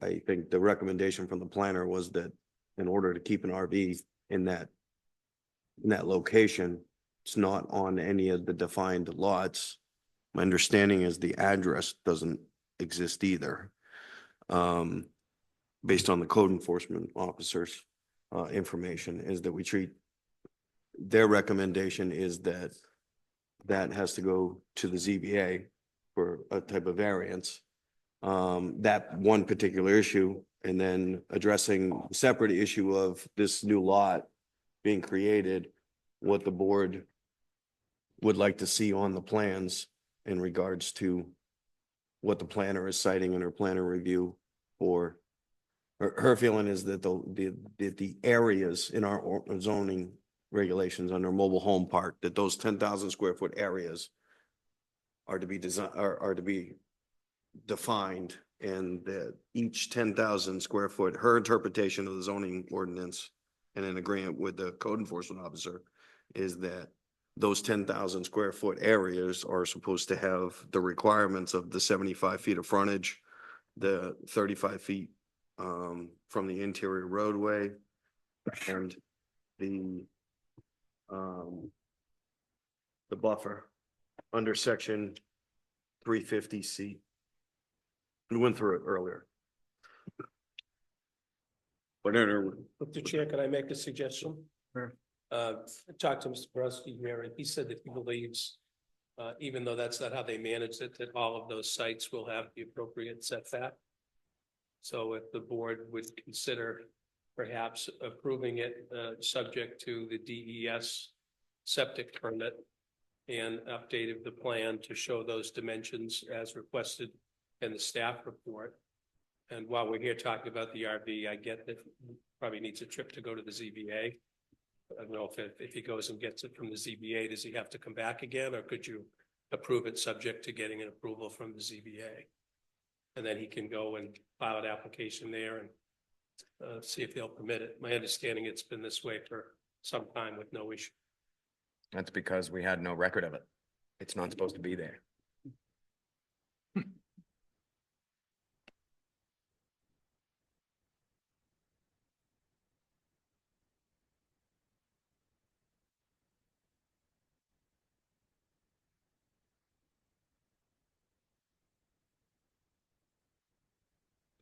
I think the recommendation from the planner was that in order to keep an RV in that location, it's not on any of the defined lots. My understanding is the address doesn't exist either. Based on the code enforcement officers' information is that we treat, their recommendation is that has to go to the ZBA for a type of variance. That one particular issue, and then addressing the separate issue of this new lot being created, what the board would like to see on the plans in regards to what the planner is citing in her planner review for. Her feeling is that the areas in our zoning regulations under mobile home park, that those 10,000 square foot areas are to be are to be defined, and that each 10,000 square foot, her interpretation of the zoning ordinance and in agreement with the code enforcement officer is that those 10,000 square foot areas are supposed to have the requirements of the 75 feet of frontage, the 35 feet from the interior roadway, and the buffer under section 350C. We went through it earlier. Whatever. Mr. Chair, can I make a suggestion? Sure. I talked to Mr. Borowski here, and he said that he believes, even though that's not how they manage it, that all of those sites will have the appropriate setback. So if the board would consider perhaps approving it, subject to the DES septic permit and update of the plan to show those dimensions as requested in the staff report. And while we're here talking about the RV, I get that probably needs a trip to go to the ZBA. I don't know if he goes and gets it from the ZBA, does he have to come back again, or could you approve it subject to getting an approval from the ZBA? And then he can go and file an application there and see if they'll permit it. My understanding, it's been this way for some time with no issue. That's because we had no record of it. It's not supposed to be there.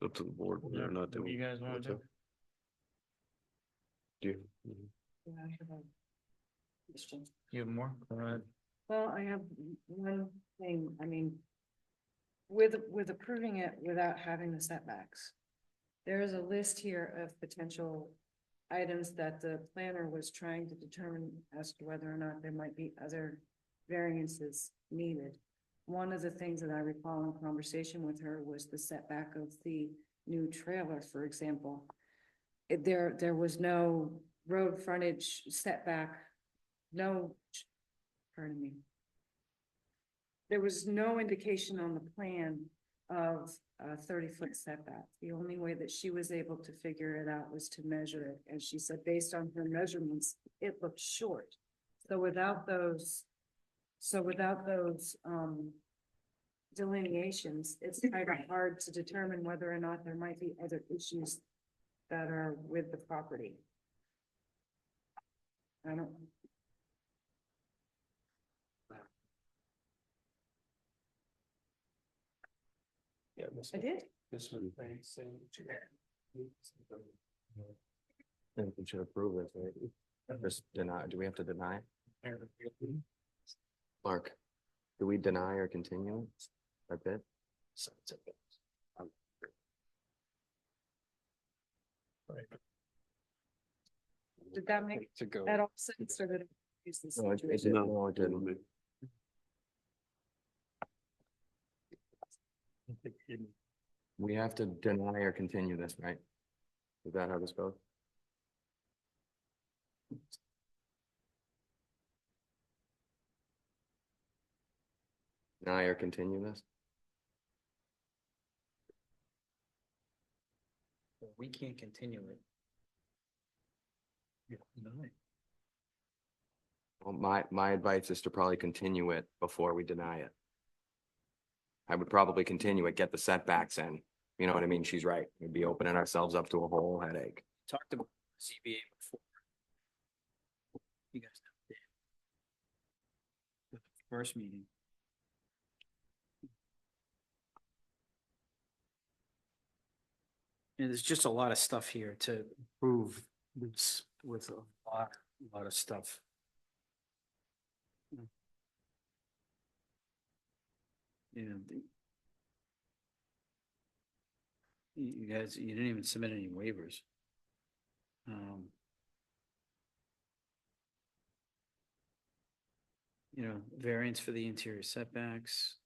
Up to the board. They're not What do you guys want to do? Do you? Yeah, I have a question. You have more? Go ahead. Well, I have one thing, I mean, with approving it without having the setbacks. There is a list here of potential items that the planner was trying to determine as to whether or not there might be other variances needed. One of the things that I recall in conversation with her was the setback of the new trailer, for example. There was no road frontage setback, pardon me. There was no indication on the plan of a 30-foot setback. The only way that she was able to figure it out was to measure it. And she said, based on her measurements, it looked short. So without those delineations, it's kind of hard to determine whether or not there might be other issues that are with the property. I don't. Yeah, I did. This one, thanks. I think we should approve it, right? Just deny, do we have to deny? Mark, do we deny or continue a bit? Did that make To go. that all sense or did it use this? No, it didn't. No, it didn't. We have to deny or continue this, right? Is that how this goes? Deny or continue this? We can't continue it. Well, my advice is to probably continue it before we deny it. I would probably continue it, get the setbacks in. You know what I mean? She's right. We'd be opening ourselves up to a whole headache. Talked about ZBA before. You guys know. The first meeting. And there's just a lot of stuff here to prove this with a lot of stuff. You know, you guys, you didn't even submit any waivers. you know, variance for the interior setbacks.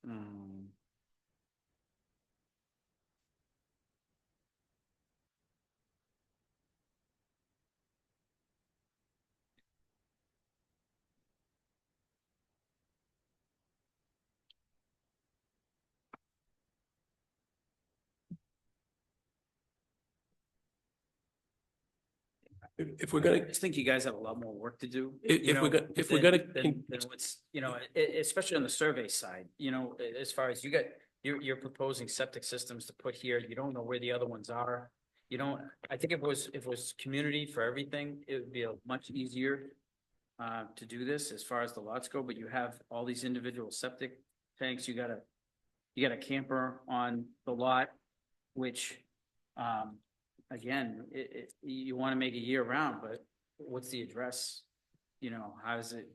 If we're I gonna, just think you guys have a lot more work to do. If- you if we're know, go- if we're than- gonna than what's, you know, especially on the survey side, you know, as far as you're proposing septic systems to put here, you don't know where the other ones are. You don't, I think if it was community for everything, it would be a much easier to do this as far as the lots go, but you have all these individual septic tanks, you got a camper on the lot, which, again, you want to make it year round, but what's the address? You know, how is it,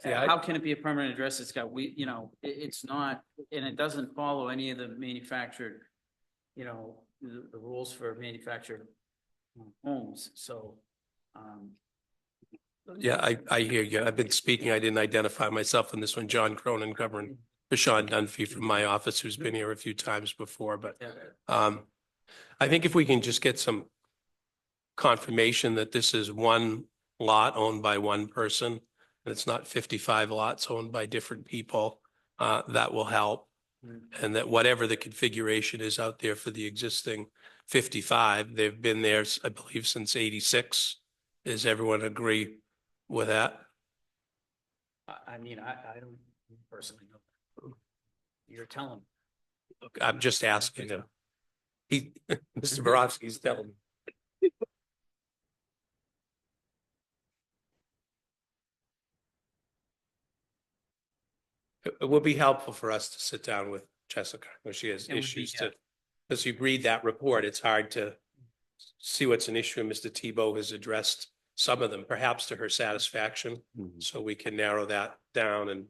how can it be a permanent address? It's got, it's not, and it doesn't follow any of the manufactured, the rules for manufactured homes, so, yeah, I hear you. I've been speaking. I didn't identify myself in this one. John Cronin covering for Sean Dunphy from my office, who's been here a few times before, but I think if we can just get some confirmation that this is one lot owned by one person, and it's not 55 lots owned by different people, that will help. And that whatever the configuration is out there for the existing 55, they've been there, I believe, since 86. Does everyone agree with that? I mean, I don't personally know. You're telling me. Look, I'm just asking him. Mr. Borowski's telling me. It would be helpful for us to sit down with Jessica when she has It would be, issues yeah. to, as you read that report, it's hard to see what's an issue. And Mr. Tebow has addressed some of them, perhaps to her satisfaction. So we can narrow that down and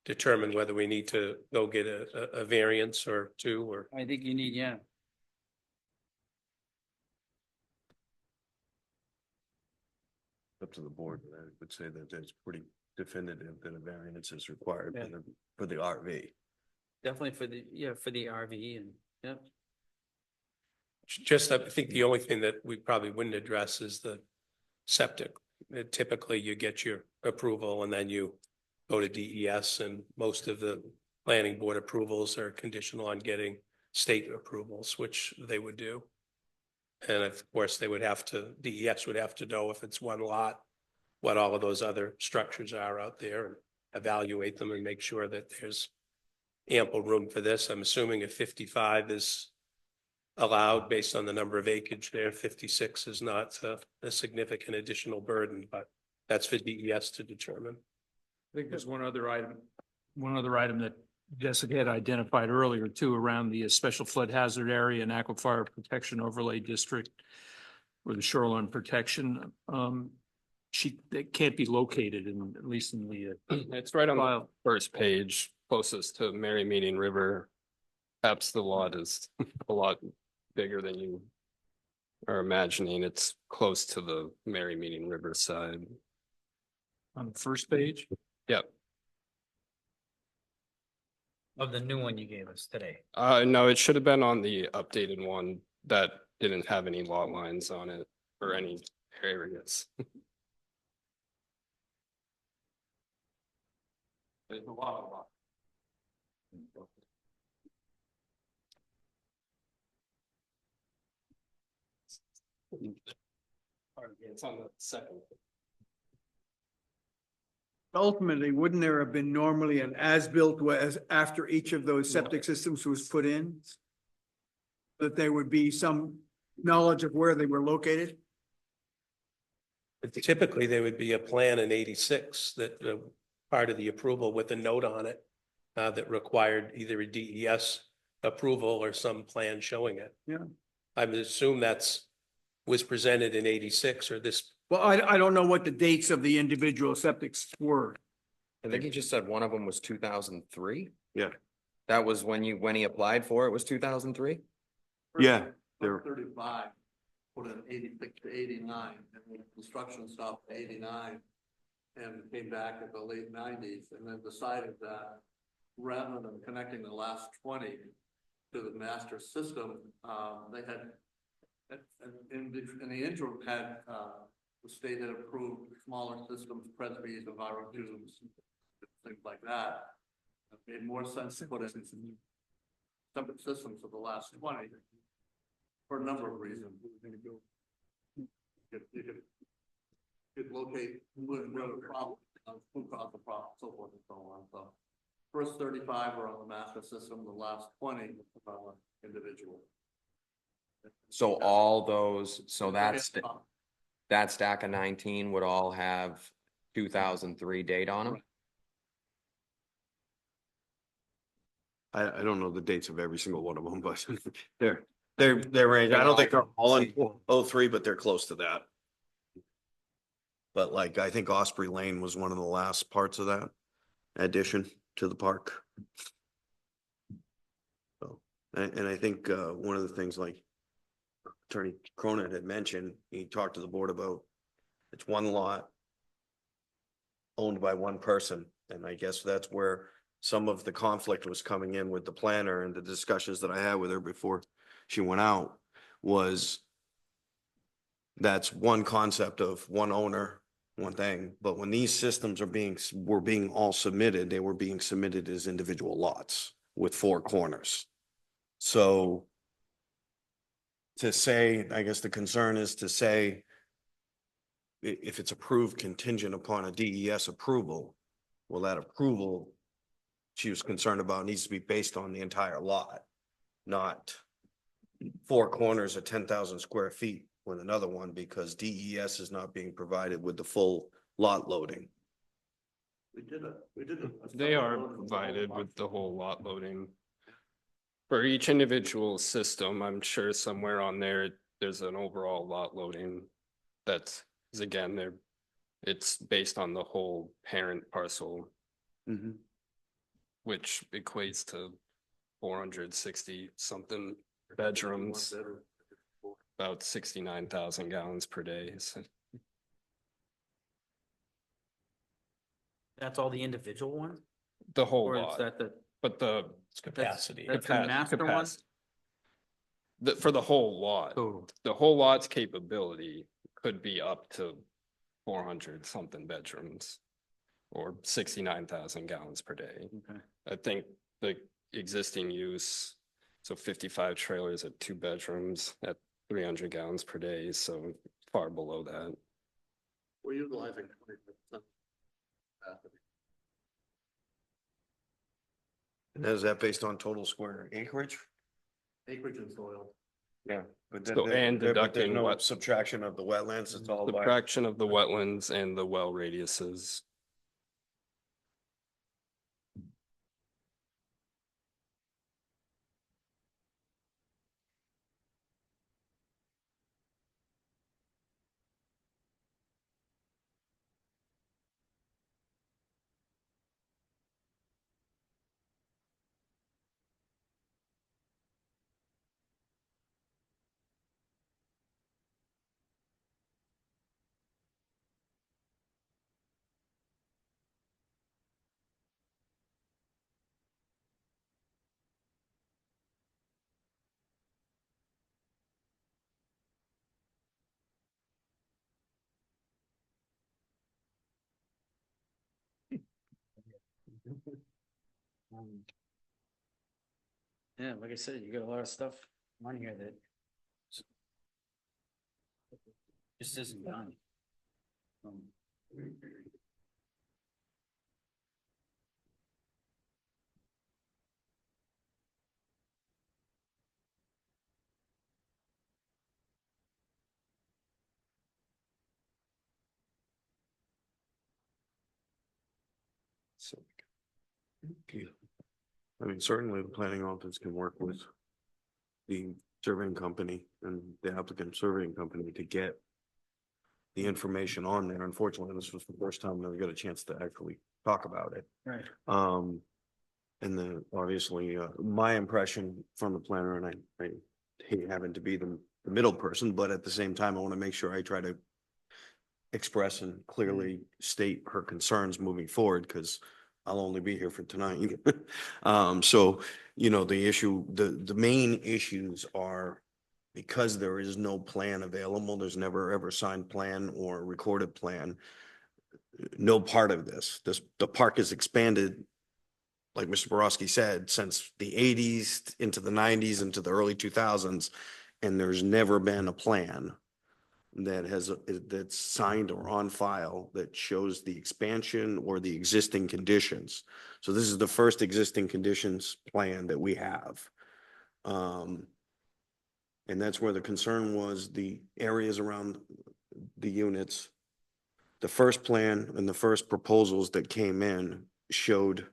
determine whether we need to go get a variance or two, or I think you need, yeah. Up to the board, but I would say that it's pretty definitive that a variance is required Yeah. for the RV. Definitely for the RV and, yep. just, I think the only thing that we probably wouldn't address is the septic. Typically, you get your approval and then you go to DES, and most of the planning board approvals are conditional on getting state approvals, which they would do. And of course, they would have to, DES would have to know if it's one lot, what all of those other structures are out there, and evaluate them and make sure that there's ample room for this. I'm assuming if 55 is allowed based on the number of acreage there, 56 is not a significant additional burden, but that's for DES to determine. I think there's one other item that Jessica had identified earlier too, around the special flood hazard area and aquifer protection overlay district, or the shoreline protection. It can't be located in, at least in the. It's right on the first page, closest to Mary Meeting River. Perhaps the lot is a lot bigger than you are imagining. It's close to the Mary Meeting River side. On the first page? Yep. Of the new one you gave us today. No, it should have been on the updated one that didn't have any lot lines on it or any areas. There's a lot of lot. It's on the second. Ultimately, wouldn't there have been normally an as-built after each of those septic systems was put in? That there would be some knowledge of where they were located? But typically, there would be a plan in 86 that part of the approval with a note on it that required either a DES approval or some plan showing it. Yeah. I would assume was presented in 86 or this. Well, I don't know what the dates of the individual septics were. I think he just said one of them was 2003. Yeah. That was when he applied for it was 2003. Yeah, they're 35. put in 86 to 89, and the construction stopped at 89. And came back at the late 90s, and then decided that rather than connecting the last 20 to the master system, they had, in the interim, had, the state had approved smaller systems, Presby's, and viral tubes, things like that. It made more sense to put in separate systems for the last 20 for a number of reasons. You could locate where the problem, who caused the problem, so forth and so on. So first 35 were on the master system, the last 20 individual. So all those, so that stack of 19 would all have 2003 date on them? I don't know the dates of every single one of them, but they're range. I don't think they're all in 03, but they're close to that. But like, I think Osprey Lane was one of the last parts of that addition to the park. So, and I think, one of the things like Attorney Cronin had mentioned, he talked to the board about, it's one lot owned by one person. And I guess that's where some of the conflict was coming in with the planner, and the discussions that I had with her before she went out was that's one concept of one owner, one thing, but when these systems were being all submitted, they were being submitted as individual lots with 4 corners. So to say, I guess the concern is to say, if it's approved contingent upon a DES approval, well, that approval she was concerned about needs to be based on the entire lot, not 4 corners of 10,000 square feet with another one, because DES is not being provided with the full lot loading. We did a. They are provided with the whole lot loading. For each individual system, I'm sure somewhere on there, there's an overall lot loading. That's, again, it's based on the whole parent parcel, which equates to 460 something bedrooms, about 69,000 gallons per day. So That's all the individual ones? the whole Or is lot, that the? but the Capacity. That's the master one? capacity. For the whole lot, the whole lot's capability could be up to 400 something bedrooms or 69,000 gallons per day. Okay. I think the existing use, so 55 trailers at 2 bedrooms at 300 gallons per day, so far below that. We're utilizing 20%. Capacity. And is that based on total square acreage? Acreage and soil. Yeah. But So, and there's deducting no what- subtraction of the wetlands, it's all by. Subtraction of the wetlands and the well radiuses. Yeah, like I said, you got a lot of stuff on here that just isn't done. So. I mean, certainly the planning office can work with the surveying company and the applicant surveying company to get the information on there. Unfortunately, this was the first time that we got a chance to actually talk about it. Right. And then obviously, my impression from the planner, and I hate having to be the the middle person, but at the same time, I want to make sure I try to express and clearly state her concerns moving forward, because I'll only be here for tonight. So, you know, the main issues are because there is no plan available, there's never ever signed plan or recorded plan. No part of the park is expanded, like Mr. Borowski said, since the eighties into the nineties, into the early 2000s. And there's never been a plan that's signed or on file that shows the expansion or the existing conditions. So this is the first existing conditions plan that we have. And that's where the concern was, the areas around the units. The first plan and the first proposals that came in showed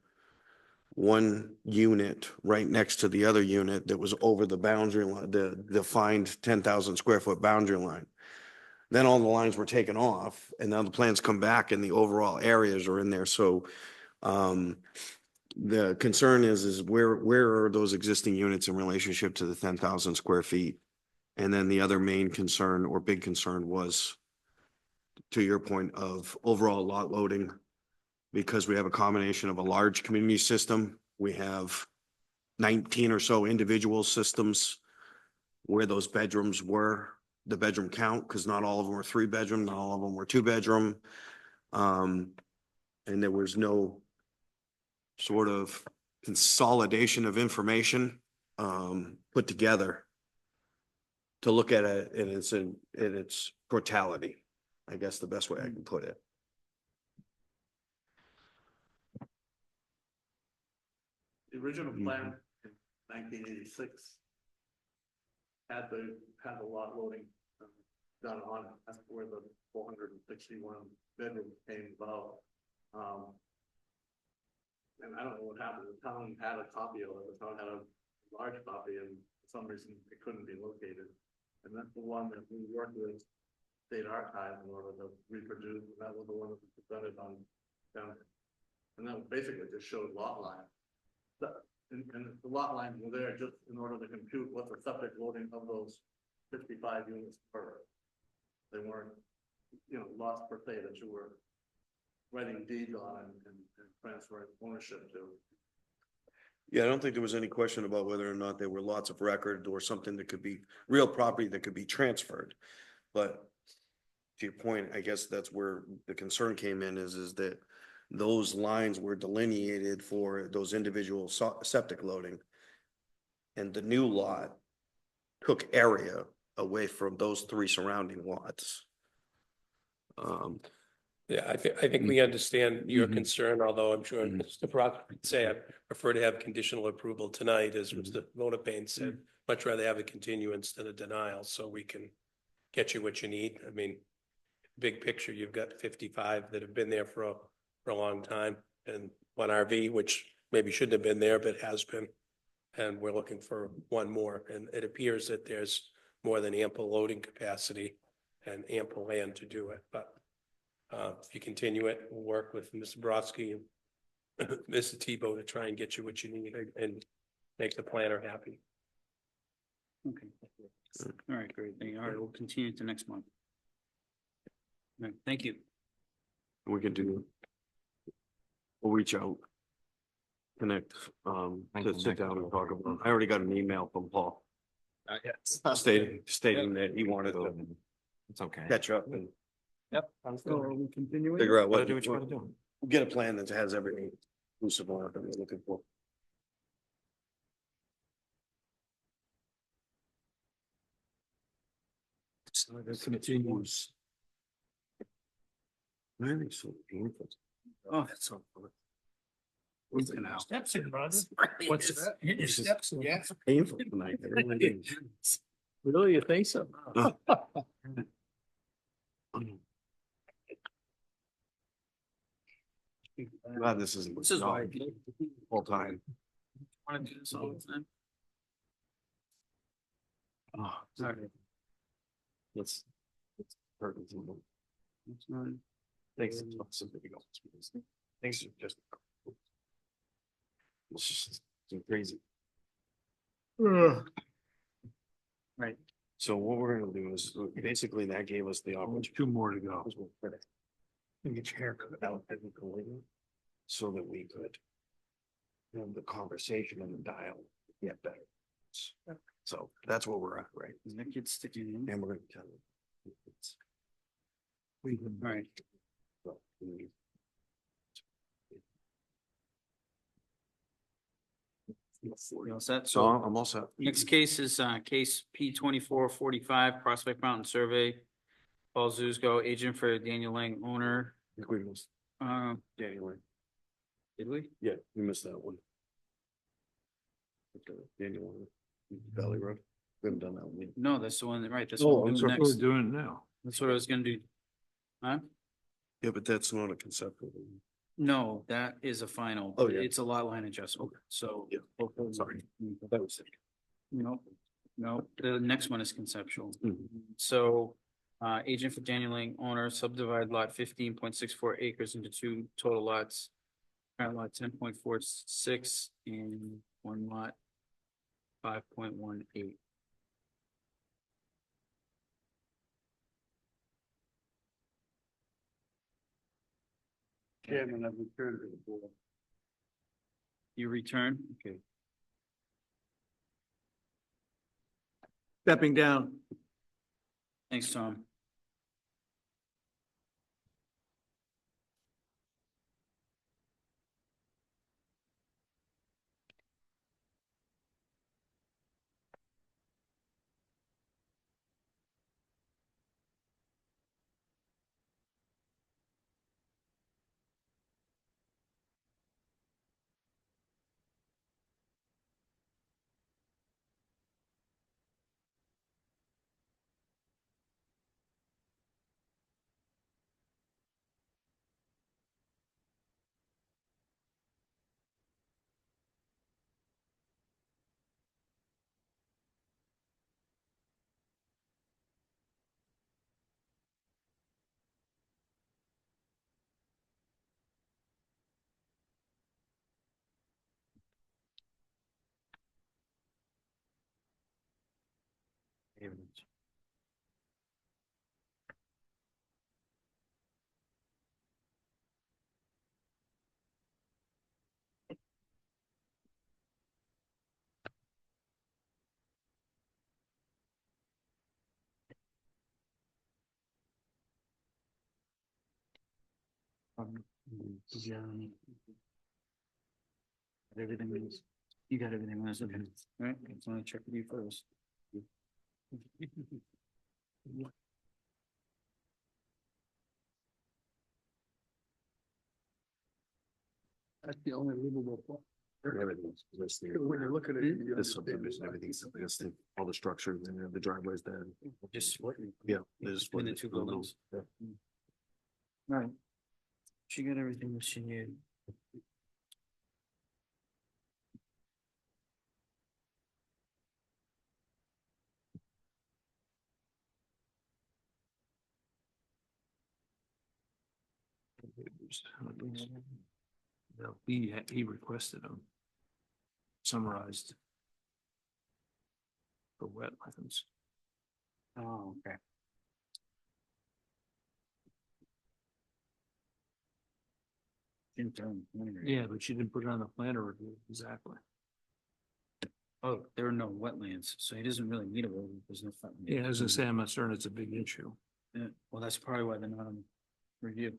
one unit right next to the other unit that was over the boundary line, the defined 10,000 square foot boundary line. Then all the lines were taken off, and now the plans come back and the overall areas are in there. So the concern is where are those existing units in relationship to the 10,000 square feet? And then the other main concern or big concern was, to your point, of overall lot loading. Because we have a combination of a large community system, we have 19 or so individual systems where those bedrooms were, the bedroom count, because not all of them were 3-bedroom, not all of them were 2-bedroom. And there was no sort of consolidation of information put together to look at it in its totality, I guess the best way I can put it. The original plan in 1986 had the lot loading done on it. That's where the 461 bedroom came about. And I don't know what happened. The town had a copy of it. The town had a large copy, and for some reason it couldn't be located. And that's the one that we worked with State Archive in order to reproduce. And that was the one that was presented on down. And that basically just showed lot line. And the lot lines were there just in order to compute what the septic loading of those 55 units were. They weren't, you know, lots per se that you were writing deeds on and transferring ownership to. Yeah, I don't think there was any question about whether or not there were lots of record or something that could be real property that could be transferred. But to your point, I guess that's where the concern came in is that those lines were delineated for those individual septic loading. And the new lot took area away from those 3 surrounding lots. Yeah, I think we understand your concern, although I'm sure Mr. Brock would say I prefer to have conditional approval tonight, as Mr. Bonapane said. Much rather have a continuance than a denial, so we can get you what you need. I mean, big picture, you've got 55 that have been there for a long time, and 1 RV, which maybe shouldn't have been there, but has been. And we're looking for 1 more, and it appears that there's more than ample loading capacity and ample land to do it, but if you continue it, we'll work with Mr. Brodsky and Mr. Tebow to try and get you what you need and make the planner happy. Okay. All right, great. All right, we'll continue to next month. All right, thank you. We could do, we'll reach out, connect, to sit down and talk about, I already got an email from Paul stating that he wanted to It's okay. catch up and Yep. So are we continuing? figure out Gotta do what you wanna do. We'll get a plan that has everything inclusive on it that we're looking for. So this continues. Why are they so painful? Oh, that's so fun. Looking out. Steps in, brother. What's that? Hit your steps. Yeah. It's painful tonight. Really, you think so? Glad this isn't. This is why. Full time. Want to do this all the time? Oh, Sorry. It's hurting. It's not. Thanks. Thanks. Just. It's just crazy. Right. So what we're gonna do is, basically that gave us the opportunity. Two more to go. And get your hair cut out so that we could have the conversation and the dialogue get better. So that's what we're at, right? That gets sticking in. And we're gonna tell them. All right. You all set? So I'm all set. Next case is case P 2445 Prospect Mountain Survey. Paul Zuzgo, agent for Daniel Lang, owner. I think we missed Daniel. Did we? Yeah, we missed that one. Okay, Daniel, Valley Road. We haven't done that one yet. No, that's the one, right, that's Oh, what we're I'm doing sorry. next. doing it now. That's what I was gonna do. Huh? Yeah, but that's not a conceptual. No, that is a final. Oh, yeah. It's a lot line adjustment, so. Yeah. Sorry. That was it. No, no, the next one is conceptual. Mhm. So, agent for Daniel Lang, owner, subdivide lot 15.64 acres into two total lots. Current lot 10.46 and one lot 5.18. Chairman, I've returned to the board. You return? Okay. Stepping down. Thanks, Tom. Yeah. Everything is, you got everything else, okay, all right, let's only check with you first. That's the only livable part. Everything's listed. When you look at it. you This understand subdivision, everything's listed, all the structures and the driveways there. Just what? Yeah. there's Between the what- two buildings. Yeah. Right. She got everything that she needed. No, he requested them. Summarized. For wetlands. Oh, okay. Yeah, but she didn't put it on the planner review, exactly. Oh, there are no wetlands, so he doesn't really need a road, there's no. Yeah, as I say, I'm not certain it's a big issue. Yeah, well, that's probably why they're not on review.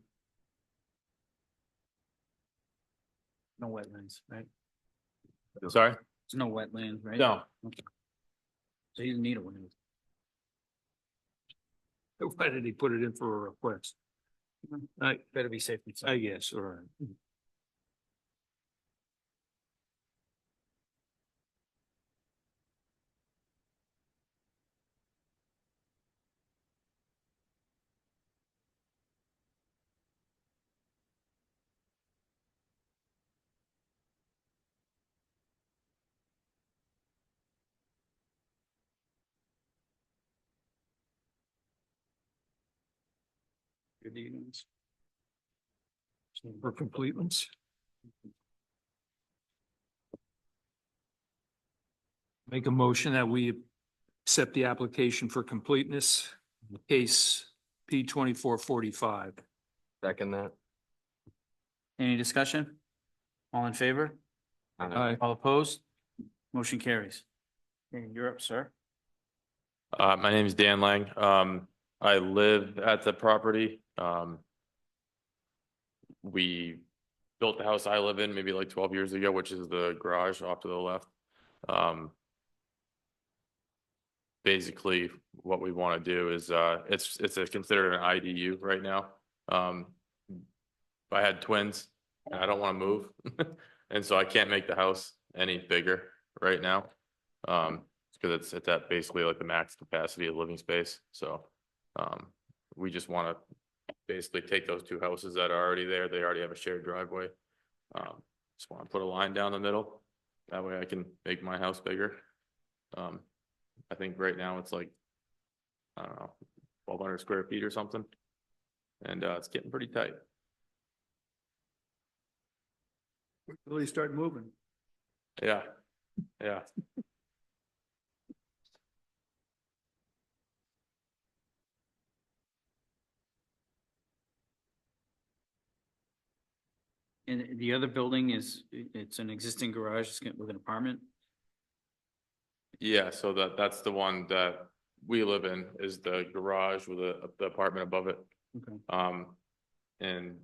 No wetlands, right? Sorry? There's no wetlands, right? No. Okay. So he doesn't need a wetland. Why did he put it in for a request? Better be safe than I sorry. guess, all right. Good evenings. For completeness. Make a motion that we accept the application for completeness, case P 2445. Second that. Any discussion? All in favor? Aye. All opposed? Motion carries. Okay, you're up, sir. My name is Dan Lang. I live at the property. We built the house I live in maybe like 12 years ago, which is the garage off to the left. Basically, what we want to do is, it's considered an IDU right now. I had twins and I don't want to move. And so I can't make the house any bigger right now. Because it's at basically like the max capacity of living space. So we just want to basically take those two houses that are already there. They already have a shared driveway. Just want to put a line down the middle. That way I can make my house bigger. I think right now it's like, I don't know, 1,200 square feet or something. And it's getting pretty tight. Really start moving. Yeah, yeah. And the other building is, it's an existing garage with an apartment? Yeah, so that's the one that we live in, is the garage with the apartment above it. Okay. And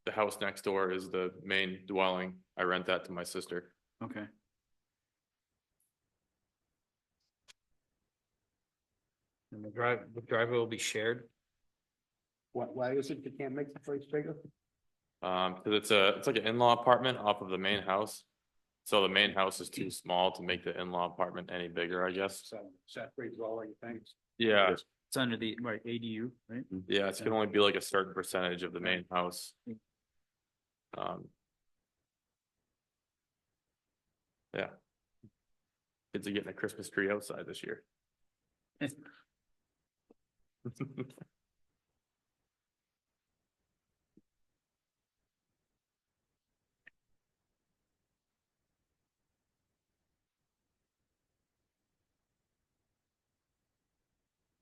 the house next door is the main dwelling. I rent that to my sister. Okay. And the driveway will be shared? Why is it you can't make the place bigger? Because it's like an in-law apartment off of the main house. So the main house is too small to make the in-law apartment any bigger, I guess. So separates all your things. Yeah, It's under the, right, ADU, right? yeah, it's gonna only be like a certain percentage of the main house. Yeah. Kids are getting a Christmas tree outside this year.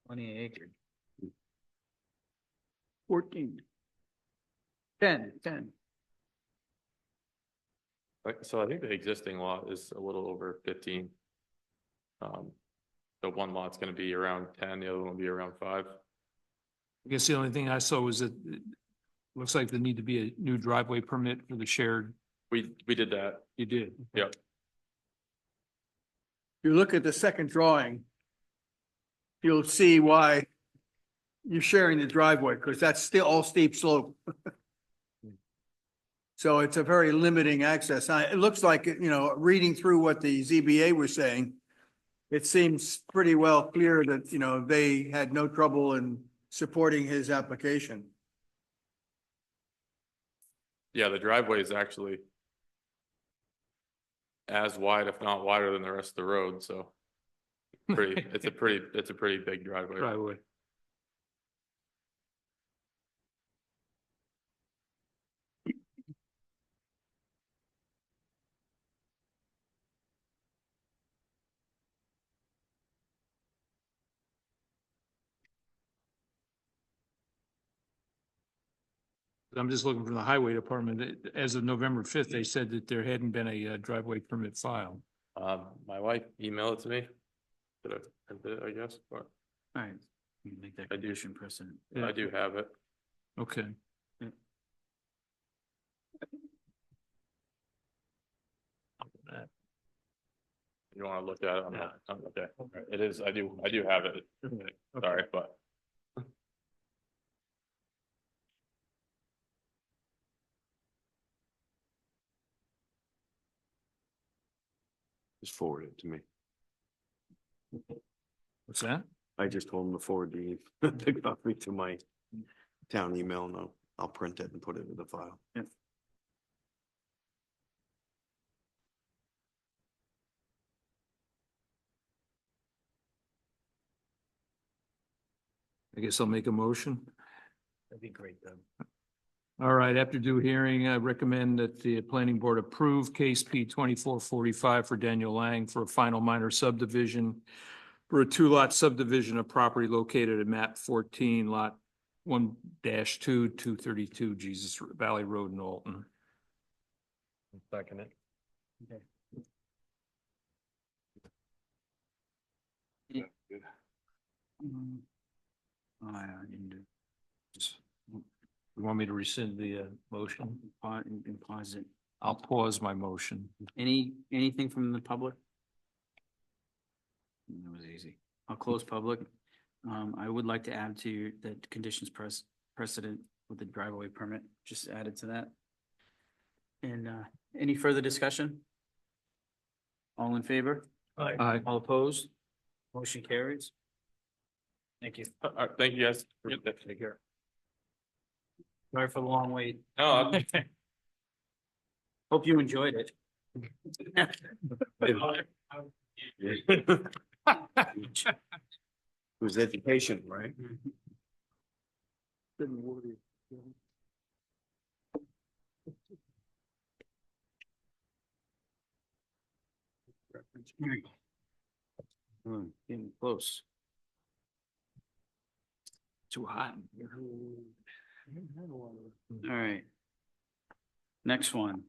20 acres. 14. 10. So I think the existing lot is a little over 15. The one lot's gonna be around 10, the other one will be around 5. I guess the only thing I saw was that it looks like there need to be a new driveway permit for the shared. We did that. You did? Yep. You look at the second drawing, you'll see why you're sharing the driveway, because that's still all steep slope. So it's a very limiting access. It looks like, reading through what the ZBA was saying, it seems pretty well clear that, they had no trouble in supporting his application. Yeah, the driveway is actually as wide, if not wider than the rest of the road, so it's a pretty big driveway. Driveway. I'm just looking from the highway department. As of November 5th, they said that there hadn't been a driveway permit filed. My wife emailed it to me. I guess, but All right. You can make that I do. condition precedent. I do have it. Okay. You want to look at it? Okay. It is, I do have it. Sorry, but. Just forward it to me. What's that? I just told him to forward the copy to my town email and I'll print it and put it in the file. Yeah. I guess I'll make a motion. That'd be great, though. All right, after due hearing, I recommend that the planning board approve case P 2445 for Daniel Lang for a final minor subdivision for a 2-lot subdivision of property located at map 14, lot 1-2, 232 Jesus Valley Road, Knowlton. Second it. I didn't do. You want me to rescind the motion? And pause it. I'll pause my motion. Anything from the public? That was easy. I'll close public. I would like to add to that conditions precedent with the driveway permit, just added to that. And any further discussion? All in favor? Aye. All opposed? Motion carries. Thank you. All right, thank you, guys. Take care. Sorry for the long wait. No, Hope you enjoyed it. It was education, right? Getting close. Too hot. All right. Next one.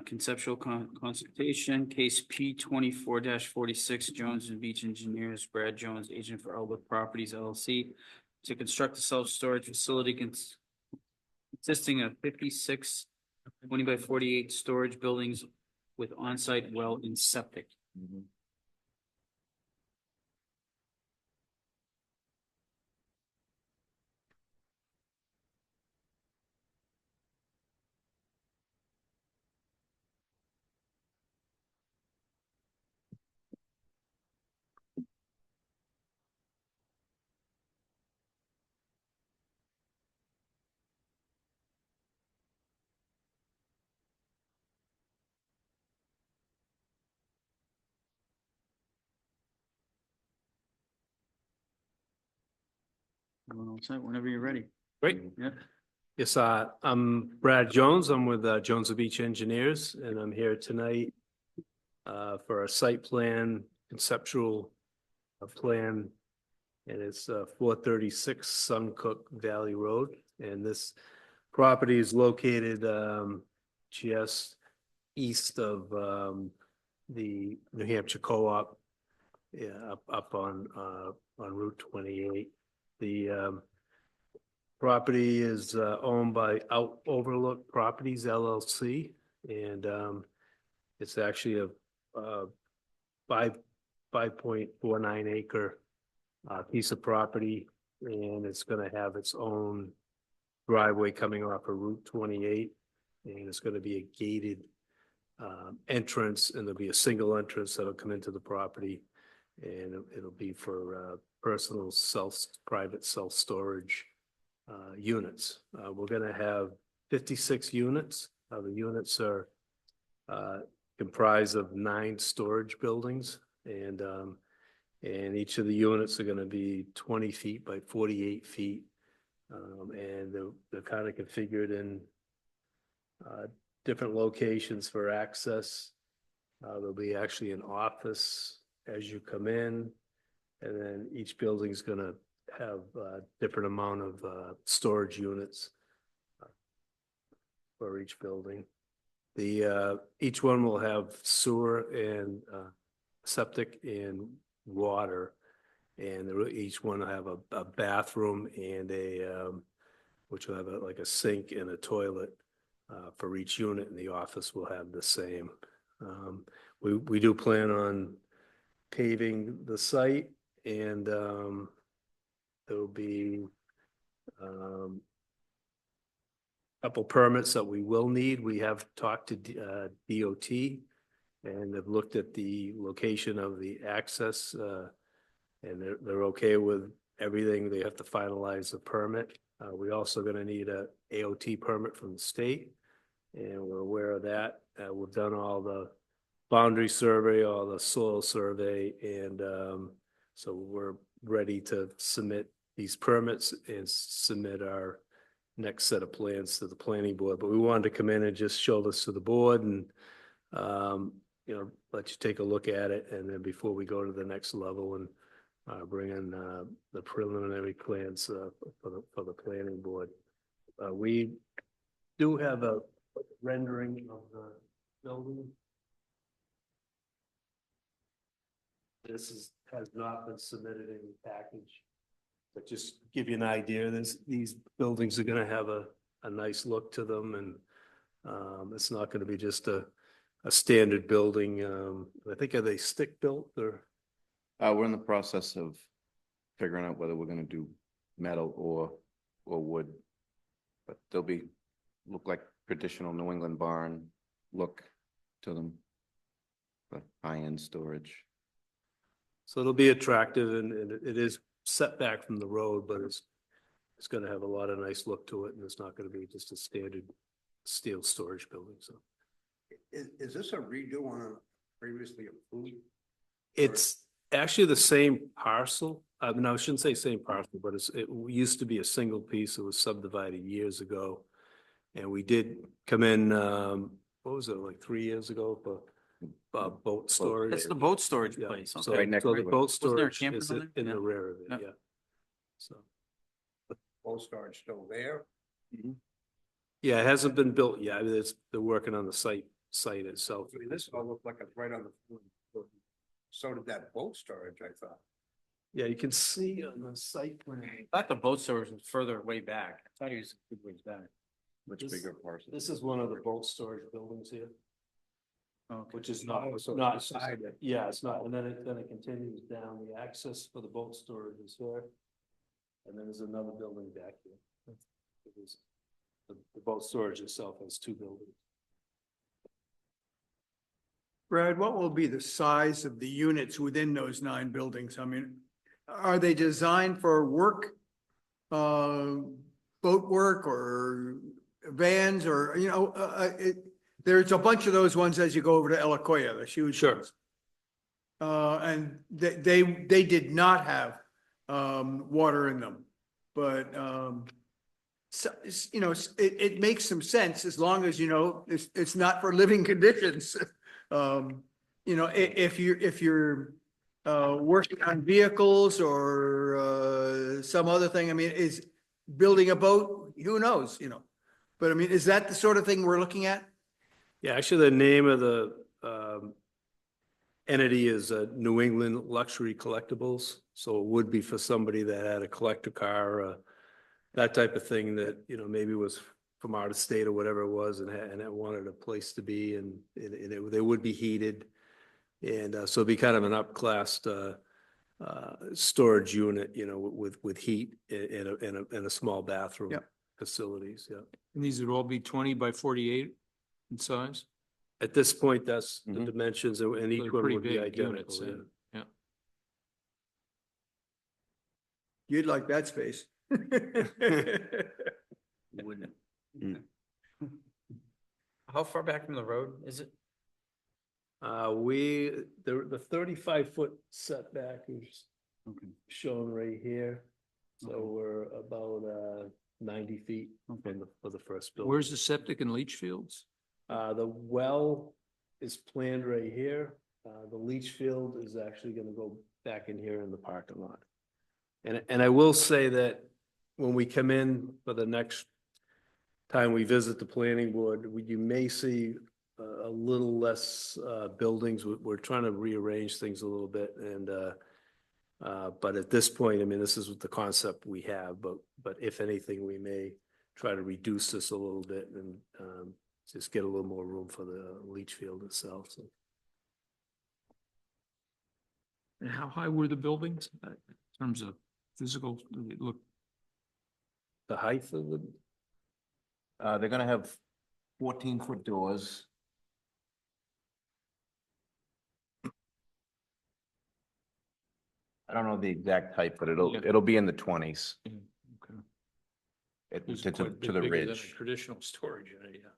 Conceptual consultation, case P 24-46, Jones and Beach Engineers, Brad Jones, agent for Outlook Properties LLC, to construct a self-storage facility consisting of 56 20 by 48 storage buildings with on-site well and septic. Whenever you're ready. Great. Yeah. Yes, I'm Brad Jones. I'm with Jones Beach Engineers, and I'm here tonight for a site plan, conceptual plan, and it's 436 Suncook Valley Road. And this property is located just east of the New Hampshire Co-op, up on Route 28. The property is owned by Overlook Properties LLC, and it's actually a 5.49 acre piece of property, and it's going to have its own driveway coming off of Route 28, and it's going to be a gated entrance, and there'll be a single entrance that'll come into the property, and it'll be for personal private self-storage units. We're gonna have 56 units. The units are comprised of 9 storage buildings, and each of the units are gonna be 20 feet by 48 feet. And they're kind of configured in different locations for access. There'll be actually an office as you come in, and then each building's gonna have a different amount of storage units for each building. Each one will have sewer and septic and water, and each one will have a bathroom and which will have like a sink and a toilet for each unit, and the office will have the same. We do plan on paving the site, and there'll be a couple permits that we will need. We have talked to DOT and have looked at the location of the access, and they're okay with everything. They have to finalize the permit. We're also going to need a AOT permit from the state, and we're aware of that. We've done all the boundary survey, all the soil survey, and so we're ready to submit these permits and submit our next set of plans to the planning board. But we wanted to come in and just show this to the board and let you take a look at it, and then before we go to the next level and bring in the preliminary plans for the planning board. We do have a rendering of the building. Has not been submitted in the package. But just give you an idea, these buildings are gonna have a nice look to them, and it's not gonna be just a standard building. I think, are they stick built or? We're in the process of figuring out whether we're gonna do metal or wood. But they'll look like traditional New England barn look to them. But high-end storage. So it'll be attractive, and it is set back from the road, but it's gonna have a lot of nice look to it, and it's not gonna be just a standard steel storage building, so. Is this a redo on a previously approved? It's actually the same parcel. No, I shouldn't say same parcel, but it used to be a single piece. It was subdivided years ago. And we did come in, what was it, like 3 years ago for boat storage? That's the boat storage Yeah, place. so, Okay. Right next so to the it. boat Wasn't there a storage camper is on in there? the rear of it, Yeah. yeah. So, Boat storage still there? yeah, it hasn't been built yet. I mean, they're working on the site itself. I mean, this all looked like it's right on the. So did that boat storage, I thought. Yeah, you can see on the site plan. I thought the boat storage was further way back. I thought he was a good ways back. Much This- bigger parcel. This is one of the boat storage buildings here, Okay. which is not, So it's not, beside it. yeah, it's not, and then it continues down. The access for the boat storage is here. And then there's another building back here. It is- The boat storage itself has two buildings. Brad, what will be the size of the units within those 9 buildings? I mean, are they designed for work? Boat work or vans or, there's a bunch of those ones as you go over to Elacoya, the huge Sure. ones. And they did not have, water in them, but, so, it makes some sense as long as, it's not for living conditions. If you're working on vehicles or, some other thing, I mean, is building a boat, who knows, but I mean, is that the sort of thing we're looking at? Yeah, actually, the name of the entity is New England Luxury Collectibles. So it would be for somebody that had a collector car, that type of thing that, maybe was from out of state or whatever it was and it wanted a place to be and they would be heated. And so it'd be kind of an upclassed storage unit, with heat in a small bathroom. Yep. Facilities, yeah. And these would all be 20 by 48 in size? At this point, that's the dimensions and So each they're one pretty would be big units, identical. Yeah. yeah. You'd like that space. Wouldn't. How far back from the road is it? The 35-foot setback is Okay. shown right here. So Okay. we're about 90 feet for the first building. Where's the septic and leach fields? The well is planned right here. The leach field is actually gonna go back in here in the parking lot. And I will say that when we come in for the next time we visit the planning board, you may see a little less buildings. We're trying to rearrange things a little bit and but at this point, I mean, this is the concept we have, but if anything, we may try to reduce this a little bit and just get a little more room for the leach field itself, so. And how high were the buildings in terms of physical, did it look? The height of the, They're gonna have 14-foot doors. I don't know the exact height, but it'll be in the 20s. Okay. It, It's to quite a bit the bigger than a ridge. Traditional storage unit, yeah.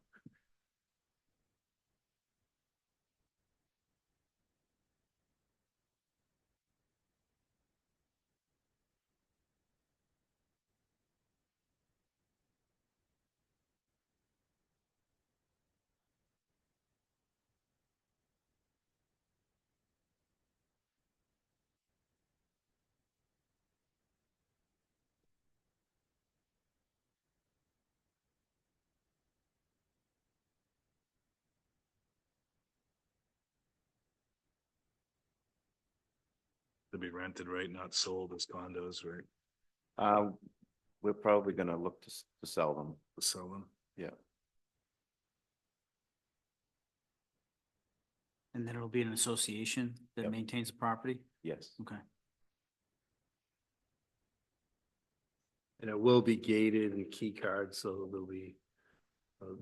To be rented, right? Not sold as condos, right? We're probably gonna look to sell them. To sell them. Yeah. And then it'll be an association that Yep. maintains the property? Yes. Okay. And it will be gated and key cards, so there'll be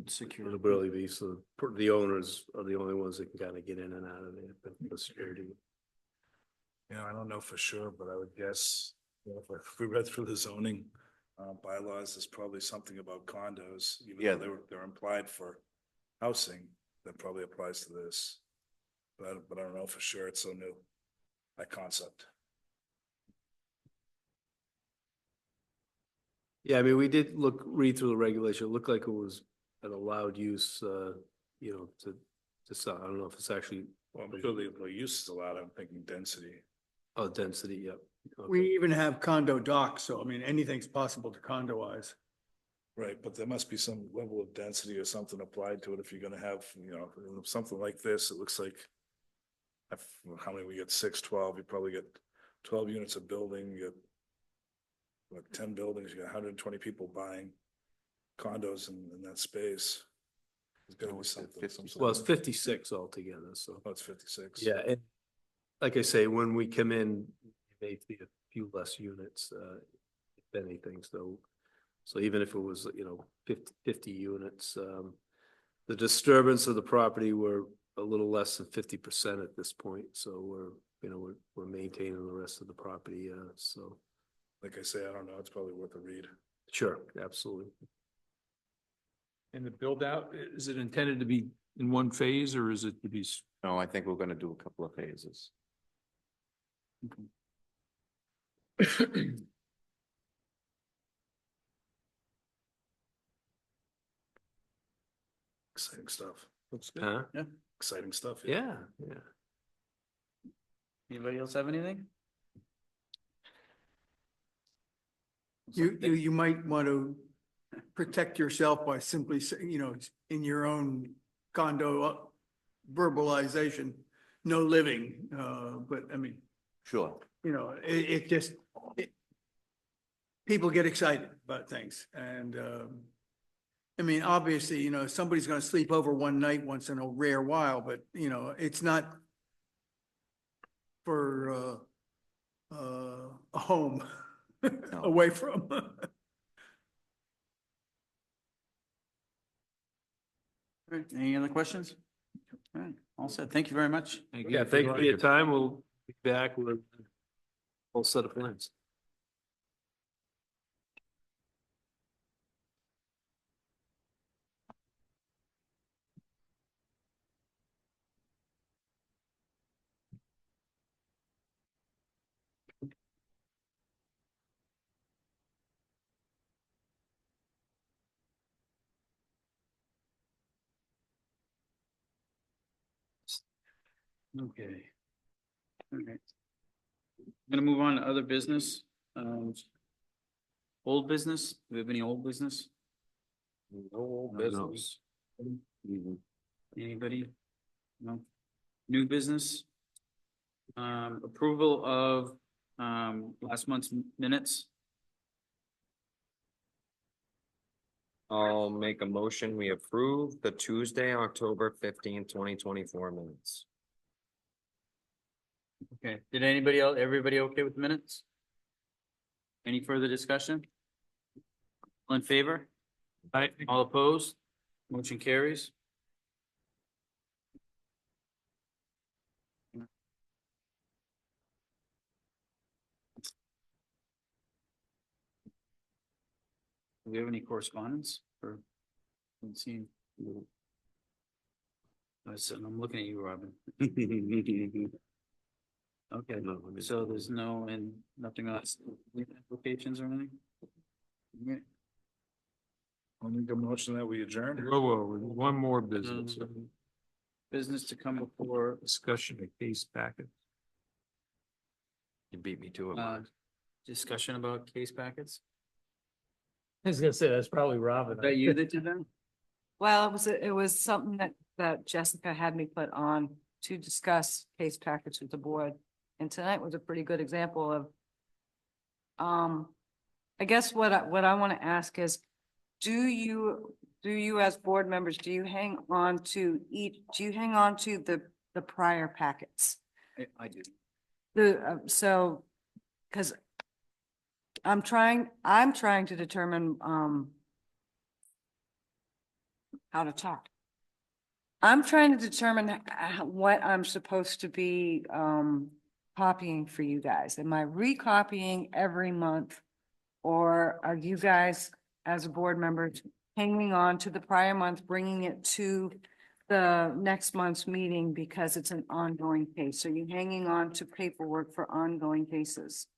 Secure. it'll really be, so the owners are the only ones that can kind of get in and out of there, but the security. You know, I don't know for sure, but I would guess, you know, if we read through the zoning bylaws, there's probably something about condos, even Yeah. though they're implied for housing, that probably applies to this. But I don't know for sure. It's so new, that concept. Yeah, I mean, we did read through the regulation. It looked like it was an allowed use, to sell. I don't know if it's actually, Well, I'm sure the use is allowed. I'm thinking density. oh, density, yep. We even have condo docks, so I mean, anything's possible to condoize. Right, but there must be some level of density or something applied to it if you're gonna have, you know, something like this, it looks like. How many we get? 6, 12, you probably get 12 units of building, you get. Like 10 buildings, you got 120 people buying condos in that space. There's gotta be something. some sort Well, it's of- 56 altogether, so. Oh, it's 56. Yeah, and like I say, when we come in, it may be a few less units, if anything, so even if it was, 50 units, the disturbance of the property were a little less than 50% at this point, so we're maintaining the rest of the property, so. Like I say, I don't know, it's probably worth a read. Sure, absolutely. And the build out, is it intended to be in one phase or is it to be? No, I think we're gonna do a couple of phases. Exciting stuff. Looks good. Huh? Yeah, exciting stuff. Yeah. Anybody else have anything? You might want to protect yourself by simply saying, in your own condo verbalization, no living, but I mean, Sure. it just, people get excited about things and, I mean, obviously, somebody's gonna sleep over one night once in a rare while, but it's not for, a home away from. All right, any other questions? All right, all set. Thank you very much. Yeah, thank you for your time. We'll be back with a whole set of plans. Okay. All right. I'm gonna move on to other business. Old business, do we have any old business? No old business. Anybody? No. New business? Approval of, last month's minutes. I'll make a motion. We approve the Tuesday, October 15th, 2024 minutes. Okay, did everybody okay with the minutes? Any further discussion? All in favor? Aye. All opposed? Motion carries. Do we have any correspondence or? Haven't seen. I'm looking at you, Robin. Okay, so there's nothing else, applications or anything? Okay. I'll make a motion that we adjourn. Whoa, one more business. Business to come before, Discussion of case packet. You beat me to it. uh, discussion about case packets. I was gonna say, that's probably Robin. Is that you that did that? Well, it was something that Jessica had me put on to discuss case package with the board. And tonight was a pretty good example of, I guess what I want to ask is, do you as board members, do you hang on to the prior packets? I do. So, because I'm trying to determine, how to talk. I'm trying to determine what I'm supposed to be, copying for you guys. Am I recopying every month? Or are you guys, as a board member, hanging on to the prior month, bringing it to the next month's meeting because it's an ongoing case? Are you hanging on to paperwork for ongoing cases?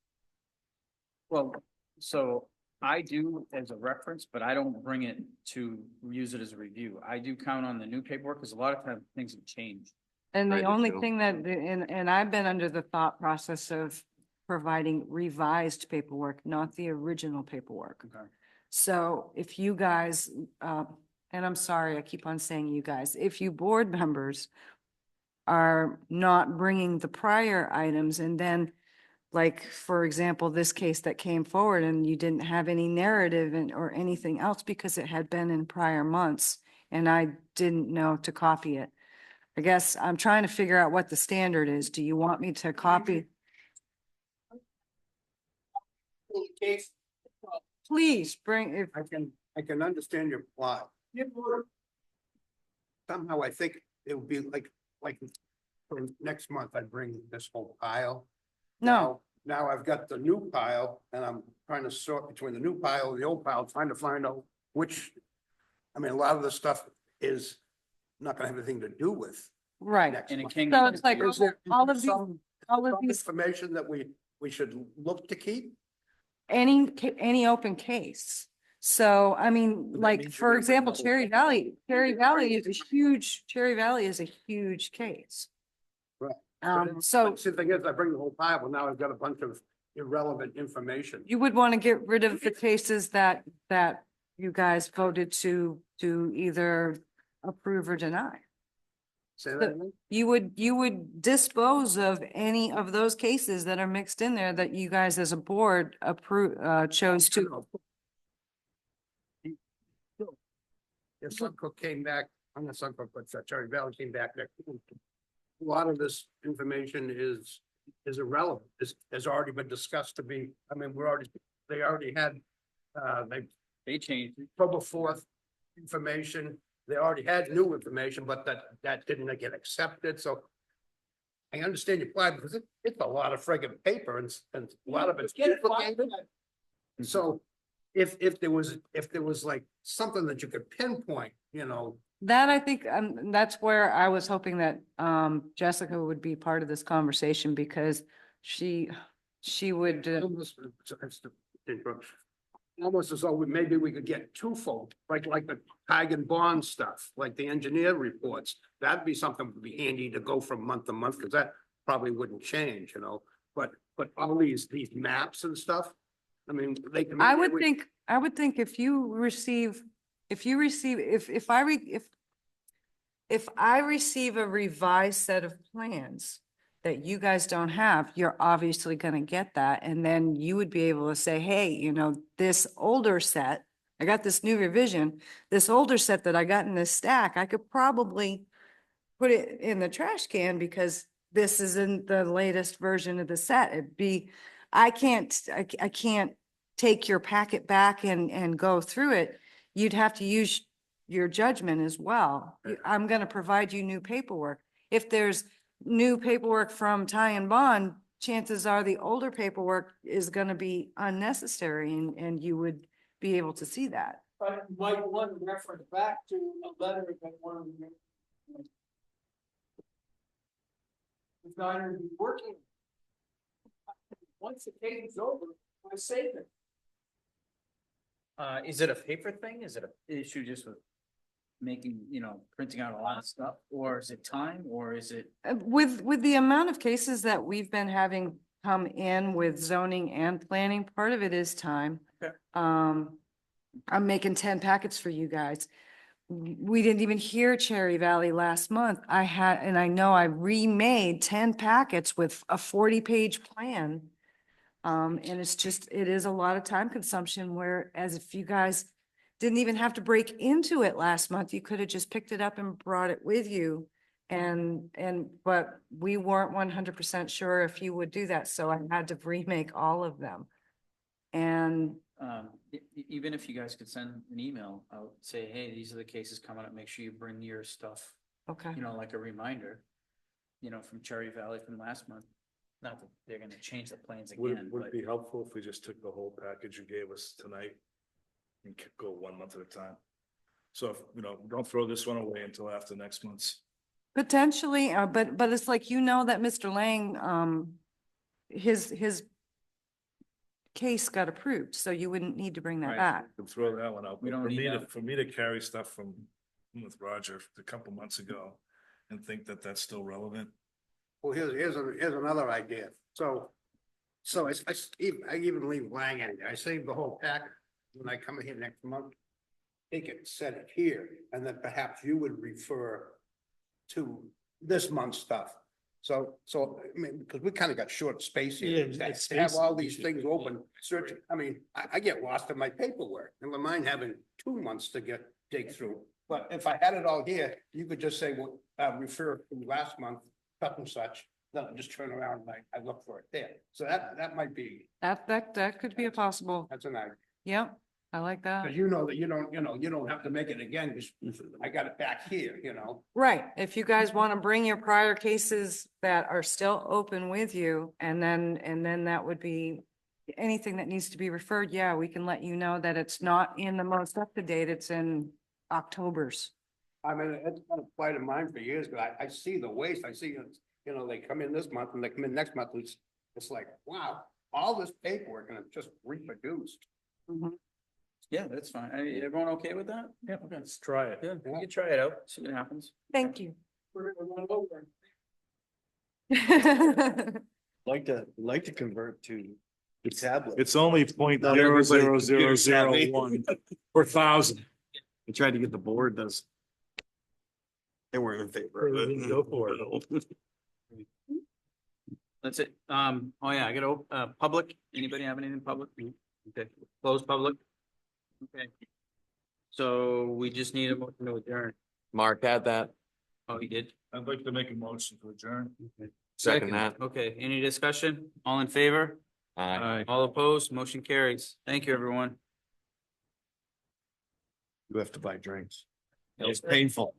Well, so I do as a reference, but I don't bring it to use it as a review. I do count on the new paperwork because a lot of times things have changed. And the Right, only so- thing that, and I've been under the thought process of providing revised paperwork, not the original paperwork. Okay. So if you guys, and I'm sorry, I keep on saying you guys, if you board members are not bringing the prior items, and then, like, for example, this case that came forward and you didn't have any narrative or anything else because it had been in prior months and I didn't know to copy it. I guess I'm trying to figure out what the standard is. Do you want me to copy? Please bring, if, I can understand your plot. Somehow I think it would be like for next month, I'd bring this whole pile. no, Now I've got the new pile and I'm trying to sort between the new pile and the old pile, trying to find out which. I mean, a lot of the stuff is not gonna have anything to do with right. next And it month. can. So it's like Is there all of these, some all of these, information that we should look to keep? any open case. So, I mean, That like, means for you're gonna example, bring Cherry Valley is a huge case. Right. So But see, the thing is, I bring the whole pile, but now I've got a bunch of irrelevant information. you would want to get rid of the cases that you guys voted to either approve or deny. Say that again? You would dispose of any of those cases that are mixed in there that you guys as a board chose to. If Suncook came back, I'm not Suncook, but Cherry Valley came back, a lot of this information is irrelevant, has already been discussed to be, I mean, they already had, They changed. October 4th information, they already had new information, but that didn't get accepted, so I understand your plan, because it's a lot of friggin' paper and a lot of it's duplicated. So if there was like something that you could pinpoint, That I think, that's where I was hoping that, Jessica would be part of this conversation because she would, almost as though maybe we could get twofold, like the Hagen Bond stuff, like the engineer reports. That'd be something would be handy to go from month to month, because that probably wouldn't change, but all these maps and stuff, I mean, they can. I would think if I receive a revised set of plans that you guys don't have, you're obviously gonna get that. And then you would be able to say, hey, this older set, I got this new revision, this older set that I got in this stack, I could probably put it in the trash can because this isn't the latest version of the set. I can't take your packet back and go through it. You'd have to use your judgment as well. I'm gonna provide you new paperwork. If there's new paperwork from Ty and Bond, chances are the older paperwork is gonna be unnecessary and you would be able to see that. But you might want to reference back to a letter that one of the designers is working. Once the case is over, I save it. Is it a paper thing? Is it an issue just with making, printing out a lot of stuff? Or is it time, or is it? With the amount of cases that we've been having come in with zoning and planning, part of it is time. Okay. I'm making 10 packets for you guys. we didn't even hear Cherry Valley last month. And I know I remade 10 packets with a 40-page plan. And it's just, it is a lot of time consumption, whereas if you guys didn't even have to break into it last month, you could have just picked it up and brought it with you. But we weren't 100% sure if you would do that, so I had to remake all of them. And Even if you guys could send an email out, say, hey, these are the cases coming up, make sure you bring your stuff, okay, you know, like a reminder, you know, from Cherry Valley from last month. Not that they're gonna change the plans again, Would but it be helpful if we just took the whole package you gave us tonight and go 1 month at a time? So if, you know, don't throw this one away until after next month's. potentially, but it's like, you know, that Mr. Lang, his case got approved, so you wouldn't need to bring that Right. back. We'll throw that one out. We But don't for need me to, that. for me to carry stuff from with Roger a couple months ago and think that that's still relevant. Well, here's another idea. So I even leave Lang in there. I save the whole pack when I come in here next month. Take it, set it here, and then perhaps you would refer to this month's stuff. So, I mean, because we kind of got short space here. Yeah, it's To have space. all these things open, search, I mean, I get lost in my paperwork. Never mind having 2 months to dig through. But if I had it all here, you could just say, well, refer to last month, such and such, then I just turn around and I look for it there. So that might be, That could be a possible, that's an idea. yep, I like that. Because you know that you don't have to make it again, because I got it back here, you know. Right, if you guys want to bring your prior cases that are still open with you, and then that would be anything that needs to be referred, yeah, we can let you know that it's not in the most up to date, it's in October's. I mean, it's been applied to mine for years, but I see the waste, I see, you know, they come in this month and they come in next month, it's like, wow, all this paperwork and it's just reproduced. yeah, that's fine. Everyone okay with that? Yeah, let's try it. Yeah, you can try it out, see what happens. Thank you. Like to convert to the tablet. It's only point Not zero everybody zero zero computer zero savvy. one per thousand. I tried to get the board, they weren't in favor of it. Go for it. That's it. Oh yeah, I gotta, public, anybody have anything public? Okay, close public. Okay. So we just need a motion to adjourn. Mark had that. Oh, he did? I'd like to make a motion to adjourn. Second that. Okay, any discussion? All in favor? Aye. All opposed? Motion carries. Thank you, everyone. You have to buy drinks. It was painful.